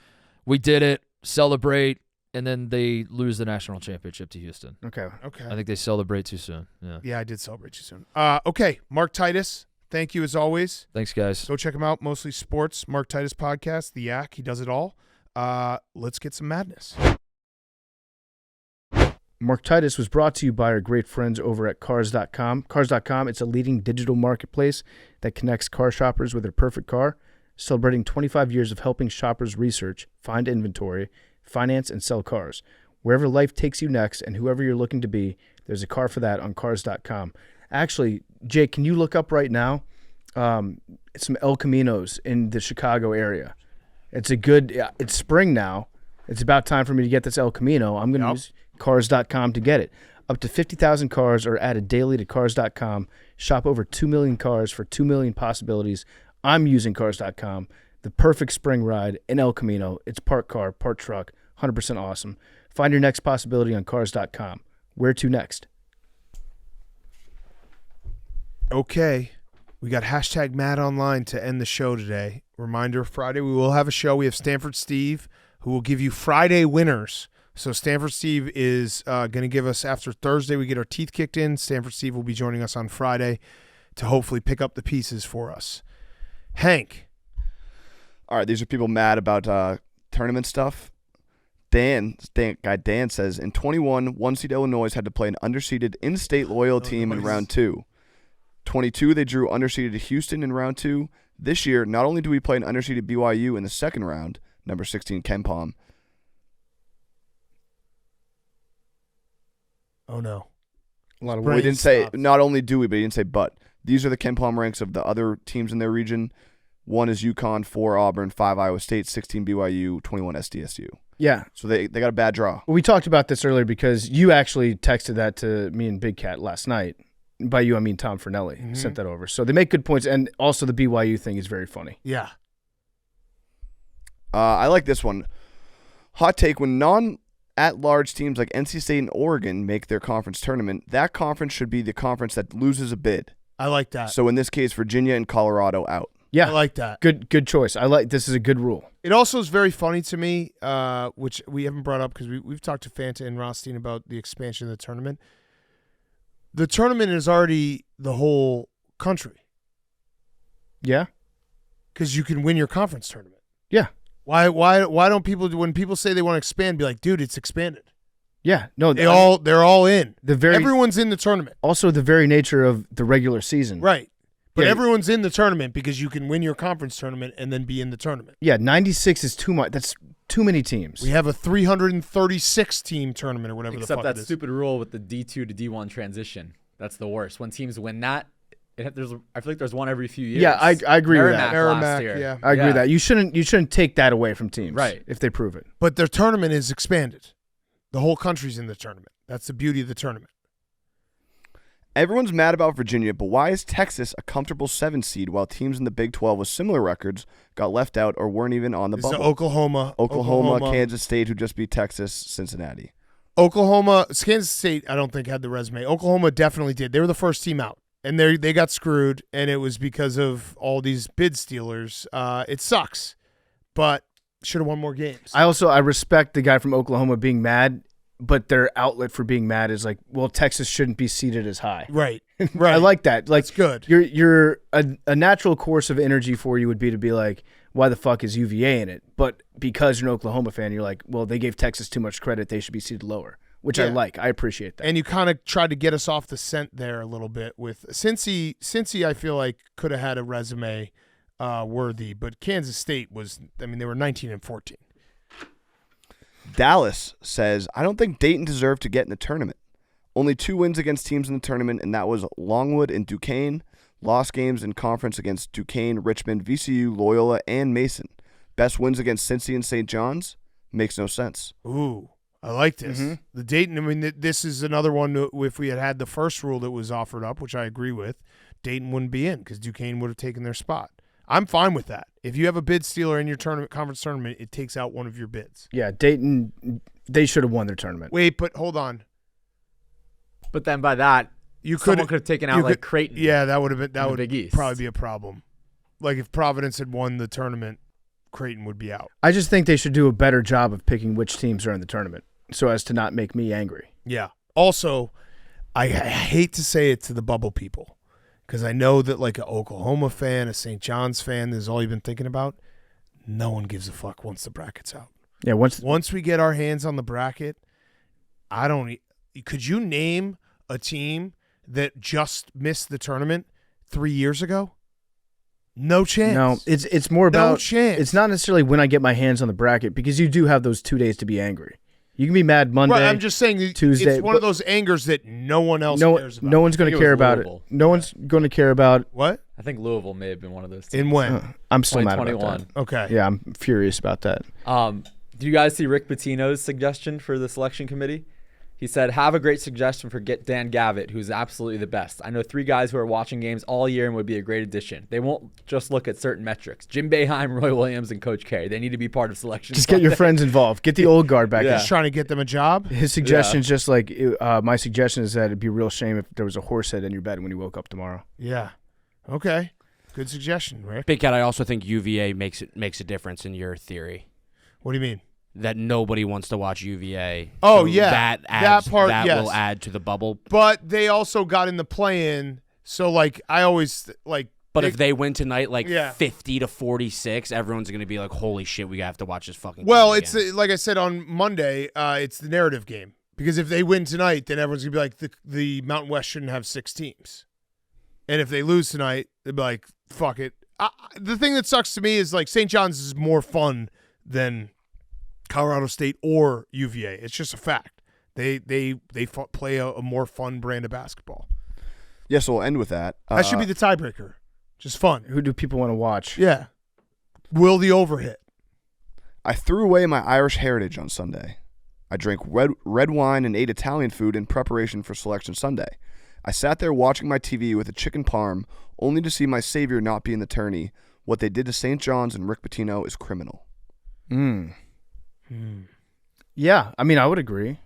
we did it, celebrate, and then they lose the national championship to Houston. Okay. I think they celebrate too soon. Yeah, I did celebrate too soon. Okay, Mark Titus. Thank you as always. Thanks, guys. Go check him out. Mostly Sports. Mark Titus podcast. The Yak. He does it all. Let's get some madness. Mark Titus was brought to you by our great friends over at Cars.com. Cars.com, it's a leading digital marketplace that connects car shoppers with their perfect car, celebrating 25 years of helping shoppers research, find inventory, finance, and sell cars. Wherever life takes you next and whoever you're looking to be, there's a car for that on Cars.com. Actually, Jake, can you look up right now some El Caminos in the Chicago area? It's spring now. It's about time for me to get this El Camino. I'm going to use Cars.com to get it. Up to 50,000 cars are added daily to Cars.com. Shop over 2 million cars for 2 million possibilities. I'm using Cars.com. The perfect spring ride in El Camino. It's part car, part truck, 100% awesome. Find your next possibility on Cars.com. Where to next? Okay, we got hashtag Madonline to end the show today. Reminder, Friday we will have a show. We have Stanford Steve, who will give you Friday winners. So Stanford Steve is going to give us, after Thursday we get our teeth kicked in, Stanford Steve will be joining us on Friday to hopefully pick up the pieces for us. Hank. All right, these are people mad about tournament stuff. Dan says, in 21, one-seed Illinois had to play an underseeded in-state Loyola team in round 2. 22, they drew underseeded Houston in round 2. This year, not only do we play an underseeded BYU in the second round, number 16 KenPom. Oh no! A lot of we didn't say not only do we, but he didn't say but. These are the KenPom ranks of the other teams in their region. 1 is UConn, 4 Auburn, 5 Iowa State, 16 BYU, 21 SDSU. Yeah. So they got a bad draw. Well, we talked about this earlier because you actually texted that to me and Big Cat last night. By you, I mean Tom Fernelli sent that over. So they make good points, and also the BYU thing is very funny. Yeah. I like this one. Hot take, when non-at-large teams like NC State and Oregon make their conference tournament, that conference should be the conference that loses a bid. I like that. So in this case, Virginia and Colorado out. Yeah. I like that. Good choice. This is a good rule. It also is very funny to me, which we haven't brought up because we've talked to Fanta and Rothstein about the expansion of the tournament. The tournament is already the whole country. Yeah. Because you can win your conference tournament. Yeah. Why don't people, when people say they want to expand, be like, dude, it's expanded. Yeah. No, they're all in. Everyone's in the tournament. Also, the very nature of the regular season. Right. But everyone's in the tournament because you can win your conference tournament and then be in the tournament. Yeah, 96 is too much. That's too many teams. We have a 336 team tournament or whatever the fuck Except it is. that stupid rule with the D2 to D1 transition. That's the worst. When teams win that, I feel like there's one every few years. Yeah, I agree with that. Last year. Yeah. I agree with that. You shouldn't take that away from teams, right? If they prove it. But their tournament is expanded. The whole country's in the tournament. That's the beauty of the tournament. Everyone's mad about Virginia, but why is Texas a comfortable 7 seed while teams in the Big 12 with similar records got left out or weren't even on the bubble? Oklahoma, Kansas State, who just beat Texas, Cincinnati. Kansas State, I don't think had the resume. Oklahoma definitely did. They were the first team out, and they got screwed, and it was because of all these bid stealers. It sucks, but should have won more games. I respect the guy from Oklahoma being mad, but their outlet for being mad is like, well, Texas shouldn't be seated as high. Right. Right. I like that. Like, it's good. You're a natural course of energy for you would be to be like, why the fuck is UVA in it? But because you're an Oklahoma fan, you're like, well, they gave Texas too much credit. They should be seated lower. which I like. I appreciate that. And you kind of tried to get us off the scent there a little bit with Cincy. Cincy, I feel like could have had a resume worthy, but Kansas State was. I mean, they were 19-14. Dallas says, I don't think Dayton deserved to get in the tournament. Only 2 wins against teams in the tournament, and that was Longwood and Duquesne. Lost games in conference against Duquesne, Richmond, VCU, Loyola, and Mason. Best wins against Cincy and St. John's? Makes no sense. Ooh, I like this. Mm-hmm. The Dayton, I mean, this is another one. If we had the first rule that was offered up, which I agree with, Dayton wouldn't be in because Duquesne would have taken their spot. I'm fine with that. If you have a bid stealer in your conference tournament, it takes out one of your bids. Yeah, Dayton, they should have won their tournament. Wait, but hold on. But then by that, someone could have taken out like Creighton. Yeah, that would have been Big East. Probably be a problem. Like if Providence had won the tournament, Creighton would be out. I just think they should do a better job of picking which teams are in the tournament so as to not make me angry. Yeah. Also, I hate to say it to the bubble people because I know that like an Oklahoma fan, a St. John's fan, this is all you've been thinking about. No one gives a fuck once the bracket's out. Yeah, once we get our hands on the bracket, could you name a team that just missed the tournament 3 years ago? No chance. No, it's more about no chance. It's not necessarily when I get my hands on the bracket because you do have those 2 days to be angry. You can be mad Monday. Right, I'm just saying Tuesday. It's one of those angers that no one else cares about. No one's going to care about it. No one's going to care about what? I think Louisville may have been one of those teams. In when? I'm still mad about that. Okay. Yeah, I'm furious about that. Do you guys see Rick Pitino's suggestion for the selection committee? He said, have a great suggestion for Dan Gavitt, who's absolutely the best. I know 3 guys who are watching games all year and would be a great addition. They won't just look at certain metrics. Jim Boeheim, Roy Williams, and Coach K. They need to be part of selection. Just get your friends involved. Get the old guard back. Just trying to get them a job? His suggestion is just like, my suggestion is that it'd be a real shame if there was a horse head in your bed when you woke up tomorrow. Yeah. Okay. Good suggestion, Rick. Big Cat, I also think UVA makes a difference in your theory. What do you mean? That nobody wants to watch UVA. Oh, so yeah. That part, will add to the bubble. But they also got in the play-in, so, like, I always, like... But if they win tonight, like 50-46, everyone's going to be like, holy shit, we have to watch this fucking game. Well, it's like I said on Monday, it's the narrative game. Because if they win tonight, then everyone's going to be like, the Mountain West shouldn't have 6 teams. And if they lose tonight, they'll be like, fuck it. The thing that sucks to me is, like, St. John's is more fun than Colorado State or UVA. It's just a fact. They play a more fun brand of basketball. Yes, we'll end with that. That should be the tiebreaker. Just fun. Who do people want to watch? Yeah. Will the over hit? I threw away my Irish heritage on Sunday. I drank red wine and ate Italian food in preparation for Selection Sunday. I sat there watching my TV with a chicken parm, only to see my savior not be in the tourney. What they did to St. John's and Rick Pitino is criminal. Yeah, I mean, I would agree.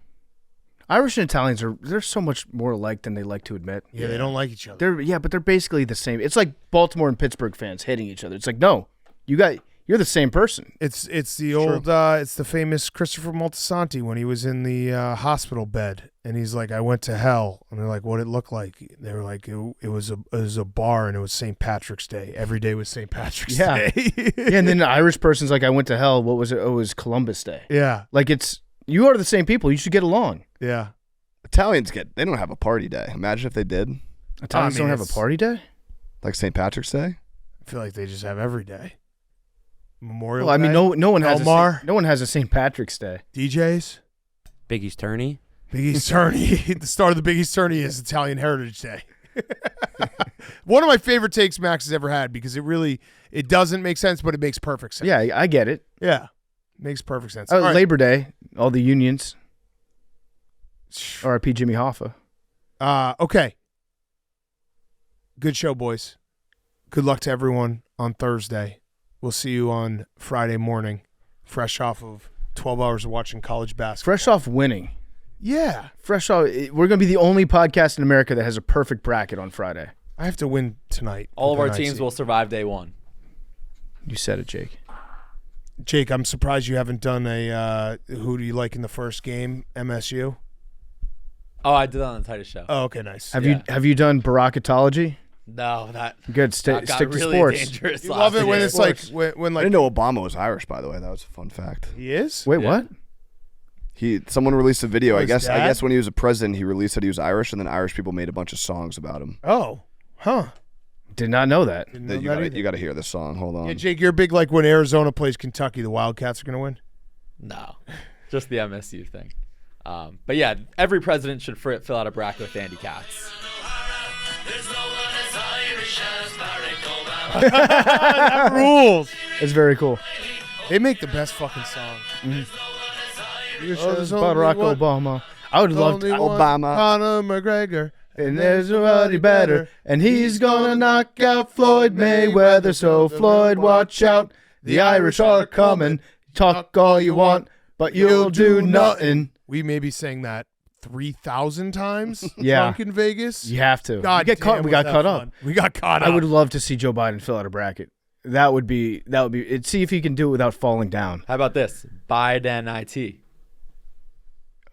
Irish and Italians they're so much more alike than they like to admit. Yeah, they don't like each other. But they're basically the same. It's like Baltimore and Pittsburgh fans hating each other. It's like, no, you're the same person. It's the old it's the famous Christopher Moltisanti when he was in the hospital bed and he's like, I went to hell, and they're like, what did it look like? They were like, it was a bar and it was St. Patrick's Day. Every day was St. Patrick's Day. Yeah, and then the Irish person's like, I went to hell. What was it? Oh, it was Columbus Day. Yeah, like you are the same people. You should get along. Yeah. Italians they don't have a party day. Imagine if they did. Italians don't have a party day? Like St. Patrick's Day? I feel like they just have every day. Memorial Day? I mean, no one has a St. Patrick's Day. DJs? Big East Tourney? Big East Tourney. The start of the Big East Tourney is Italian Heritage Day. One of my favorite takes Max has ever had because it doesn't make sense, but it makes perfect sense. Yeah, I get it. Yeah. Makes perfect sense. Right. Labor Day, all the unions. R.I.P. Jimmy Hoffa. Okay. Good show, boys. Good luck to everyone on Thursday. We'll see you on Friday morning, fresh off of 12 hours of watching college basketball. Fresh off winning. Yeah. Fresh off. We're going to be the only podcast in America that has a perfect bracket on Friday. I have to win tonight. All of our teams will survive day 1. You said it, Jake. Jake, I'm surprised you haven't done a who do you like in the first game, MSU? Oh, I did that on the Titus show. Oh, okay, nice. Have you done Barackatology? No, that good. Stick to really sports. You love it when it's like when I didn't know Obama was Irish. By the way, that was a fun fact. He is. Wait, what? Someone released a video. Oh, I his guess dad? when he was a president, he released that he was Irish, and then Irish people made a bunch of songs about him. Oh, huh. Did not know that. Didn't know that either. You got to hear this song. Hold on. Yeah, Jake, you're big like when Arizona plays Kentucky, the Wildcats are going to win? No, just the MSU thing. But yeah, every president should fill out a bracket with Andy Katz. That rules. It's very cool. They make the best fucking song. There's Barack Obama. I would love to. Obama. Conor McGregor. And there's nobody better. And he's gonna knock out Floyd Mayweather. So Floyd, watch out. The Irish are coming. Talk all you want, but you'll do nothing. We maybe sang that 3,000 times. Yeah. Drunk in Vegas. You have to. God, we got was caught that up. fun. We got caught up. I would love to see Joe Biden fill out a bracket. That would be. See if he can do it without falling down. How about this? Biden IT.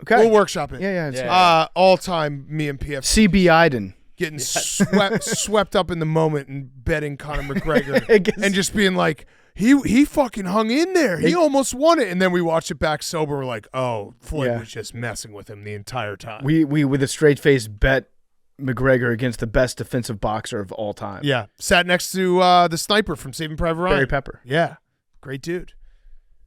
Okay. We'll workshop it. Yeah. All time, me and PF CB Iden. getting swept up in the moment and betting Conor McGregor and just being like, he fucking hung in there. He almost won it. And then we watched it back sober. We're like, oh, Floyd was just messing with him the entire time. We with a straight face bet McGregor against the best defensive boxer of all time. Yeah. Sat next to the sniper from Saving Private Ryan. Barry Pepper. Yeah. Great dude.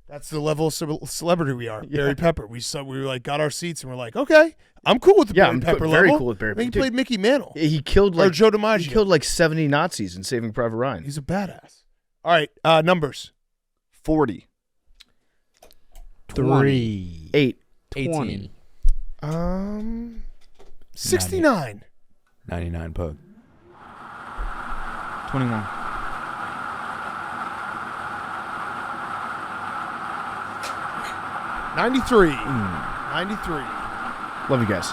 That's the level of celebrity we are. Barry Pepper. We were like, got our seats and we're like, okay, I'm cool with the Barry Pepper level. Very cool with Barry I think Pepper. he played Mickey Mantle. He killed like Joe DiMaggio. He killed like 70 Nazis in Saving Private Ryan. He's a badass. All right, numbers. 40. 3. 8. 18. 69. 99 Pug. 21. 93. 93. Love you guys.